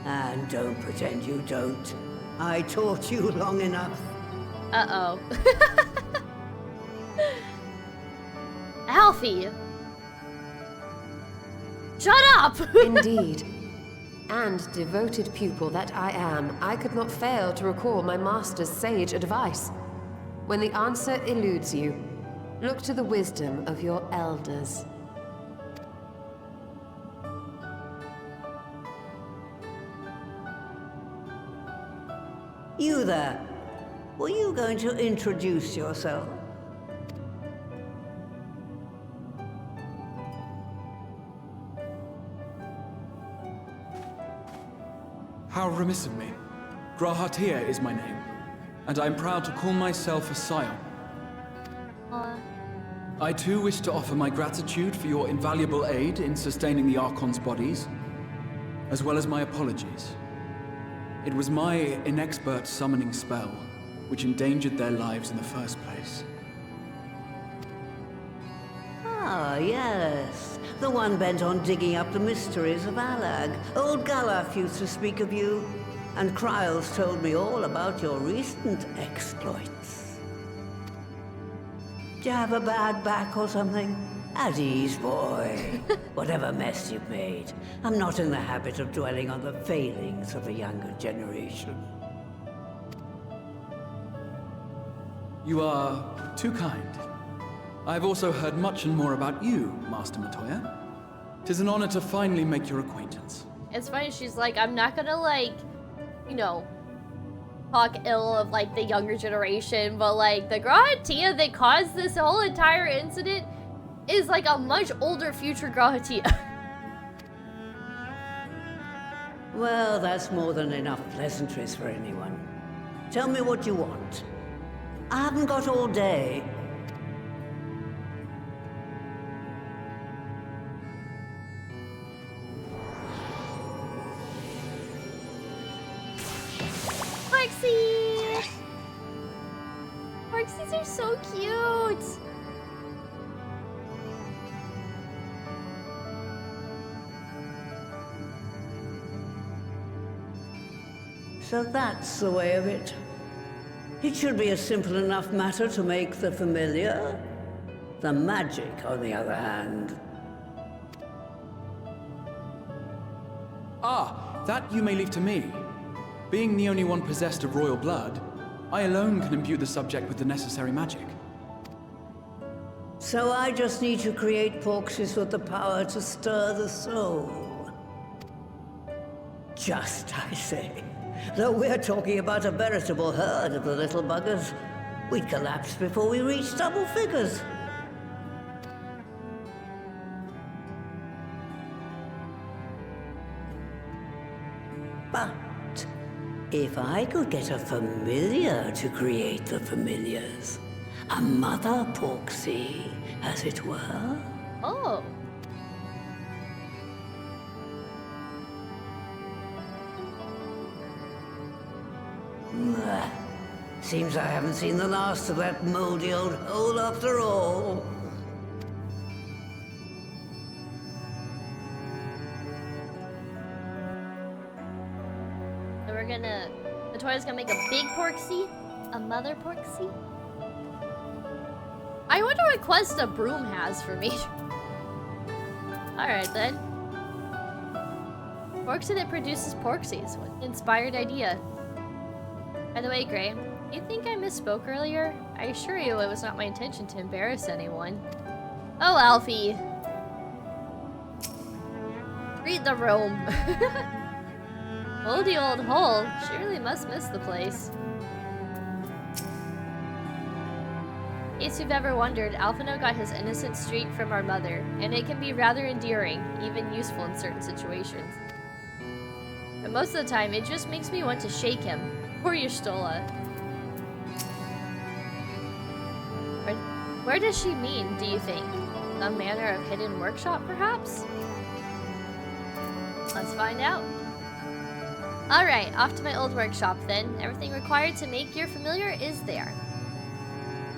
And don't pretend you don't. I taught you long enough. Uh-oh. Alfie! Shut up! Indeed. And devoted pupil that I am, I could not fail to recall my master's sage advice. When the answer eludes you, look to the wisdom of your elders. You there. Were you going to introduce yourself? How remiss of me. Grahatia is my name, and I am proud to call myself a scion. I too wish to offer my gratitude for your invaluable aid in sustaining the Archon's bodies, as well as my apologies. It was my inexpert summoning spell which endangered their lives in the first place. Ah, yes. The one bent on digging up the mysteries of Alag. Old Galaf used to speak of you, and Kryles told me all about your recent exploits. Do you have a bad back or something? At ease, boy. Whatever mess you've made, I'm not in the habit of dwelling on the failings of the younger generation. You are too kind. I've also heard much and more about you, Master Matoya. 'Tis an honor to finally make your acquaintance. It's funny, she's like, I'm not gonna, like, you know, talk ill of, like, the younger generation, but, like, the Grahatia that caused this whole entire incident is, like, a much older future Grahatia. Well, that's more than enough pleasantries for anyone. Tell me what you want. I haven't got all day. Porksy! Porksies are so cute! So that's the way of it. It should be a simple enough matter to make the familiar. The magic, on the other hand. Ah, that you may leave to me. Being the only one possessed of royal blood, I alone can imbue the subject with the necessary magic. So I just need to create Porksies with the power to stir the soul. Just, I say. Though we're talking about a veritable herd of the little buggers, we'd collapse before we reached double figures. But if I could get a familiar to create the familiars, a mother Porksy, as it were. Oh. Seems I haven't seen the last of that moldy old hole after all. So we're gonna... Latoya's gonna make a big Porksy? A mother Porksy? I wonder what quest a broom has for me. Alright then. Porksy that produces Porksies. What an inspired idea. By the way, Gray, do you think I misspoke earlier? I assure you it was not my intention to embarrass anyone. Oh, Alfie. Read the room. Moldy old hole. Surely must miss the place. In case you've ever wondered, Alphino got his innocent streak from our mother, and it can be rather endearing, even useful in certain situations. But most of the time, it just makes me want to shake him. Poor Y'shtola. Where does she mean, do you think? Some manner of hidden workshop, perhaps? Let's find out. Alright, off to my old workshop then. Everything required to make your familiar is there.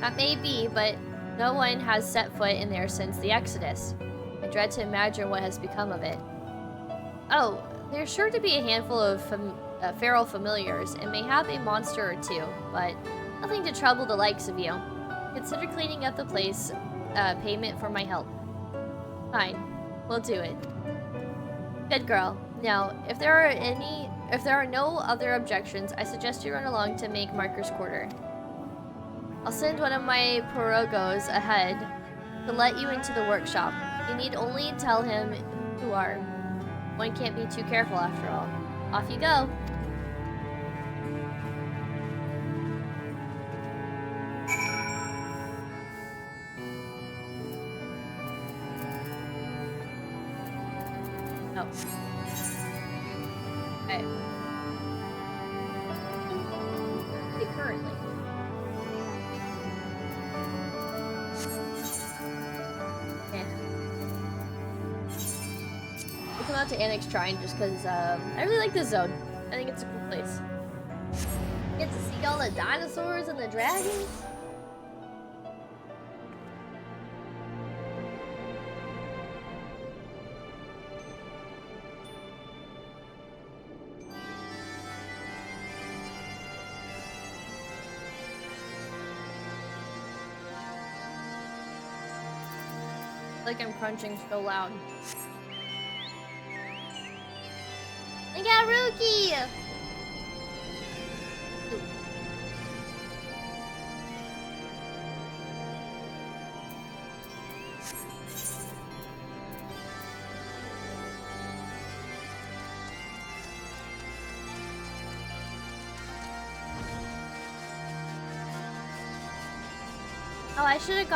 That may be, but no one has set foot in there since the Exodus. I dread to imagine what has become of it. Oh, there's sure to be a handful of feral familiars, and may have a monster or two, but nothing to trouble the likes of you. Consider cleaning up the place, payment for my help. Fine, we'll do it. Good girl. Now, if there are no other objections, I suggest you run along to make Marker's Quarter. I'll send one of my Porogos ahead to let you into the workshop. You need only tell him who are. One can't be too careful after all. Off you go. Oh. Okay. Currently. Yeah. We'll come out to Annex Shrine just because I really like this zone. I think it's a cool place. Get to see all the dinosaurs and the dragons. Like I'm crunching so loud. I got Rookie! Oh, I should have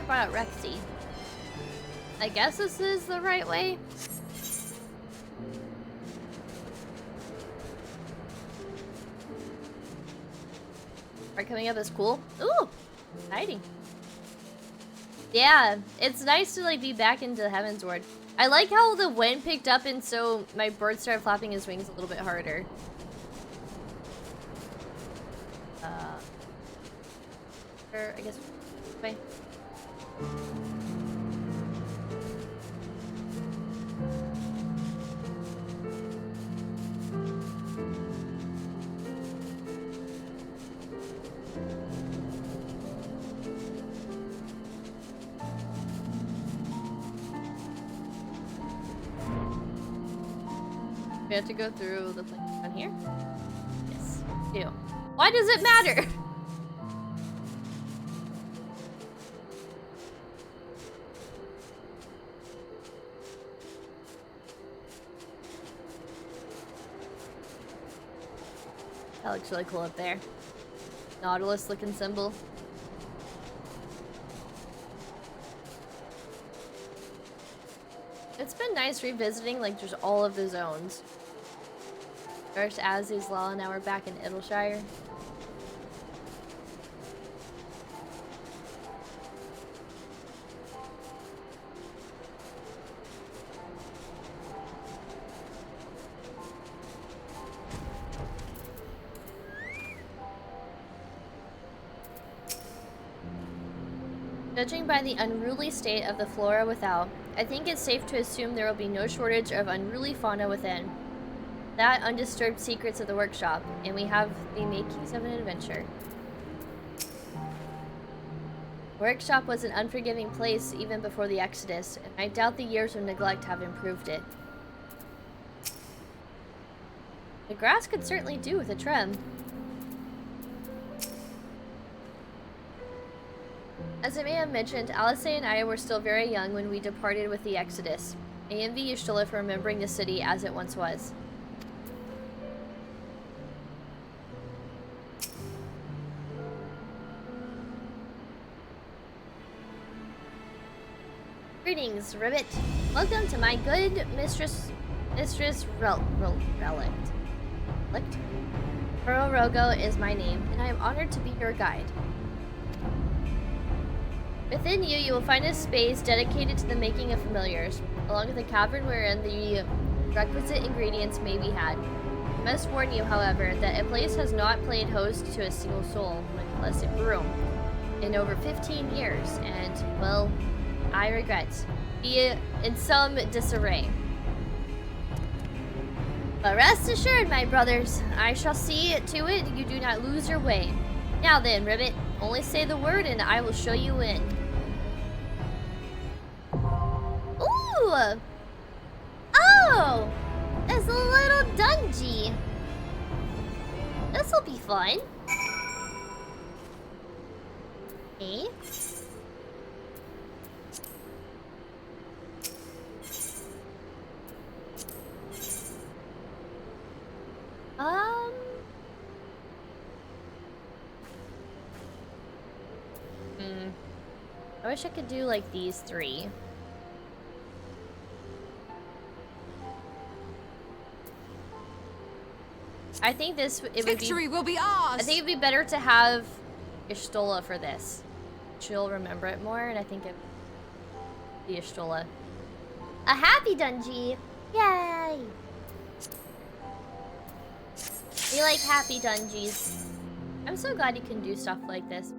brought out Rexy. I guess this is the right way. Are coming up is cool. Ooh, exciting. Yeah, it's nice to like be back into Heavensward. I like how the wind picked up and so my bird started flapping his wings a little bit harder. Or I guess. Bye. We have to go through the thing down here? Yes. Do. Why does it matter? That looks really cool up there. Nautilus looking symbol. It's been nice revisiting like just all of the zones. First Aziz's Law, now we're back in Idleshire. Judging by the unruly state of the flora without, I think it's safe to assume there will be no shortage of unruly fauna within. That undisturbed secrets of the workshop, and we have the makings of an adventure. Workshop was an unforgiving place even before the Exodus, and I doubt the years of neglect have improved it. The grass could certainly do with a trim. As I may have mentioned, Alice and I were still very young when we departed with the Exodus. I envy Y'shtola for remembering the city as it once was. Greetings, Ribbit. Welcome to my good Mistress Relict. Pearl Rogo is my name, and I am honored to be your guide. Within you, you will find a space dedicated to the making of familiars, along with a cavern wherein the requisite ingredients may be had. I must warn you, however, that a place has not played host to a single soul, unless it grew, in over 15 years, and, well, I regret, be in some disarray. But rest assured, my brothers, I shall see to it you do not lose your way. Now then, Ribbit, only say the word and I will show you in. Ooh! Oh! There's a little dungeon. This'll be fun. Okay. I wish I could do like these three. I think Victory will be ours. I think it'd be better to have Y'shtola for this. She'll remember it more, and I think it'd be Y'shtola. A happy dungeon! Yay! We like happy dungeons. I'm so glad you can do stuff like this.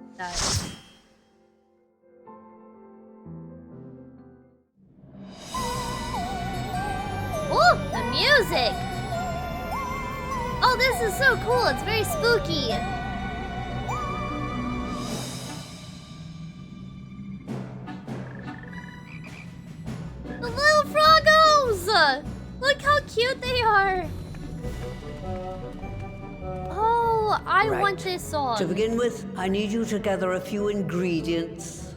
Oh, the music! Oh, this is so cool. It's very spooky. The little froggos! Look how cute they are. Oh, I want this song. To begin with, I need you to gather a few ingredients.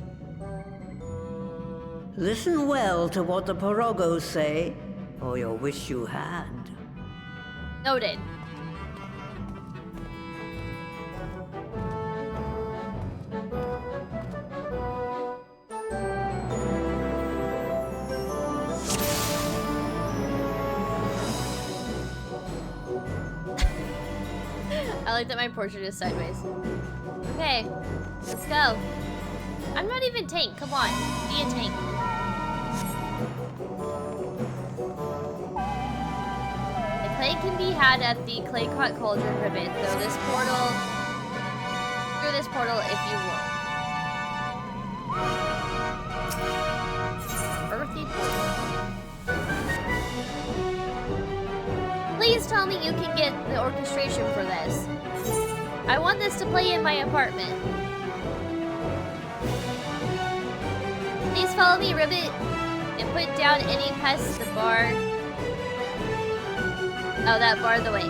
Listen well to what the Porogos say, or you'll wish you had. Noted. I like that my portrait is sideways. Okay, let's go. I'm not even tank. Come on, be a tank. The clay can be had at the Claycott Cauldron Ribbit, though this portal this portal if you will. Earthy portal. Please tell me you can get the orchestration for this. I want this to play in my apartment. Please follow me, Ribbit, and put down any pests to bar. Oh, that barred the way.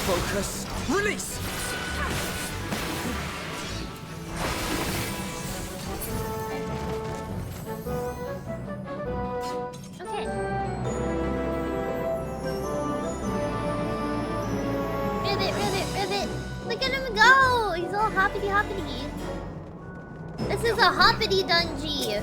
Focus. Release! Okay. Ribbit. Look at him go! He's all hoppity-hoppity. This is a hoppity dungeon.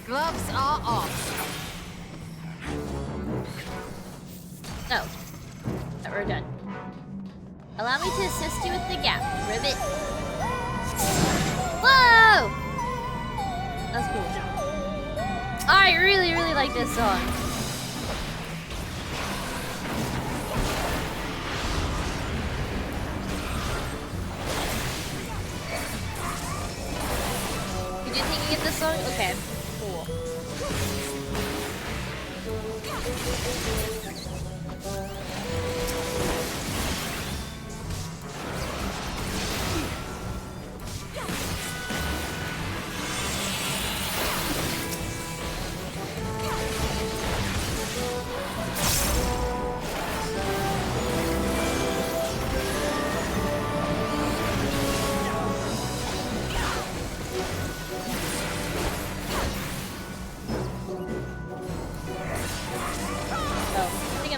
Gloves are off. No. We're done. Allow me to assist you with the gap, Ribbit. Whoa! That's cool. I really like this song. Did you think you get this song? Okay. Cool.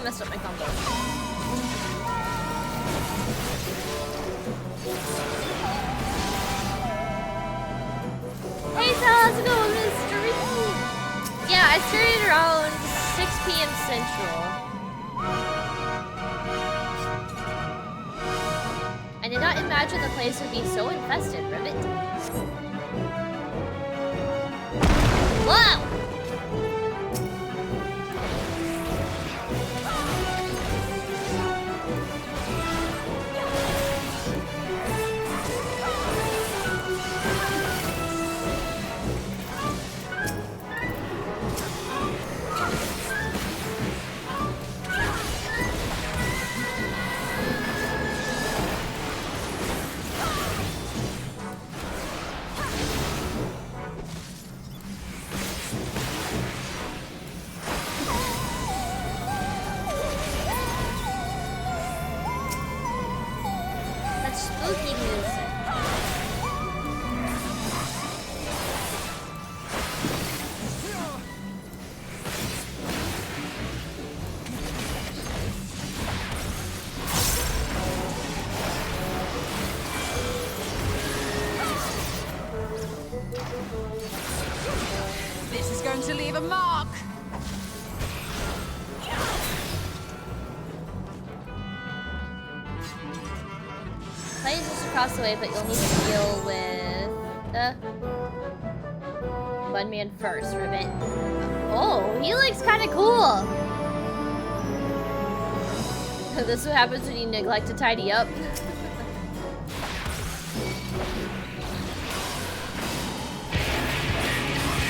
Messed up my combo. Hey, so how's it going, Mystery? Yeah, I started around 6 p.m. Central. I did not imagine the place would be so infested, Ribbit. Whoa! leave a mark! Play is just across the way, but you'll need to deal with the Mudman first, Ribbit. Oh, he looks kind of cool. This is what happens when you neglect to tidy up.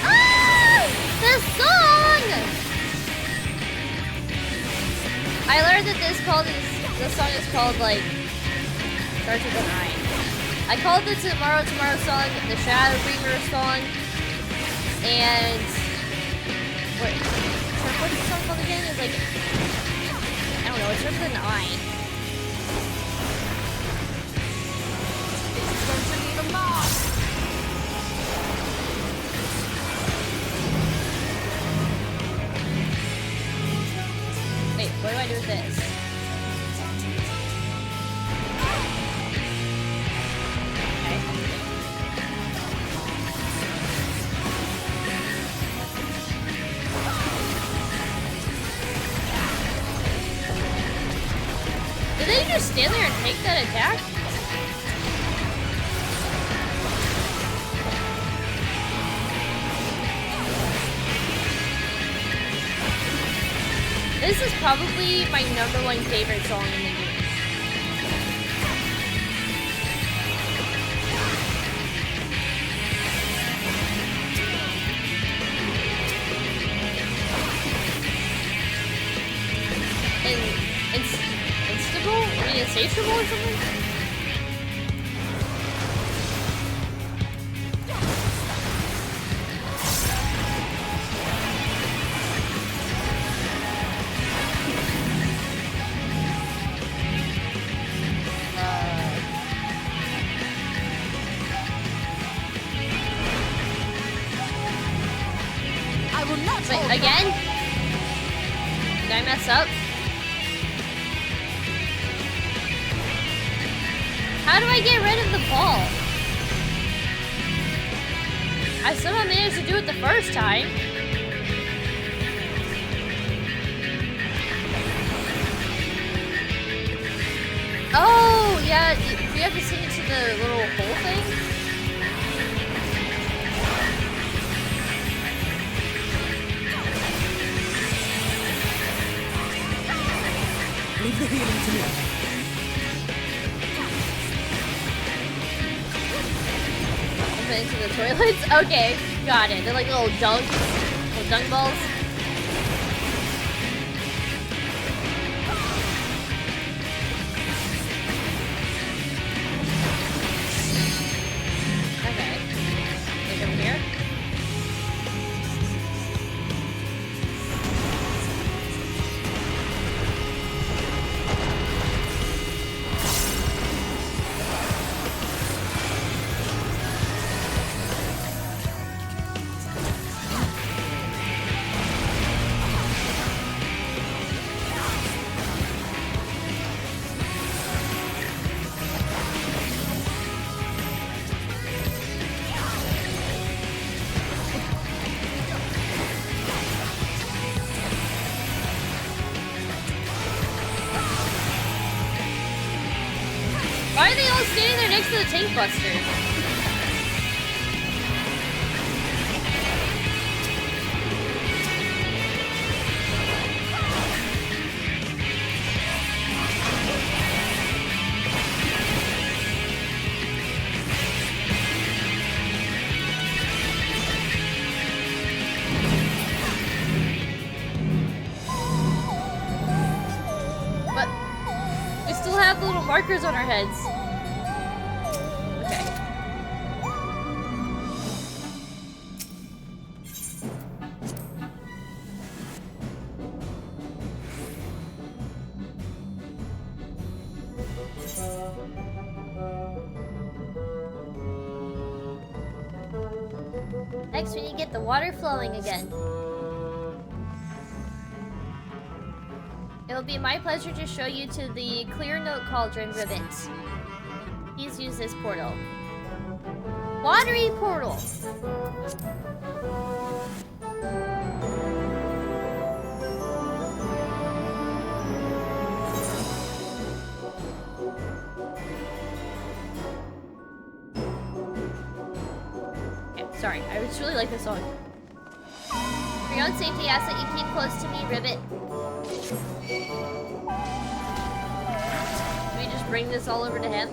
Ah! This song! I learned that this song is called like starts with an I. I called the Tomorrow song the Shadowbringers song, and what's the song called again? It's like I don't know. It starts with an I. This is going to leave a mark. Wait, what do I do with this? Did they just stand there and take that attack? This is probably my #1 favorite song in the game. Insatiable or something? I will not. Wait, again? Did I mess up? How do I get rid of the ball? I somehow managed to do it the first time. Oh, yeah, do you have to sing it to the little hole thing? Leave the healing to me. Into the toilets? Okay, got it. They're like little dunk balls. Okay. Like over here? Why are they all standing there next to the tank buster? But we still have the little markers on our heads. Okay. Next, we need to get the water flowing again. It will be my pleasure to show you to the Clear Note Cauldron Ribbit. Please use this portal. Watery portal! Sorry, I just really like this song. For your own safety, I ask that you keep close to me, Ribbit. Can we just bring this all over to him?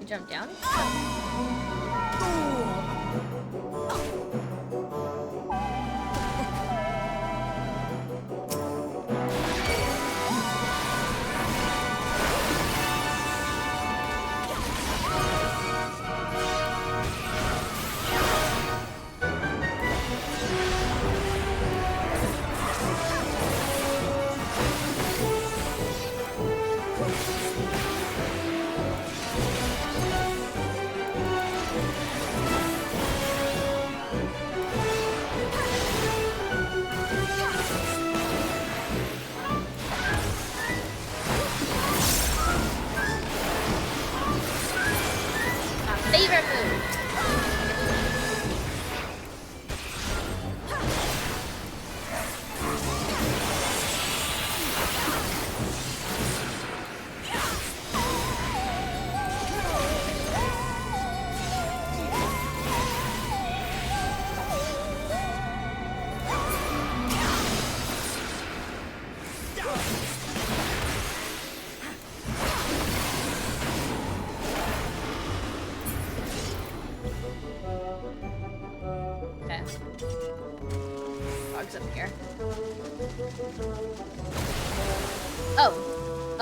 Jump down?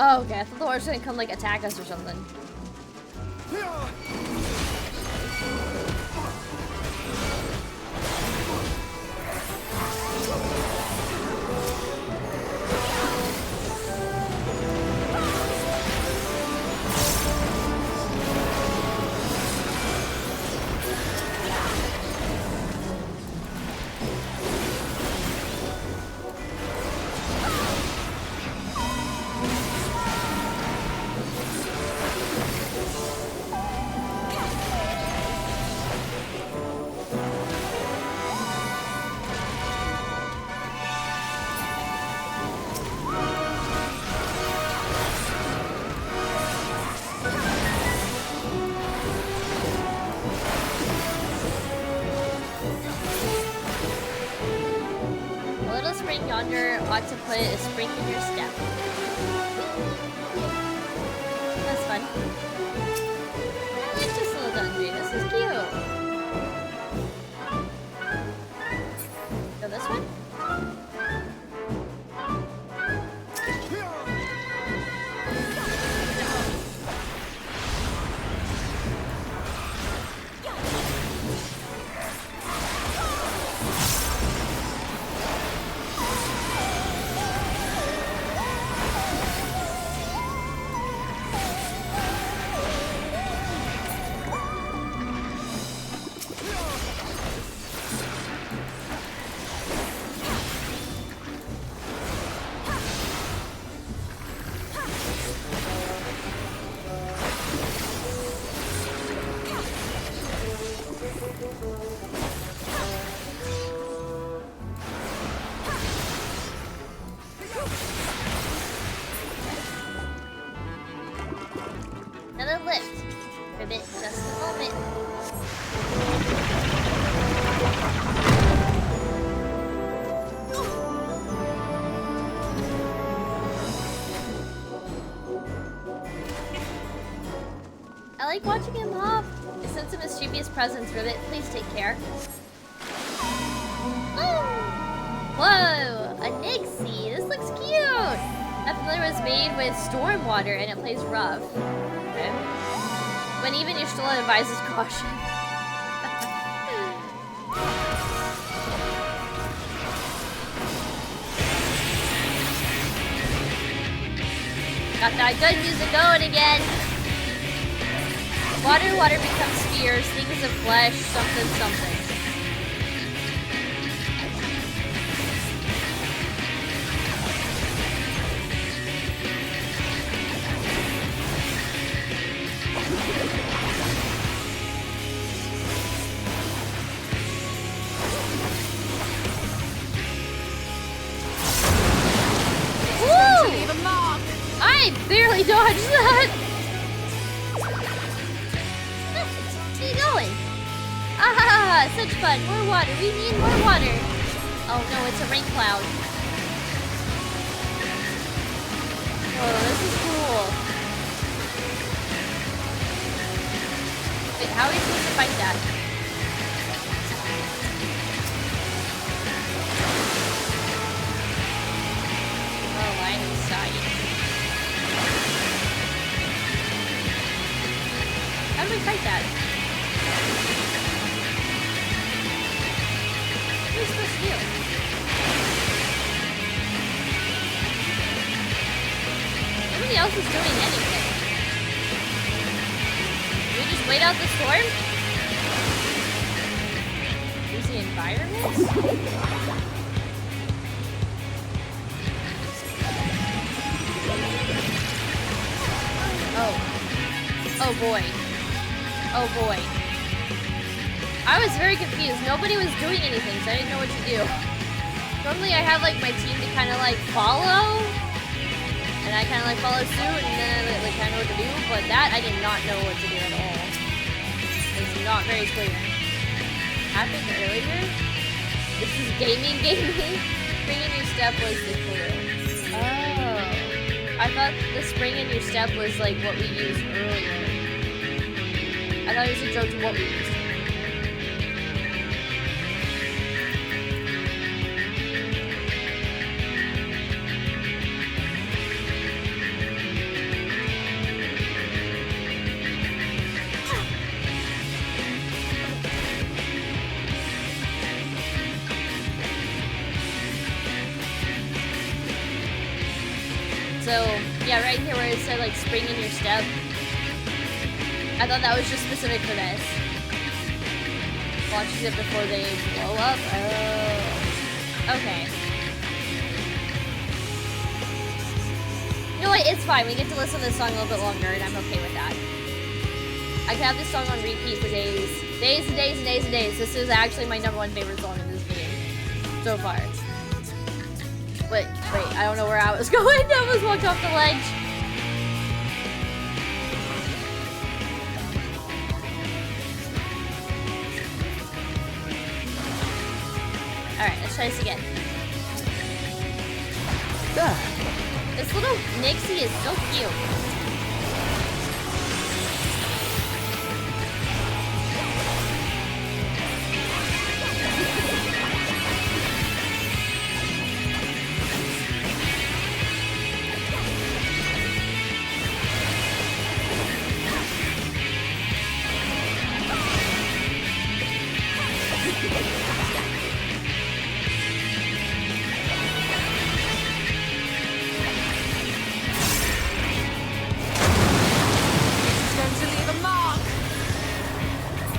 Oh, okay. I thought the horse was gonna come, like, attack us or something. Yonder ought to put a spring in your step. That's fun. I like this little dungeon. This is cute. Go this way? Another lift. Ribbit, just a moment. I like watching him hop. I sense a mischievous presence, Ribbit. Please take care. Whoa! A Nixie! This looks cute! That familiar was made with storm water and it plays rough. Okay. When even your still advises caution. Got that good music going again! Water becomes spheres, things of flesh, something something. I barely dodged that! Where are you going? Ah, such fun. More water. We need more water. Oh no, it's a rain cloud. Oh, this is cool. Wait, how are we supposed to fight that? Oh, I'm inside. How do we fight that? What are we supposed to do? Nobody else is doing anything. Do we just wait out the storm? Use the environment? Oh boy. Oh boy. I was very confused. Nobody was doing anything, so I didn't know what to do. Normally I have like my team to kind of like follow. And I kind of like follow suit and then I like kind of know what to do. But that I did not know what to do at all. It's not very clear. Happened earlier? This is gaming. Spring in your step was the clue. Oh. I thought the spring in your step was like what we used earlier. I thought it was a joke to what we used. So, yeah, right here where it said like spring in your step. I thought that was just specific for this. Watches it before they blow up? Oh. Okay. You know what? It's fine. We get to listen to this song a little bit longer, and I'm okay with that. I can have this song on repeat for days. Days and days and days and days. This is actually my #1 favorite song in this game. So far. Wait, I don't know where I was going. I almost walked off the ledge. Alright, let's try this again. This little Nixie is so cute.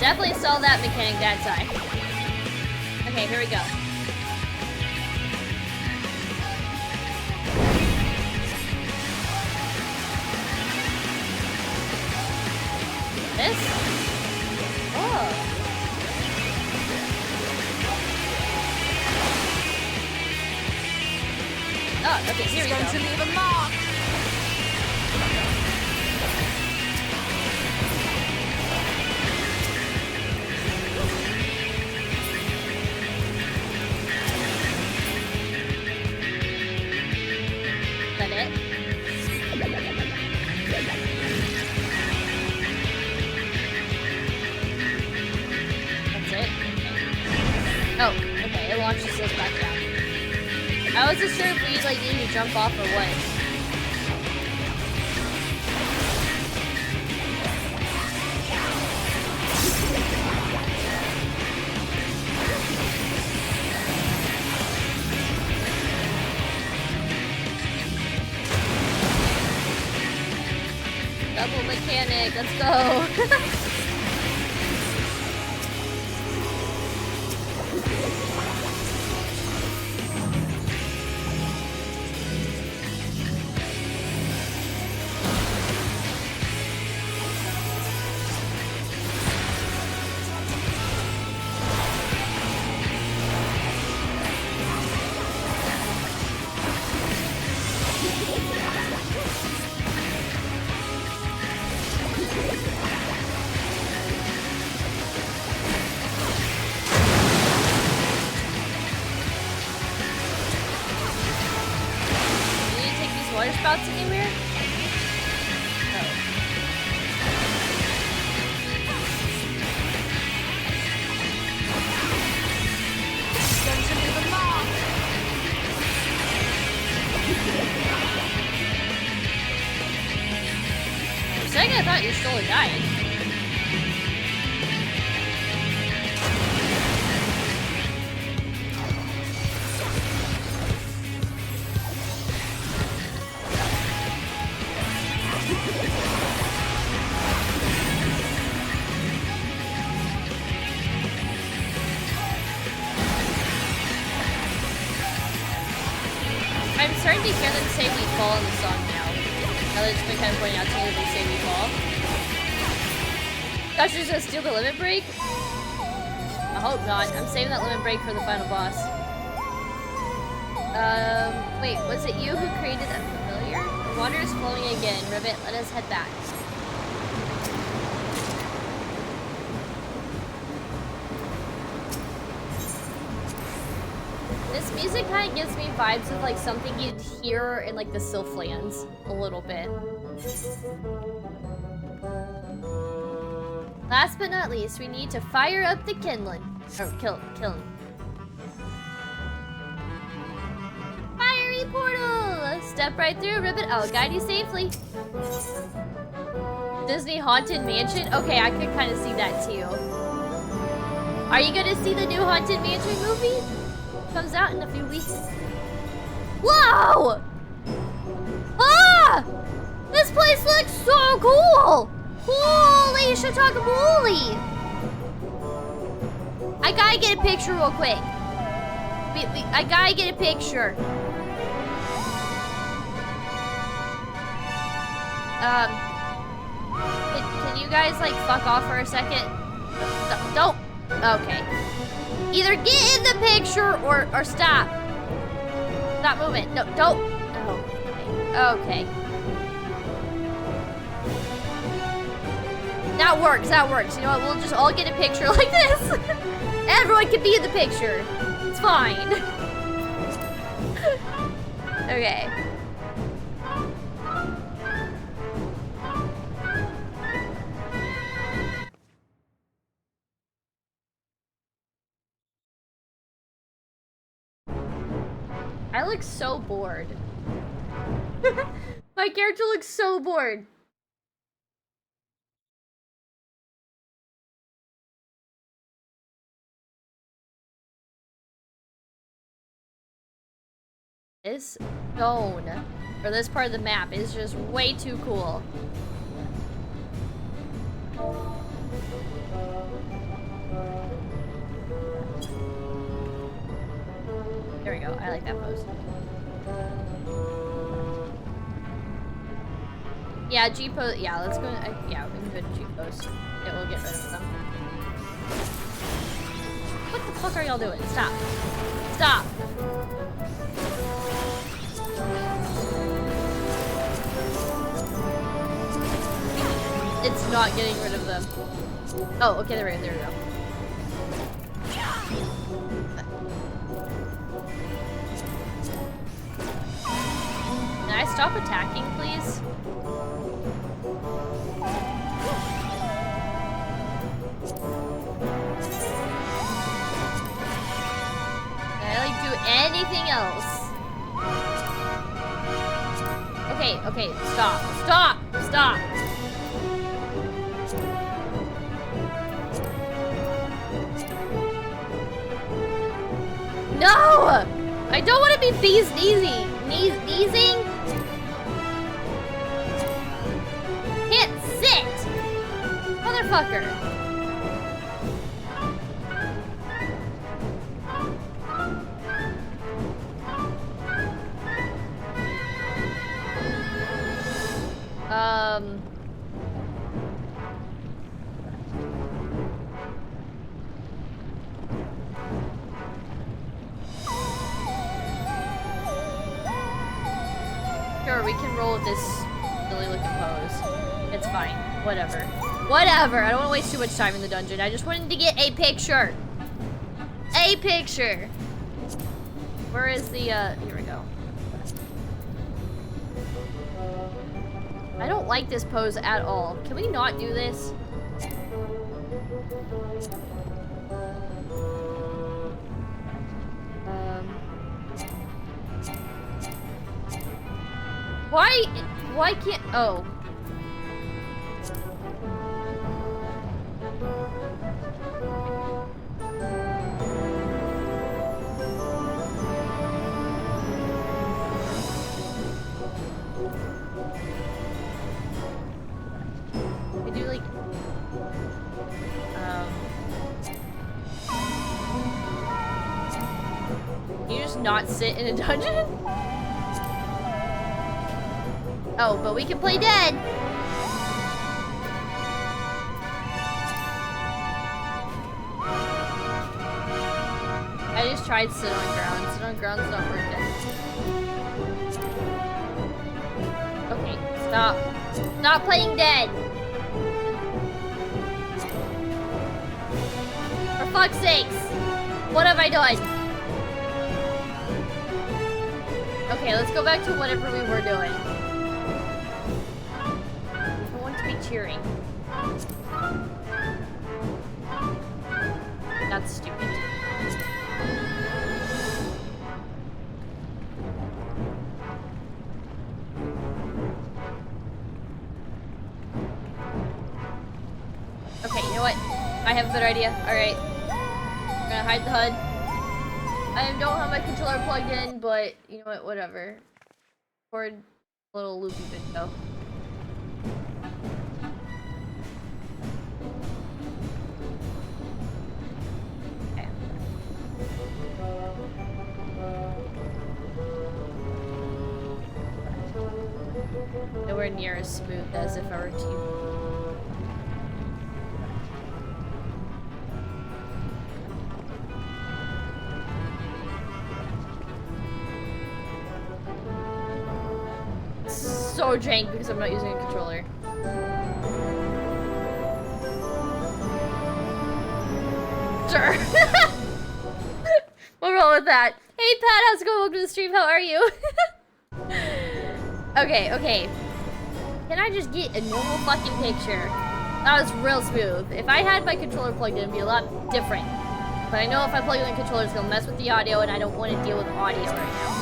Definitely saw that mechanic that time. Okay, here we go. This? Oh. Oh, okay, here we go. It's going to leave a mark. wasn't sure if we like need to jump off or what. Double mechanic, let's go. Spouts anywhere? No. For a second I thought you stole a diet. I'm starting to hear them say we fall in the song now. Now that it's been kind of pointing out to me that they say we fall. Thought she was gonna steal the limit break? I hope not. I'm saving that limit break for the final boss. Wait, was it you who created that familiar? The water is flowing again. Ribbit, let us head back. This music kind of gives me vibes of like something you'd hear in like the Sylphlands a little bit. Last but not least, we need to fire up the kindling. Or kiln. Fiery portal! Step right through, Ribbit. I'll guide you safely. Disney Haunted Mansion? Okay, I could kind of see that too. Are you gonna see the new Haunted Mansion movie? Comes out in a few weeks. Whoa! Ah! This place looks so cool! Holy shit-talk-a-moly! I gotta get a picture real quick. I gotta get a picture. Can you guys like fuck off for a second? Don't. Okay. Either get in the picture or stop. Stop moving. No, don't. Oh, okay. That works. That works. You know what? We'll just all get a picture like this. Everyone can be in the picture. It's fine. Okay. I look so bored. My character looks so bored. This zone, or this part of the map, is just way too cool. There we go. I like that pose. Yeah, G pose. Yeah, let's go. Yeah, we can go to G pose. Yeah, we'll get rid of them. What the fuck are y'all doing? Stop. Stop. It's not getting rid of them. Oh, okay, there we go. Can I stop attacking, please? Can I, like, do anything else? Okay, stop. Stop! Stop! No! I don't want to be sneezing. Sneezing? Can't sit! Motherfucker. Sure, we can roll with this silly looking pose. It's fine. Whatever. Whatever. I don't want to waste too much time in the dungeon. I just wanted to get a picture. A picture. Where is the, here we go. I don't like this pose at all. Can we not do this? Why can't, oh. We do like, can you just not sit in a dungeon? Oh, but we can play dead. I just tried sit on ground. Sit on ground's not working. Okay, stop. Stop playing dead. For fuck's sakes. What have I done? Okay, let's go back to whatever we were doing. Cheering. That's stupid. Okay, you know what? I have a better idea. Alright. I'm gonna hide the HUD. I don't have my controller plugged in, but you know what? Whatever. Record a little loopy video. Nowhere near as smooth as if I were to. So jank because I'm not using a controller. Sure. We'll roll with that. Hey Pat, how's it going? Welcome to the stream. How are you? Okay. Can I just get a normal fucking picture? That was real smooth. If I had my controller plugged in, it'd be a lot different. But I know if I plug in the controller, it's gonna mess with the audio, and I don't want to deal with audio right now.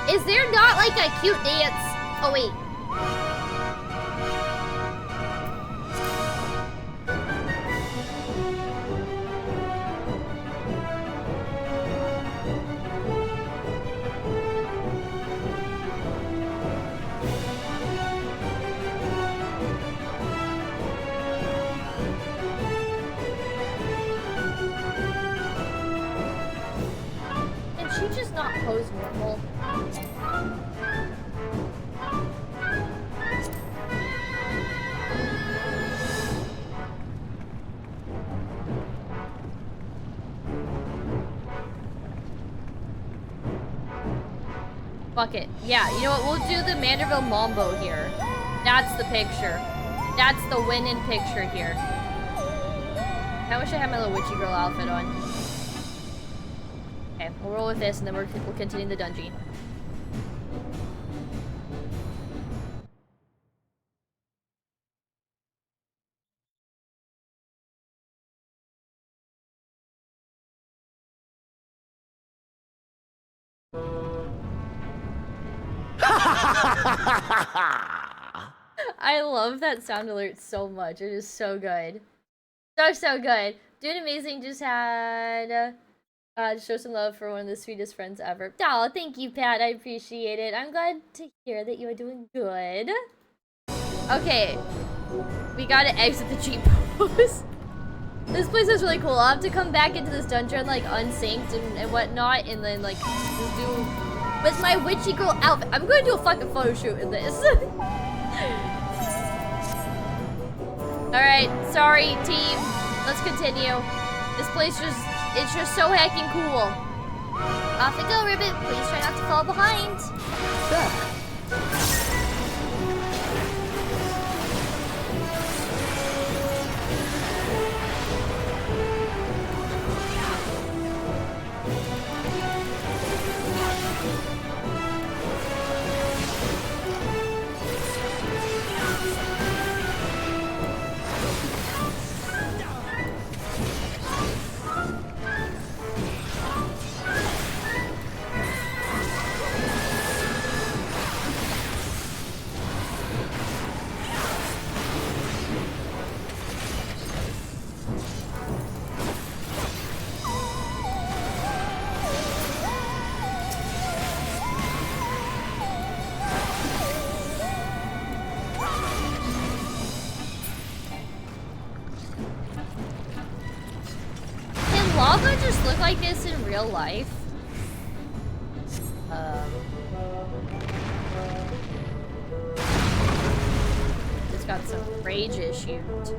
Is there not like a cute dance? Oh wait. Not pose normal. Fuck it. Yeah, you know what? We'll do the Manderville Mambo here. That's the picture. That's the winning picture here. I wish I had my little witchy girl outfit on. Okay, we'll roll with this and then we'll continue the dungeon. I love that sound alert so much. It is so good. So good. Doing amazing. Just had show some love for one of the sweetest friends ever. Oh, thank you, Pat. I appreciate it. I'm glad to hear that you are doing good. Okay. We gotta exit the cheat post. This place is really cool. I'll have to come back into this dungeon like unsynced and whatnot, and then like just do with my witchy girl outfit. I'm gonna do a fucking photo shoot in this. Alright, sorry team. Let's continue. This place it's just so heckin' cool. Off you go, Ribbit. Please try not to fall behind. Lava just look like this in real life? It's got some rage issues.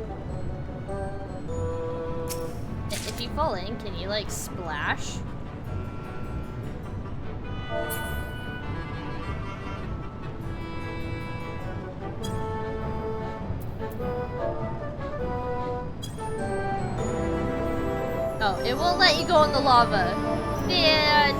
If you fall in, can you like splash? Oh, it won't let you go in the lava. Man.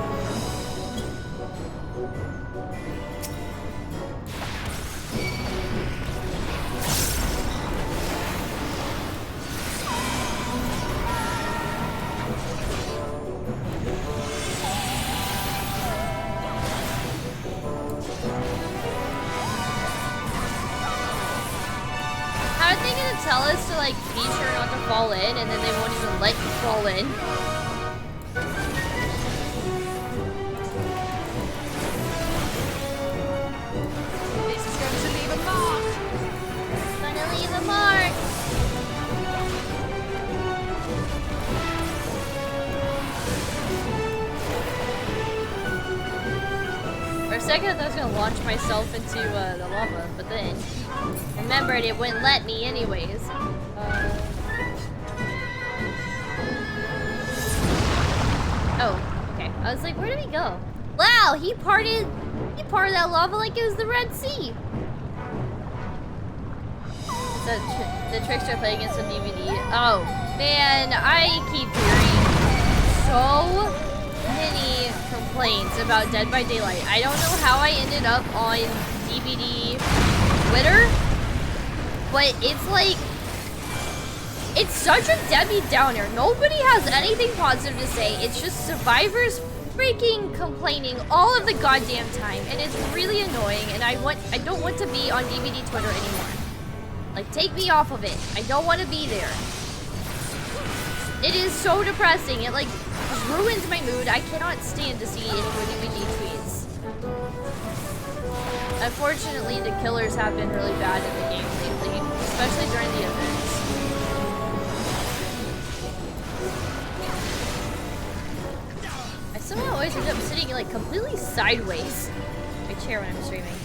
How are they gonna tell us to like be sure not to fall in, and then they won't even let you fall in? This is going to leave a mark. It's gonna leave a mark. For a second, I thought I was gonna launch myself into the lava, but then remembered it wouldn't let me anyways. Oh, okay. I was like, where did he go? Wow, he parted that lava like it was the Red Sea. The trickster playing against some DVD. Oh, man, I keep hearing so many complaints about Dead by Daylight. I don't know how I ended up on DVD Twitter, but it's like, it's such a Debbie Downer. Nobody has anything positive to say. It's just survivors freaking complaining all of the goddamn time, and it's really annoying, and I don't want to be on DVD Twitter anymore. Like, take me off of it. I don't want to be there. It is so depressing. It like ruins my mood. I cannot stand to see any DVD tweets. Unfortunately, the killers have been really bad in the game lately, especially during the events. I somehow always end up sitting like completely sideways in my chair when I'm streaming.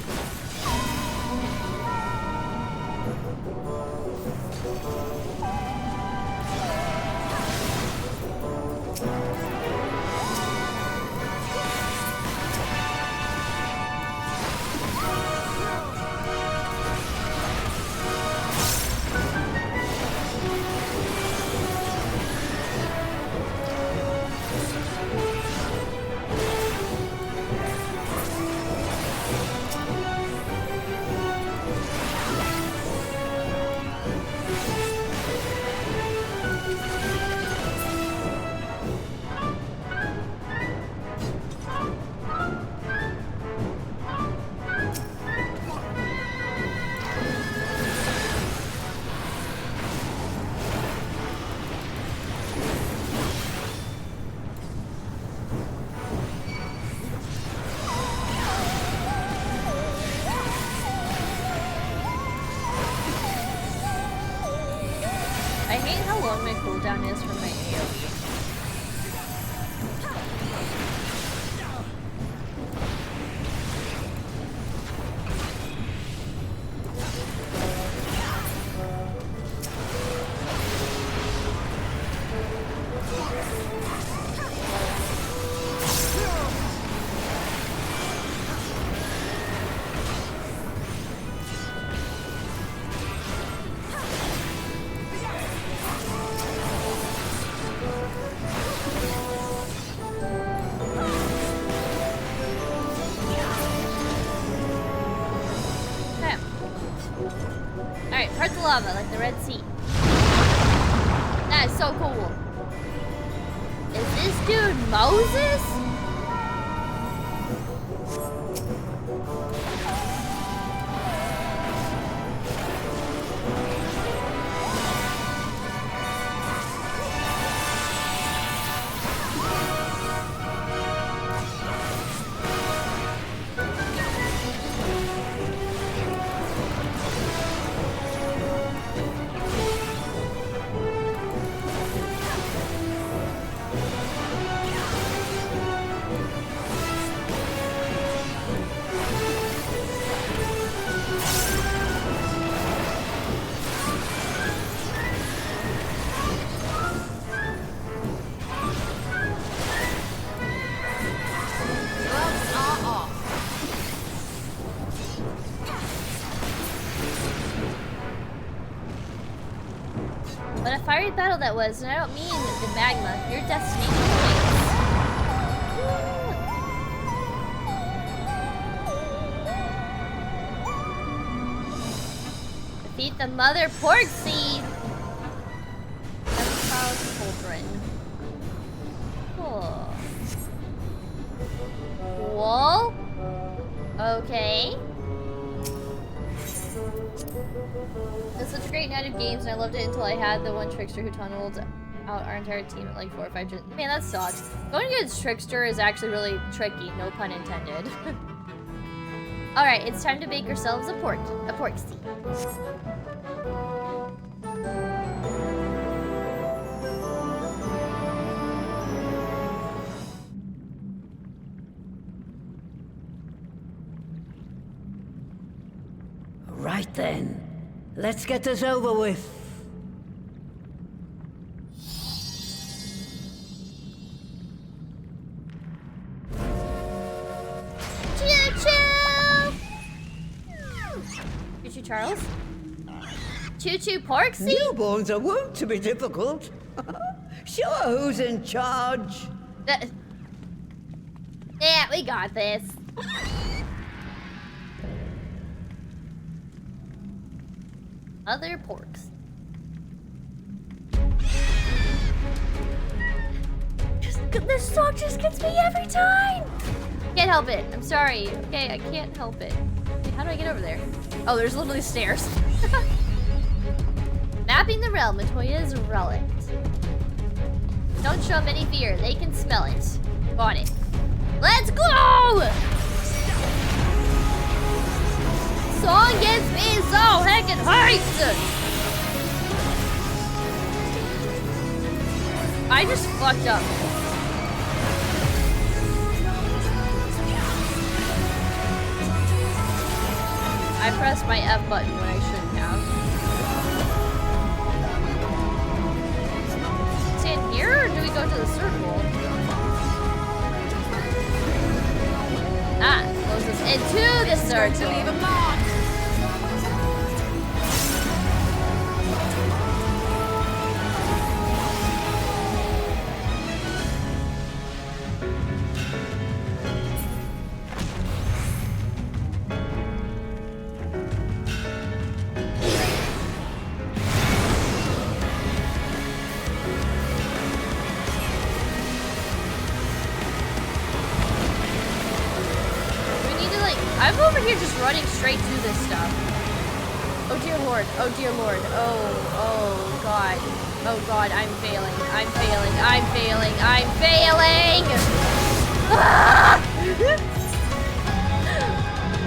I hate how long my cooldown is for my AoE. Lava, like the Red Sea. That is so cool. Is this dude Moses? Battle that was, and I don't mean the magma, your destination awaits. Defeat the mother pork seed! Child's cauldron. Oh. Whoa? Okay. It's such a great night of games, and I loved it until I had the one trickster who tunneled out our entire team at like 4 or 5 gens. Man, that sucks. Going against trickster is actually really tricky, no pun intended. Alright, it's time to bake ourselves a pork steak. Right then. Let's get this over with. Choo-choo! Choo-choo, Charles? Choo-choo, Porksy? Newborns are wont to be difficult. Sure, who's in charge? Yeah, we got this. Other porks. This song just gets me every time! Can't help it. I'm sorry. Okay, I can't help it. How do I get over there? Oh, there's literally stairs. Mapping the realm, Matoya's relic. Don't show them any fear. They can smell it. Got it. Let's go! Song gets me so heckin' hyped! I just fucked up. I pressed my F button when I shouldn't have. Stand here, or do we go to the circle? Ah, close us into the circle. Leave a mark. I'm over here just running straight through this stuff. Oh dear lord, oh dear lord, oh god. Oh god, I'm failing, I'm failing, I'm failing, I'm failing! Ah!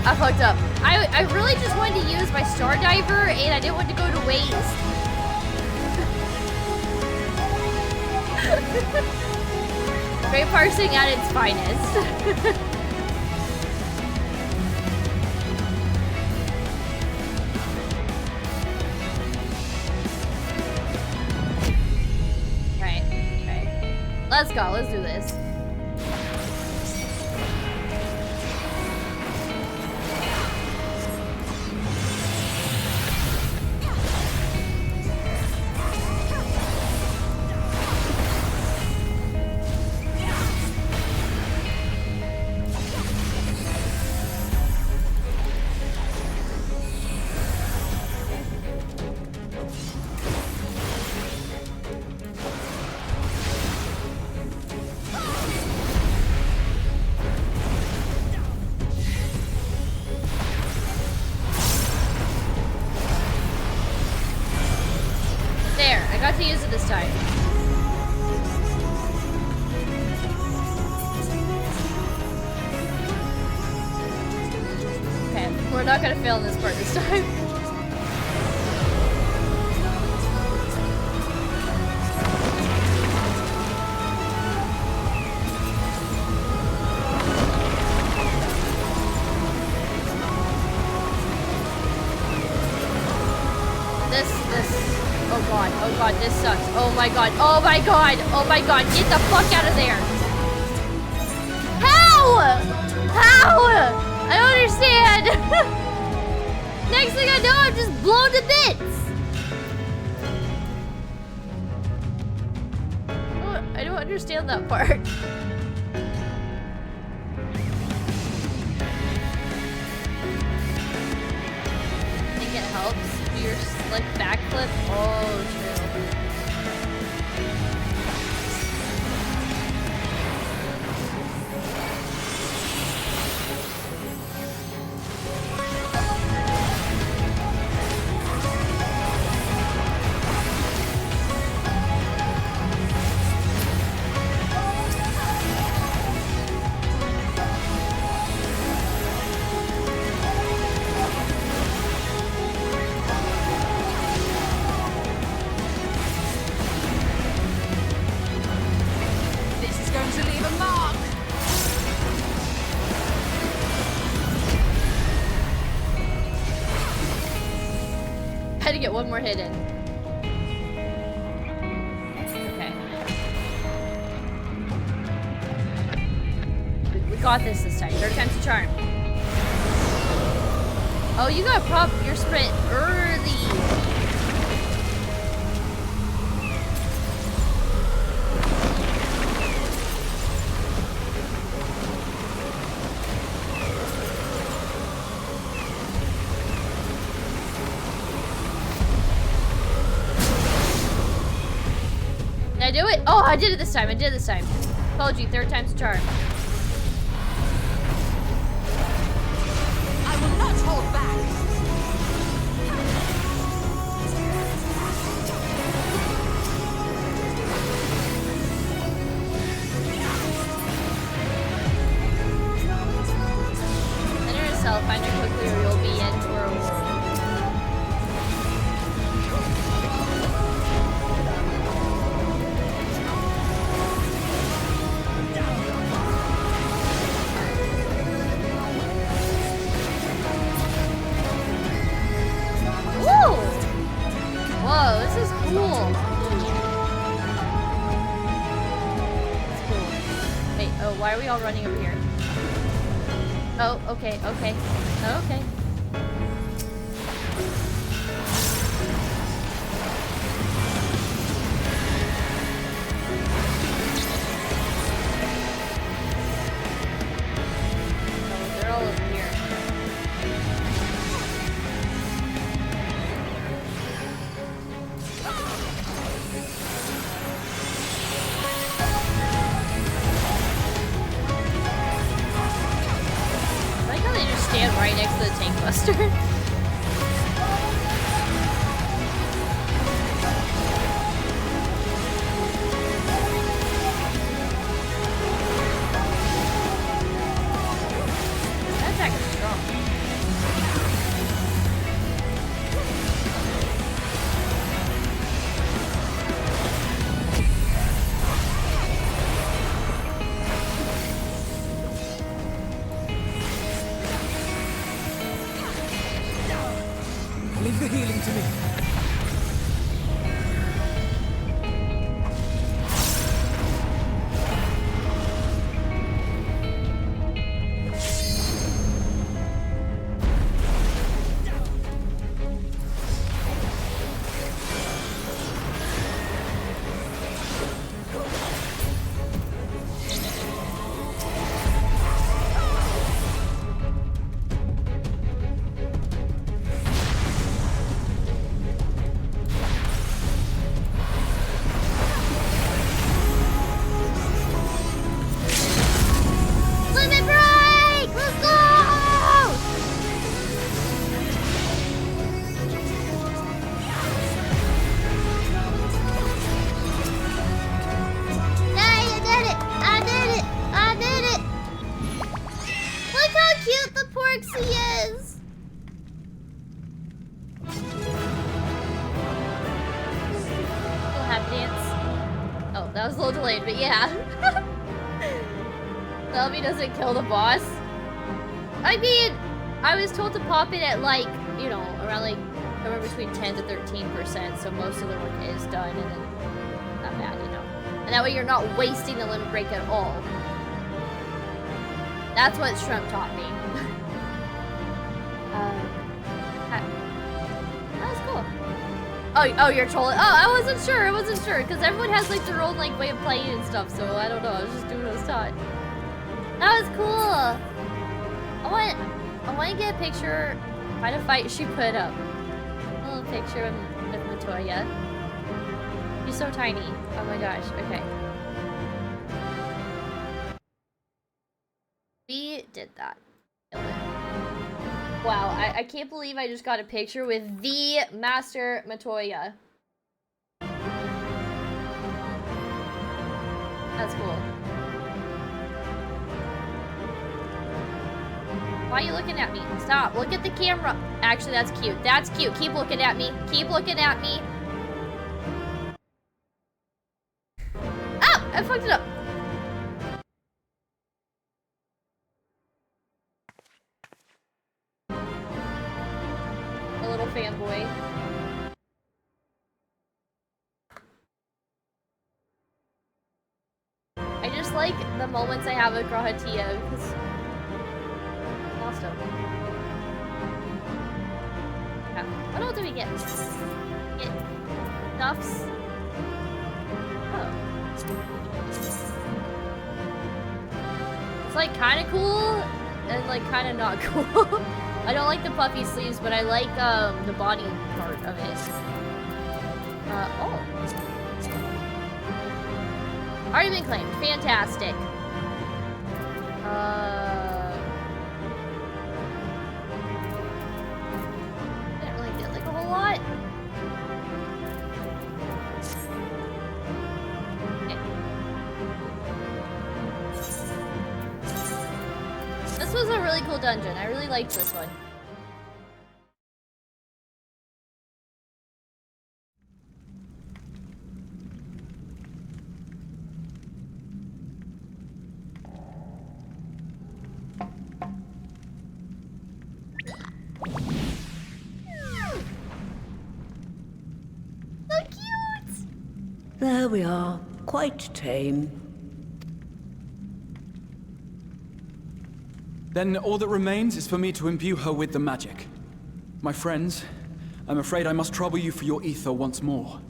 I fucked up. I really just wanted to use my Star Diver and I didn't want to go to waste. Great parsing at its finest. Right. Let's go. Let's do this. I got to use it this time. Okay, we're not gonna fail in this part this time. Oh god, this sucks. Oh my god, oh my god, oh my god, get the fuck out of there. How? How? I don't understand. Next thing I know, I'm just blown to bits. I don't understand that part. I think it helps. Your like backflip. Oh, true. To get one more hit in. Okay. We got this time. Third time's the charm. Oh, you got prop your sprint early. I do it? Oh, I did it this time. I did it this time. Told you, third time's the charm. I will not hold back. Enter yourself, find her quickly or you'll be in for a whirl. Whoa, this is cool. That's cool. Wait, oh, why are we all running up here? Oh, okay. Okay. Oh, they're all over here. Stand right next to the tank buster. That attack is strong. healing to me. That was a little delayed, but yeah. Tell me doesn't kill the boss. I mean, I was told to pop it at like, you know, around like somewhere between 10 to 13%, so most of the work is done, and then not bad, you know. And that way you're not wasting the limit break at all. That's what Shrimp taught me. That was cool. Oh, you're trolling. Oh, I wasn't sure, because everyone has like their own like way of playing and stuff, so I don't know, I was just doing what I was taught. That was cool. I want to get a picture, find a fight she put up. A little picture of Matoya. She's so tiny. Oh my gosh, okay. We did that. Wow, I can't believe I just got a picture with the Master Matoya. That's cool. Why are you looking at me? Stop, look at the camera. Actually, that's cute. That's cute. Keep looking at me. Keep looking at me. Ah! I fucked it up. A little fanboy. I just like the moments I have with Grahatia because lost him. Yeah. What else do we get? Get stuffs. Oh. It's like kind of cool and like kind of not cool. I don't like the puffy sleeves, but I like the body part of it. Oh. Already been claimed. Fantastic. Didn't really get like a whole lot. Okay. This was a really cool dungeon. I really liked this one. There we are. Quite tame. Then all that remains is for me to imbue her with the magic. My friends, I'm afraid I must trouble you for your ether once more.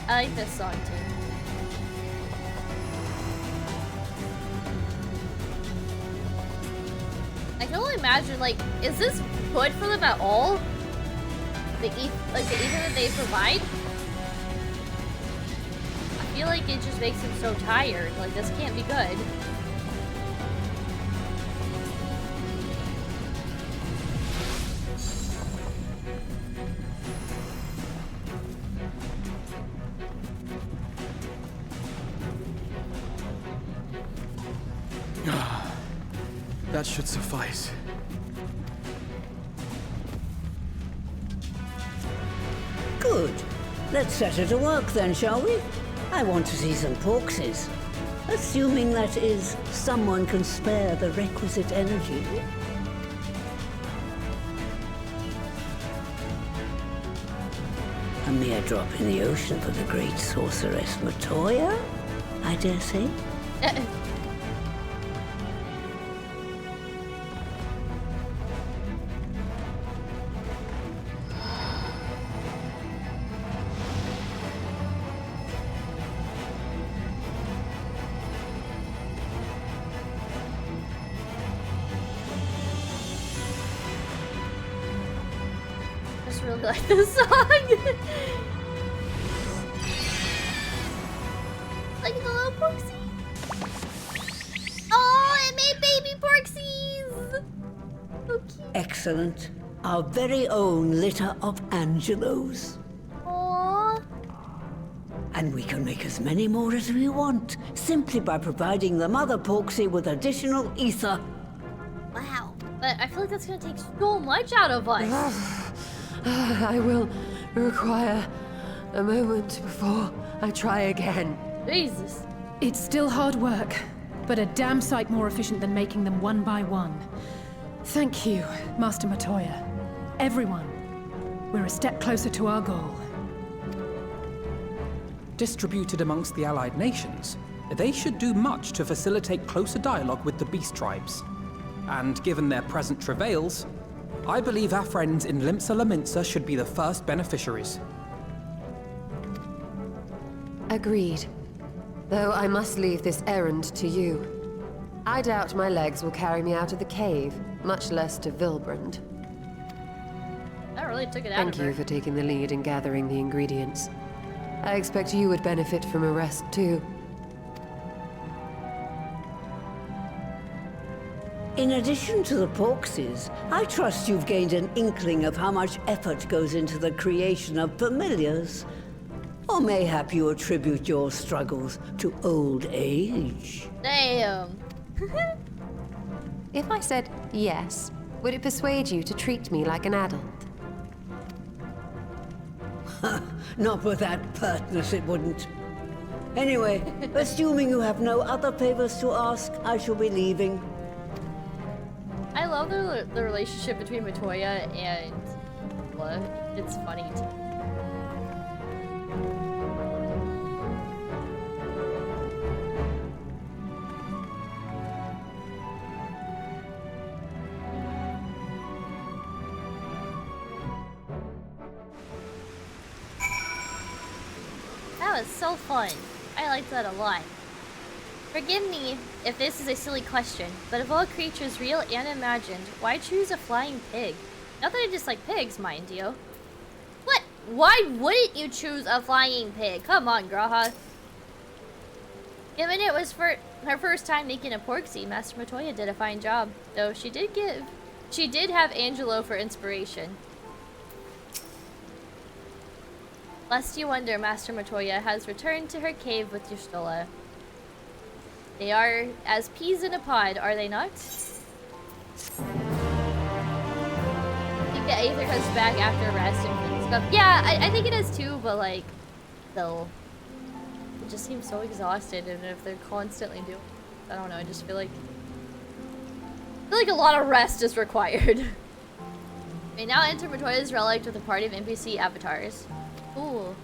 I like this song too. I can only imagine, like, is this good for them at all? The ether that they provide? I feel like it just makes them so tired. Like, this can't be good. That should suffice. Good. Let's set her to work then, shall we? I want to see some porkses. Assuming that is, someone can spare the requisite energy. A mere drop in the ocean for the great sorceress Matoya, I dare say. Really like this song. Like the little porksies. Oh, it made baby porksies. So cute. Excellent. Our very own litter of Angelos. Aww. And we can make as many more as we want, simply by providing the mother porksy with additional ether. Wow. But I feel like that's gonna take so much out of us. I will require a moment before I try again. Jesus. It's still hard work, but a damn sight more efficient than making them one by one. Thank you, Master Matoya. Everyone, we're a step closer to our goal. Distributed amongst the allied nations, they should do much to facilitate closer dialogue with the beast tribes. And given their present travails, I believe our friends in Limsa Laminsa should be the first beneficiaries. Agreed. Though I must leave this errand to you. I doubt my legs will carry me out of the cave, much less to Vilbrand. That really took it out Thank of her. you for taking the lead in gathering the ingredients. I expect you would benefit from a rest too. In addition to the porksies, I trust you've gained an inkling of how much effort goes into the creation of familiars. Or mayhap you attribute your struggles to old age. Damn. If I said yes, would it persuade you to treat me like an adult? Not with that pertness, it wouldn't. Anyway, assuming you have no other favors to ask, I shall be leaving. I love the relationship between Matoya and Lola. It's funny to me. That was so fun. I liked that a lot. Forgive me if this is a silly question, but of all creatures real and imagined, why choose a flying pig? Not that I dislike pigs, mind you. What? Why wouldn't you choose a flying pig? Come on, Graha. Given it was for her first time making a porksy, Master Matoya did a fine job. Though she did have Angelo for inspiration. Lest you wonder, Master Matoya has returned to her cave with Y'shtola. They are as peas in a pod, are they not? I think the Aether comes back after rest and stuff. Yeah, I think it is too, but like, still. It just seems so exhausted, and if they're constantly doing, I don't know, I just feel like a lot of rest is required. We now enter Matoya's relic with a party of NPC avatars. Cool.